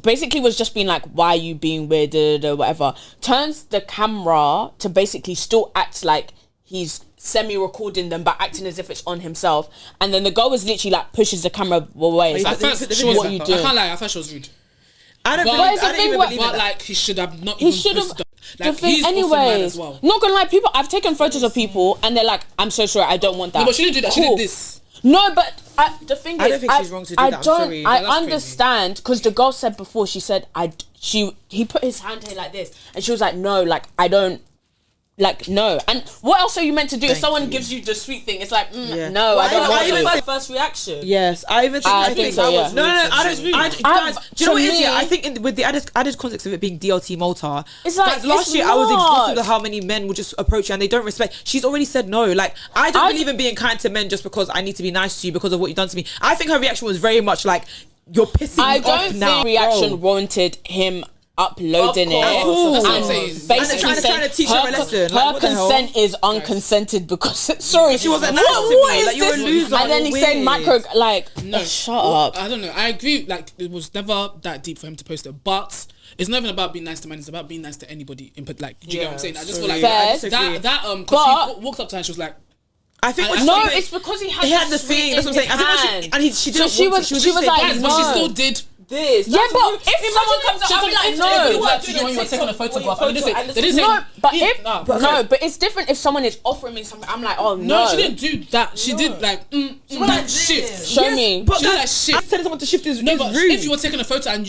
S3: just being like, why are you being weird, whatever. Turns the camera to basically still act like he's semi-recording them but acting as if it's on himself. And then the girl was literally like, pushes the camera away. It's
S4: But
S3: like,
S4: you
S1: At
S4: put the
S1: first,
S4: video
S3: what
S4: back
S3: are you
S4: up.
S3: doing?
S1: I can't lie. I thought she was rude.
S4: I don't
S1: But-
S4: believe,
S3: But
S4: I don't even
S3: what-
S4: believe
S1: But
S4: in that.
S1: like, he should have not
S3: he
S1: even
S3: should have.
S1: posted.
S3: The
S1: Like,
S3: thing,
S1: he's also mad
S3: anyways,
S1: as well.
S3: not gonna lie, people. I've taken photos of people, and they're like, "I'm so sorry, I don't want that."
S1: No, but she didn't do that. She
S3: Cool.
S1: did this.
S3: No, but the thing is,
S4: I don't think she's wrong to do
S3: I
S4: that, I'm
S3: don't.
S4: sorry.
S3: I
S1: Yeah, that's crazy.
S3: understand because the girl said before. She said, he put his hand here like this, and she was like, "No, like I don't." Like, no. And what else are you meant to do if someone gives you the sweet thing? It's like,
S4: Yeah.
S3: no, I don't
S4: I
S3: want
S4: even
S3: to.
S2: my first reaction.
S4: Yes, I even think.
S3: I think so, yeah.
S4: No, I don't. Guys, do you know what it is? Yeah, I think with the added context of it being DLT Malta.
S3: It's like,
S4: guys, last
S3: it's
S4: year I was exhausted
S3: not.
S4: with how many men will just approach you and they don't respect. She's already said no. Like, I don't believe in being kind to men just because I need to be nice to you because of what you've done to me. I think her reaction was very much like, you're pissing
S3: I
S4: me
S3: don't
S4: off
S3: think
S4: now.
S3: reaction
S4: Bro.
S3: warranted him uploading
S2: Of
S3: it
S2: course.
S1: That's what I'm
S3: and
S1: saying.
S3: basically
S4: And trying to teach her a lesson. Like,
S3: her
S4: what the hell?
S3: consent is unconsented because sorry,
S4: She wasn't nice to
S3: what
S4: me.
S3: is
S4: Like, you're a
S3: this?
S4: loser,
S3: And then
S4: you're
S3: he's saying
S4: weird.
S3: micro like
S1: No,
S3: shut up.
S1: I don't know. I agree. Like it was never that deep for him to post it, but it's not even about being nice to men. It's about being nice to anybody. Input. Like, do you get what I'm saying? I just feel like
S3: Fair.
S1: that
S3: But-
S1: because he walked up to her and she was like,
S4: I think
S1: I-
S3: No,
S1: think
S3: it's because he had
S4: the
S3: sweet
S4: thing. That's
S3: in
S4: what I'm saying. I
S3: his
S4: think
S3: hand.
S4: and she didn't.
S3: she
S4: want to.
S3: was
S4: just
S3: like,
S4: saying,
S1: yes, but she
S3: no.
S1: still did.
S2: This.
S3: Yeah,
S2: That's
S3: but
S2: what
S3: if
S2: you-
S3: someone comes up, I'm like, no.
S1: When you were taking a photograph, they didn't say.
S3: No, but if
S1: Nah,
S3: no, but it's different if someone is offering me something. I'm like, oh no,
S1: No, she didn't do that. She did like
S2: like
S1: shit.
S2: this.
S3: show me.
S4: But
S1: She did
S4: that
S1: like shit.
S4: telling someone to shift is
S1: No, but
S4: rude.
S1: if you were taking a photo and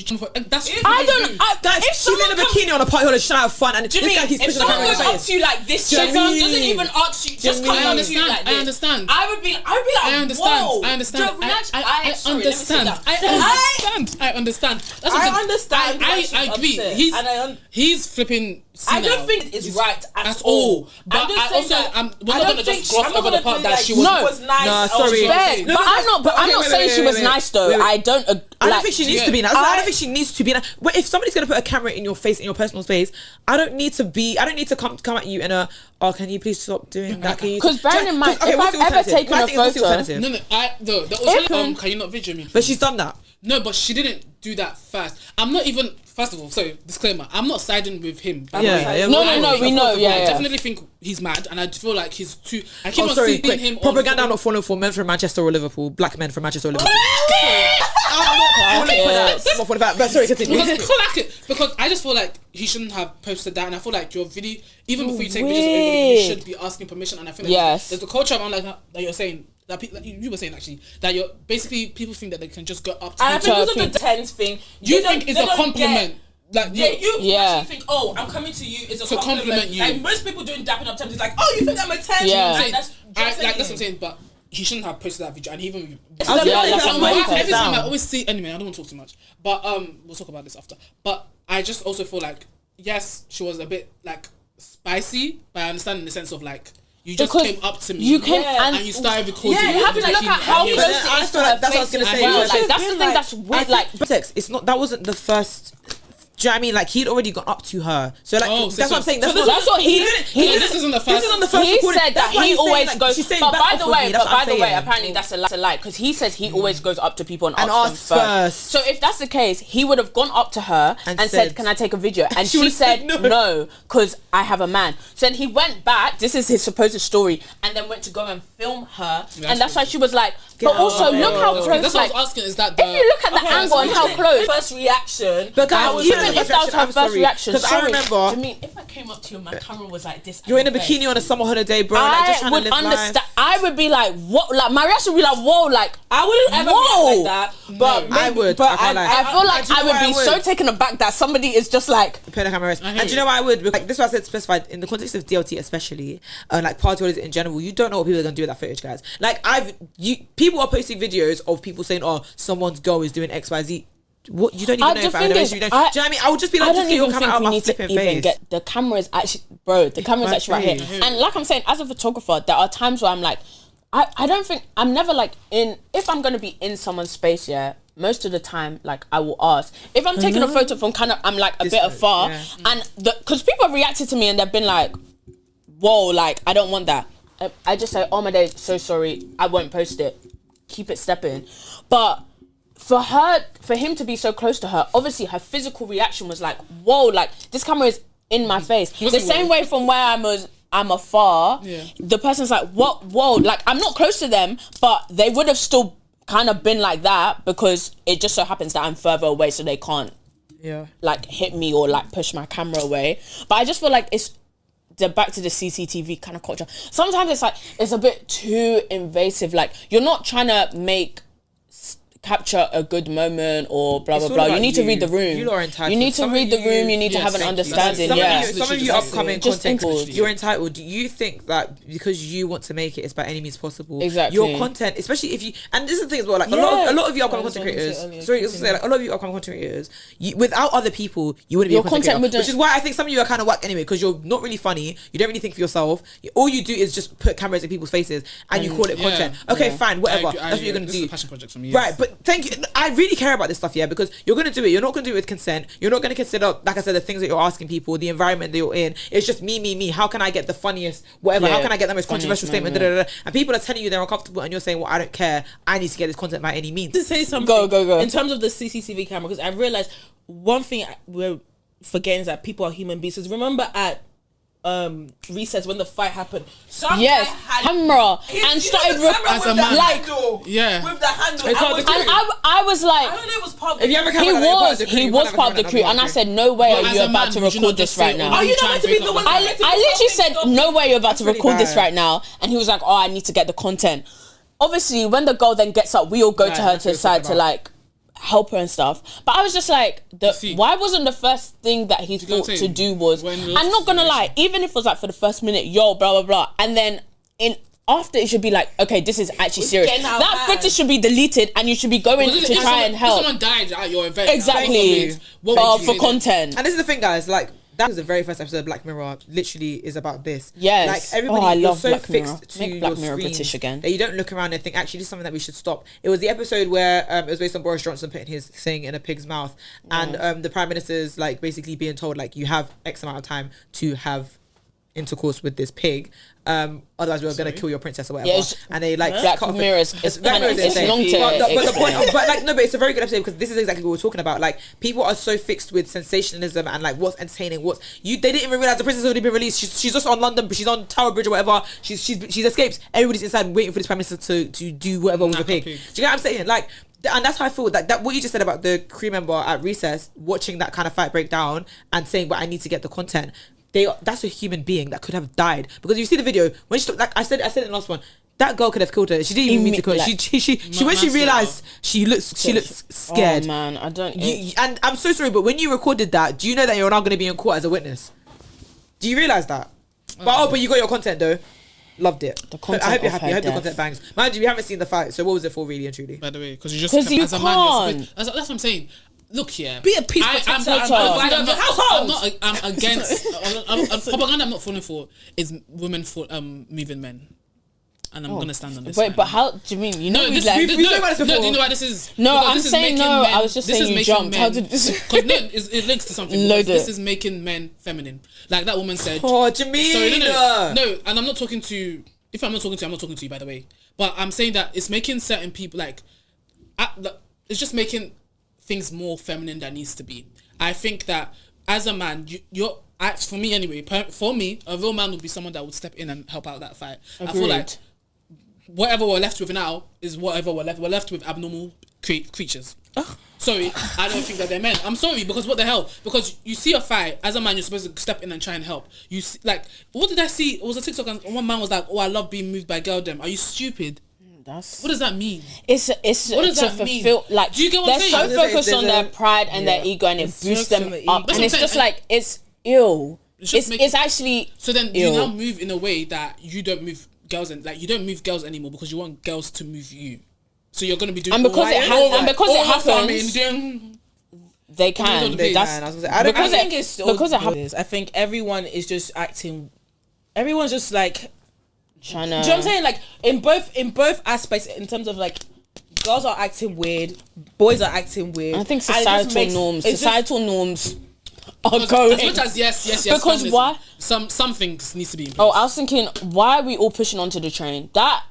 S1: that's
S3: I don't.
S4: Guys,
S3: If
S4: she's in
S3: someone
S4: a bikini on a party holiday, she's trying to have fun, and
S3: Do you
S4: this guy
S3: mean
S4: keeps
S3: if
S4: pushing the
S3: someone
S4: camera in
S3: goes
S4: your
S3: up
S4: face.
S3: to you like this,
S4: Do you
S3: shit,
S4: know what I
S3: doesn't
S4: mean?
S3: even ask you, just
S4: Do you
S3: come
S4: know
S3: up
S4: what
S3: to you like this.
S1: I understand.
S3: I would be like,
S1: I understand.
S3: whoa.
S1: I understand.
S3: The reaction-
S1: I
S3: sorry, let me sit
S1: understand.
S3: down.
S1: I understand. I understand. That's what I'm saying.
S2: understand why she's
S1: I agree.
S2: upset,
S1: He's
S2: and
S1: he's flipping.
S2: I don't
S1: senile.
S2: think it's right
S1: at all. But
S2: I'm just
S1: I
S2: saying
S1: also
S2: that
S1: we're
S2: I
S1: not
S2: don't
S1: gonna
S2: think
S1: just gloss
S2: I'm not
S1: over the
S2: gonna
S1: part
S2: be
S1: that
S2: like,
S1: she was.
S3: No.
S2: was nice.
S4: Nah,
S2: or
S4: sorry.
S2: she was-
S3: Fair,
S4: No,
S3: but I'm not. But I'm
S4: okay,
S3: not
S4: wait,
S3: saying
S4: wait,
S3: she was
S4: wait,
S3: nice though.
S4: wait, wait.
S3: I don't.
S4: I don't think she needs to be nice. I
S3: I-
S4: don't think she needs to be nice. But if somebody's gonna put a camera in your face in your personal space, I don't need to come at you in a. Oh, can you please stop doing that? Can you?
S3: 'Cause bearing in mind, if
S4: what's
S3: I've
S4: the
S3: ever
S4: alternative?
S3: taken
S4: My
S3: a
S4: thing is, what's the
S3: photo-
S4: alternative?
S1: No. The alternative. Can you not video me?
S4: But she's done that.
S1: No, but she didn't do that first. I'm not even. First of all, so disclaimer: I'm not siding with him.
S4: Yeah, yeah.
S3: No,
S1: I
S3: no,
S1: think-
S3: we
S1: of
S3: know,
S1: course,
S3: yeah,
S1: I
S3: yeah.
S1: definitely think he's mad, and I feel like he's too. I keep
S4: Oh,
S1: on
S4: sorry,
S1: seeing
S4: quick.
S1: him.
S4: Propaganda
S1: on,
S4: not falling for men from Manchester or Liverpool. Black men from Manchester or Liverpool.
S3: Yeah.
S4: I'm not falling for that. But sorry, continue.
S1: because I just feel like he shouldn't have posted that, and I feel like your video, even before you take videos of everybody, you
S3: Weird.
S1: should be asking permission. And I feel like
S3: Yes.
S1: there's the culture around like that you're saying. That you were saying actually that you're basically people think that they can just go up to
S2: And I
S1: each
S2: think
S1: other.
S2: also the tense thing.
S1: You think it's a compliment? Like
S2: Yeah, you
S3: Yeah.
S2: actually think, oh, I'm coming to you. It's a
S1: To
S2: compliment.
S1: compliment you.
S2: Like most people doing dapping up times, it's like, oh, you think I'm a 10?
S3: Yeah.
S2: Like, that's
S1: that's what I'm saying, but he shouldn't have posted that video, and he even.
S4: I was
S3: Yeah,
S4: gonna say,
S3: that's
S4: that's
S3: what
S4: why
S3: I'm
S4: he
S3: saying.
S4: took it
S1: Every time I
S4: down.
S1: always see anyway, I don't want to talk too much, but we'll talk about this after. But I just also feel like yes, she was a bit like spicy, but I understand in the sense of like you just
S3: Because
S1: came up to me,
S3: you came
S1: and,
S3: and-
S1: you started recording.
S3: Yeah, you have to look at how
S1: and
S3: close
S1: you're-
S3: it
S4: I
S3: is
S4: feel
S3: to
S4: like
S3: her
S4: that's what I was
S3: face
S4: gonna
S3: as
S4: say.
S3: well.
S4: It
S3: Like
S4: should
S3: that's
S4: have
S3: the
S4: been
S3: thing that's weird. Like
S4: Sex, it's not. That wasn't the first. Do you know what I mean? Like he'd already gone up to her, so like
S1: Oh, so-
S4: that's what I'm saying. That's,
S1: so
S3: that's what he
S1: So this isn't the first.
S4: This is on the first
S3: he
S4: recording.
S3: said
S4: That's
S3: that
S4: why
S3: he
S4: he's saying,
S3: always
S4: like,
S3: goes.
S4: she's saying
S3: But
S4: back
S3: by
S4: off
S3: the
S4: with
S3: way,
S4: me, that's
S3: but
S4: what
S3: by
S4: I'm
S3: the way,
S4: saying.
S3: apparently that's a lie because he says he always goes up to people and
S4: And
S3: asks
S4: asks
S3: them
S4: first.
S3: So if that's the case, he would have gone up to her
S4: And
S3: and
S4: said-
S3: said, "Can I take a video?" And
S4: She
S3: she
S4: would've
S3: said
S4: said
S3: no because I have a man. So then he went back. This is his supposed story, and then went to go and film her, and that's why she was like. But also look how close.
S1: That's
S3: Like
S1: what I was asking. Is that
S3: if you look at the angle and how close.
S2: First reaction.
S4: But
S3: That
S4: guys,
S3: was
S4: even
S3: her
S4: if
S3: first
S4: that was
S3: reaction,
S4: her
S3: I'm
S4: first
S3: sorry.
S4: reaction, because I
S3: Sorry.
S4: remember
S3: I mean, if I came up to you and my camera was like this,
S4: you're in a
S3: at your
S4: bikini
S3: face,
S4: on a summer holiday, bro. Like just
S3: I
S4: trying
S3: would
S4: to live
S3: understand.
S4: life.
S3: I would be like, what? Like my reaction would be like, whoa, like
S2: I wouldn't ever
S3: Whoa.
S2: react like that. But
S1: No.
S4: I would.
S2: But
S4: I can't lie.
S3: I feel like
S4: do you
S3: I
S4: know
S3: would
S4: why
S3: be so taken aback that somebody is just like,
S4: Put the camera rest.
S1: hear
S4: And do you know why I would? Like this is what I said specified in the context of DLT especially, and like party holidays in general. You don't know what people are gonna do with that footage, guys. Like people are posting videos of people saying, "Oh, someone's girl is doing XYZ." What you don't even know
S3: the
S4: if I
S3: thing
S4: know.
S3: is,
S4: Do you know what I mean? I would just be like,
S3: I
S4: just
S3: don't
S4: get your
S3: even
S4: camera
S3: think
S4: out of
S3: we
S4: my
S3: need to
S4: flipping
S3: even
S4: face.
S3: get the camera is actually, bro. The camera is
S4: my
S3: actually right
S4: face.
S3: here. And like I'm saying, as a photographer, there are times where I'm like, I don't think I'm never like in. If I'm gonna be in someone's space, yeah. Most of the time, like I will ask if I'm taking a photo from kind of I'm like a bit
S4: Distance,
S3: afar,
S4: yeah.
S3: and because people have reacted to me and they've been like, "Whoa, like I don't want that." I just say, "Oh my day, so sorry, I won't post it. Keep it stepping," but. For him to be so close to her, obviously her physical reaction was like, whoa, like this camera is in my face. The same way from where I'm afar, the person's like, what, whoa, like I'm not close to them, but they would have still kind of been like that because it just so happens that I'm further away so they can't like hit me or like push my camera away. But I just feel like it's back to the CCTV kind of culture. Sometimes it's like, it's a bit too invasive. Like you're not trying to capture a good moment or blah
S4: It's
S3: blah
S4: all
S3: blah. You
S4: about
S3: need to
S4: you.
S3: read the room.
S4: You are entitled.
S3: You need to
S4: Some
S3: read
S4: of
S3: the room.
S4: you-
S3: You need to
S1: yes,
S3: have an
S1: thank you.
S3: understanding.
S4: Some
S3: Yeah.
S4: of you upcoming
S3: Just
S4: content,
S3: input.
S4: you're entitled. Do you think that because you want to make it, it's by any means possible?
S3: Exactly.
S4: Your content, especially if you, and this is the thing as well. Like a lot of you upcoming content creators. Sorry, I was gonna say, like a lot of you upcoming content creators. Without other people, you wouldn't be
S3: Your
S4: a content
S3: content
S4: creator.
S3: wouldn't-
S4: Which is why I think some of you are kind of whack anyway, because you're not really funny. You don't really think for yourself. All you do is just put cameras in people's faces and you call it content. Okay, fine, whatever. That's what you're gonna
S1: This
S4: do.
S1: is a passion project for me.
S4: Right, but thank you. I really care about this stuff, yeah, because you're gonna do it. You're not gonna do it with consent. You're not gonna consider, like I said, the things that you're asking people, the environment that you're in. It's just me. How can I get the funniest, whatever?
S3: Yeah.
S4: How can I get the most controversial
S3: Funniest
S4: statement? Da, da, da, da. And people are telling you they're uncomfortable, and you're saying, well, I don't care. I need to get this content by any means.
S2: To say something.
S3: Go.
S2: In terms of the CCTV camera, because I realized one thing we're forgetting is that people are human beings. 'Cause remember at recess when the fight happened, some
S3: Yes,
S2: guy had
S3: camera
S2: his-
S3: and
S2: you know
S3: started
S2: the camera
S1: as
S2: with
S1: a
S2: the
S1: man.
S2: handle,
S1: Yeah.
S2: with the handle.
S4: It's
S2: I
S4: not
S2: was
S4: the
S2: like-
S3: And I was like,
S2: I don't know. It was part of
S4: If you have a camera,
S3: he
S4: like, you're part
S3: was
S4: of the crew,
S3: he
S4: you
S3: was
S4: can't have a
S3: part of the
S4: camera,
S3: crew, and I
S4: okay.
S3: said, no way
S1: But
S3: are
S1: as
S3: you
S1: a
S3: about
S1: man,
S3: to
S1: would you
S3: record
S1: not
S3: this
S1: just
S3: right
S1: say,
S3: now.
S1: oh,
S2: Are you
S1: try
S2: not
S1: and
S2: meant to be
S1: break
S2: the
S1: up
S2: one?
S1: the
S3: I literally said, no way you're about to
S4: really
S3: record this
S4: bad.
S3: right now. And he was like, oh, I need to get the content. Obviously, when the girl then gets up, we all go
S4: Right,
S3: to her
S4: that's
S3: to
S4: what
S3: the side
S4: it's
S3: to
S4: about.
S3: like help her and stuff. But I was just like,
S1: see,
S3: why wasn't the first thing that he
S1: know what I'm
S3: thought to
S1: saying?
S3: do was,
S1: When
S3: I'm
S1: lost
S3: not gonna lie,
S1: situation.
S3: even if it was like for the first minute, yo, blah, blah, blah. And then after it should be like, okay, this is actually serious.
S2: getting out of
S3: That
S2: hand.
S3: footage should be deleted and you should be going
S1: Because
S3: to
S1: if
S3: try and help.
S1: If someone died at your event,
S3: Exactly.
S1: what would you
S3: For
S1: say then?
S3: content.
S4: And this is the thing, guys. Like, that was the very first episode of Black Mirror. Literally is about this.
S3: Yes.
S4: Like everybody,
S3: Oh, I
S4: you're
S3: love
S4: so
S3: Black Mirror.
S4: fixed to
S3: Make
S4: your
S3: Black Mirror
S4: screens
S3: British again.
S4: that you don't look around and think, actually, this is something that we should stop. It was the episode where it was based on Boris Johnson putting his thing in a pig's mouth, and the Prime Minister's like basically being told like you have X amount of time to have intercourse with this pig. Otherwise we're gonna kill your princess or whatever.
S3: Yeah, it's-
S4: and they like
S3: Black
S4: cut off
S3: Mirror is-
S4: it's
S3: kind of- it's
S4: insane.
S3: long to
S4: but the point,
S3: explain.
S4: but like no, but it's a very good episode because this is exactly what we're talking about. Like people are so fixed with sensationalism and like what's entertaining, they didn't even realize the princess has already been released. She's just on London, she's on Tower Bridge or whatever. She's escaped. Everybody's inside waiting for this prime minister to do whatever with the pig. Do you get what I'm saying? Like. And that's how I feel that what you just said about the crew member at recess watching that kind of fight break down and saying, but I need to get the content. That's a human being that could have died, because you see the video when she like I said in the last one, that girl could have killed her. She didn't even mean to kill her.
S3: Like-
S4: She when she realized she looks scared.
S3: Oh man, I don't.
S4: And I'm so sorry, but when you recorded that, do you know that you're not going to be in court as a witness? Do you realize that? But you got your content though. Loved it.
S3: The content
S4: I hope you're
S3: of
S4: happy.
S3: her
S4: I hope the
S3: death.
S4: content bangs. Mind you, we haven't seen the fight, so what was it for, really and truly?
S1: By the way, because you just
S3: 'Cause you
S1: as a man, you're
S3: can't.
S1: supposed- that's what I'm saying. Look here,
S2: Be a peace
S1: I'm
S2: protector.
S1: I'm
S2: Your household.
S1: not. I'm against propaganda. I'm not falling for is women for moving men, and I'm gonna stand on this.
S3: Wait,
S1: man.
S3: but how do you mean? You know,
S1: No,
S3: we
S1: this,
S3: like.
S4: we've spoken about this
S1: no,
S4: before.
S1: you know why this is?
S3: No,
S1: because
S3: I'm
S1: this is
S3: saying
S1: making
S3: no,
S1: men-
S3: I was just
S1: this
S3: saying
S1: is
S3: you
S1: making
S3: jumped. How
S1: men-
S3: did this-
S1: 'cause no, it links to something.
S3: Load
S1: Because this
S3: it.
S1: is making men feminine. Like that woman said.
S4: Oh, Jamila.
S1: Sorry, no, and I'm not talking to. If I'm not talking to you, I'm not talking to you. By the way, but I'm saying that it's making certain people it's just making things more feminine than needs to be. I think that as a man, for me anyway, for me, a real man would be someone that would step in and help out that fight. I feel like
S3: Agreed.
S1: whatever we're left with now is whatever we're left with abnormal creatures. Sorry, I don't think that they're men. I'm sorry, because what the hell? Because you see a fight, as a man, you're supposed to step in and try and help. You see, like, what did I see? It was a TikTok and one man was like, oh, I love being moved by girldom. Are you stupid?
S3: That's
S1: What does that mean?
S3: it's
S1: What does
S3: to
S1: that mean?
S3: fulfill like
S1: Do you get what I'm
S3: they're
S1: saying?
S3: so
S4: I was gonna say,
S3: focused on
S4: there's
S3: their pride and their
S4: yeah.
S3: ego and it
S2: It's
S3: boosts
S2: jokes
S3: them
S2: on the
S3: up
S2: ego.
S3: and
S1: That's
S3: it's
S1: what I'm
S3: just
S1: saying.
S3: like it's ill.
S1: It's just making-
S3: It's actually
S1: So then
S3: Ew.
S1: you now move in a way that you don't move girls and like you don't move girls anymore because you want girls to move you. So you're gonna be doing
S3: And because it has- and because it happens, they can.
S1: on the page.
S3: That's
S4: Man, I was gonna say, I don't
S3: because
S2: I
S3: it-
S2: think it's still
S3: because it
S2: what it is. I think everyone is just acting. Everyone's just like.
S3: trying
S2: Do you know what I'm saying? Like in both aspects, in terms of like, girls are acting weird, boys are acting weird.
S3: I think
S2: and it just makes-
S3: norms
S2: it's just-
S3: societal norms are
S1: As
S3: going.
S1: much as yes.
S3: Because
S1: feminism,
S3: why?
S1: Some things needs to be in place.
S3: Oh, I was thinking, why are we all pushing onto the train? That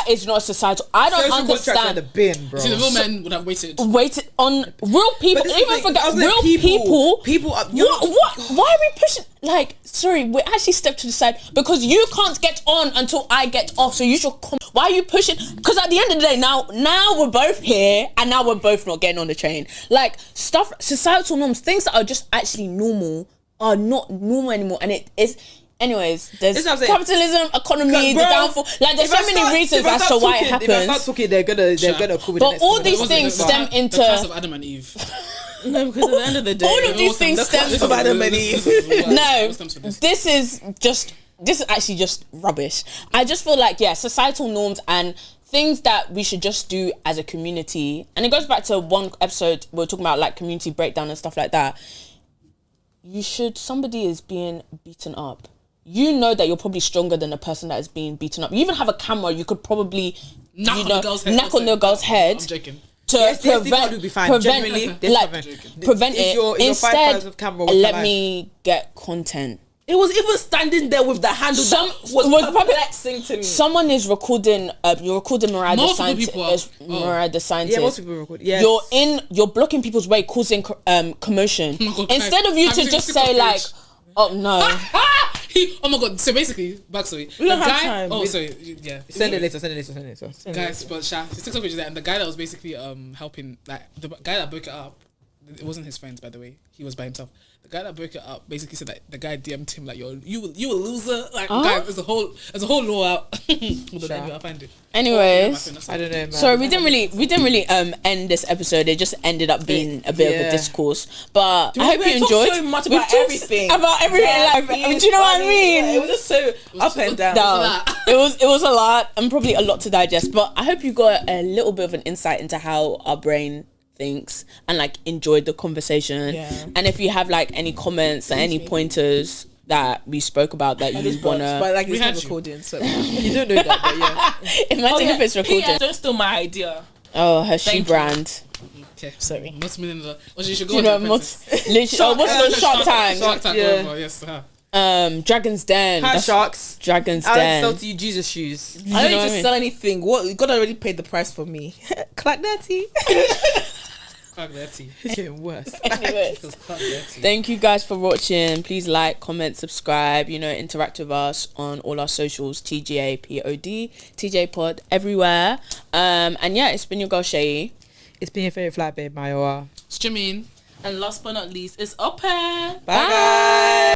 S3: is not societal. I don't
S4: Social contracts are in
S3: understand.
S4: the bin, bro.
S1: See, the real men would have waited.
S3: Wait on real people.
S4: But this is
S3: Even
S4: the thing, I
S3: forget
S4: was like,
S3: real
S4: people-
S3: people.
S4: are-
S3: What? Why are we pushing? Like, sorry, we actually stepped to the side because you can't get on until I get off. So you should come. Why are you pushing? Because at the end of the day, now we're both here, and now we're both not getting on the train. Like stuff, societal norms, things that are just actually normal are not normal anymore, and it is. Anyways, there's
S4: This is what I'm saying.
S3: capitalism, economy,
S4: Bro,
S3: the downfall. Like, there's
S4: if I
S3: so many
S4: start-
S3: reasons
S4: if I
S3: as
S4: start
S3: to why it
S4: talking- If I start
S3: happens.
S4: talking, they're gonna call me.
S3: But
S4: the next
S3: all
S4: one.
S3: these
S1: It wasn't
S3: things
S1: the-
S3: stem
S1: the
S3: into
S1: curse of Adam and Eve.
S2: No, because at the end of the day,
S3: all of these things stem
S1: This
S3: from
S1: is-
S2: Adam and
S1: this
S2: Eve.
S1: is-
S3: No,
S1: what stems from this.
S3: this is actually just rubbish. I just feel like, yeah, societal norms and things that we should just do as a community. And it goes back to one episode we were talking about like community breakdown and stuff like that. Somebody is being beaten up. You know that you're probably stronger than the person that is being beaten up. You even have a camera, you could probably
S1: Knock on the girl's head.
S3: knock on the girl's head.
S1: I'm joking.
S3: to
S4: Yes, this part
S3: prevent
S4: would be fine. Genuinely, this
S3: like
S4: prevent.
S3: prevent
S4: Is your
S3: it.
S4: 5
S3: Instead,
S4: hours of camera worth
S3: let
S4: your
S3: me get content.
S2: It was even standing there with the handle
S3: Some-
S2: that was
S3: was
S2: perplexing to me.
S3: Someone is recording. You're recording Mariah the
S1: Multiple people are-
S3: Scientist. Mariah the Scientist.
S4: Yeah, most people record. Yes.
S3: You're blocking people's way, causing commotion.
S1: Oh my God,
S3: Instead
S1: guys,
S3: of you
S1: have
S3: to
S1: you
S3: just
S1: seen the
S3: say
S1: TikTok
S3: like,
S1: page?
S3: oh no.
S1: Oh my God. So basically, backstory.
S2: We don't
S1: the
S2: have
S1: guy,
S2: time.
S1: Oh,
S2: We-
S1: sorry. Yeah.
S4: Send it later.
S1: Guys, but his TikTok page is there, and the guy that was basically helping, like the guy that broke it up, it wasn't his friends, by the way. He was by himself. The guy that broke it up basically said that the guy DM'd him like, you a loser. Like, guys, there's a whole law out. Hold on, I'll find it.
S3: Anyways,
S4: I don't know, man.
S3: sorry, we didn't really end this episode. It just ended up being a bit of a discourse. But I hope you enjoyed.
S2: So much
S3: We've
S2: about
S3: talked
S2: everything.
S3: About everything in life.
S2: Funny,
S3: I mean, do you know what I
S2: funny.
S3: mean?
S2: Yeah, it was just so up and down.
S3: No, it was a lot and probably a lot to digest. But I hope you got a little bit of an insight into how our brain thinks and like enjoyed the conversation.
S2: Yeah.
S3: And if you have like any comments or any pointers that we spoke about that you wanna,
S2: But like
S1: We
S2: it's
S1: had
S2: not
S1: you.
S2: recording, so
S4: You don't know that, but yeah.
S3: imagine if it's recorded.
S2: Yeah, don't steal my idea.
S3: Oh, her shoe
S2: Thank you.
S3: brand.
S1: Okay.
S2: Sorry.
S1: Multi-million. Well, you should go
S3: You
S1: on
S3: know,
S1: the
S3: literally. Oh, what's it called? Shark Tank.
S1: Shark Tank.
S4: Yeah.
S1: Whatever, yes.
S3: Dragon's Den.
S4: Hi,
S3: That's
S4: sharks.
S3: Dragon's
S4: I like to
S3: Den.
S4: sell to you Jesus shoes.
S2: I
S3: know
S2: don't
S3: what
S2: need
S3: I
S2: to
S3: mean?
S2: sell anything. What God already paid the price for me. Clack dirty.
S1: Fuck dirty.
S4: It's getting worse.
S3: Anyway,
S1: Fuck dirty.
S3: thank you guys for watching. Please like, comment, subscribe. Interact with us on all our socials. TGAPOD, TJ Pod, everywhere. And yeah, it's been your girl Shay.
S4: It's been your favorite flat babe, Mayoa.
S1: It's Jameen.
S2: And last but not least, it's Open.
S4: Bye, guys.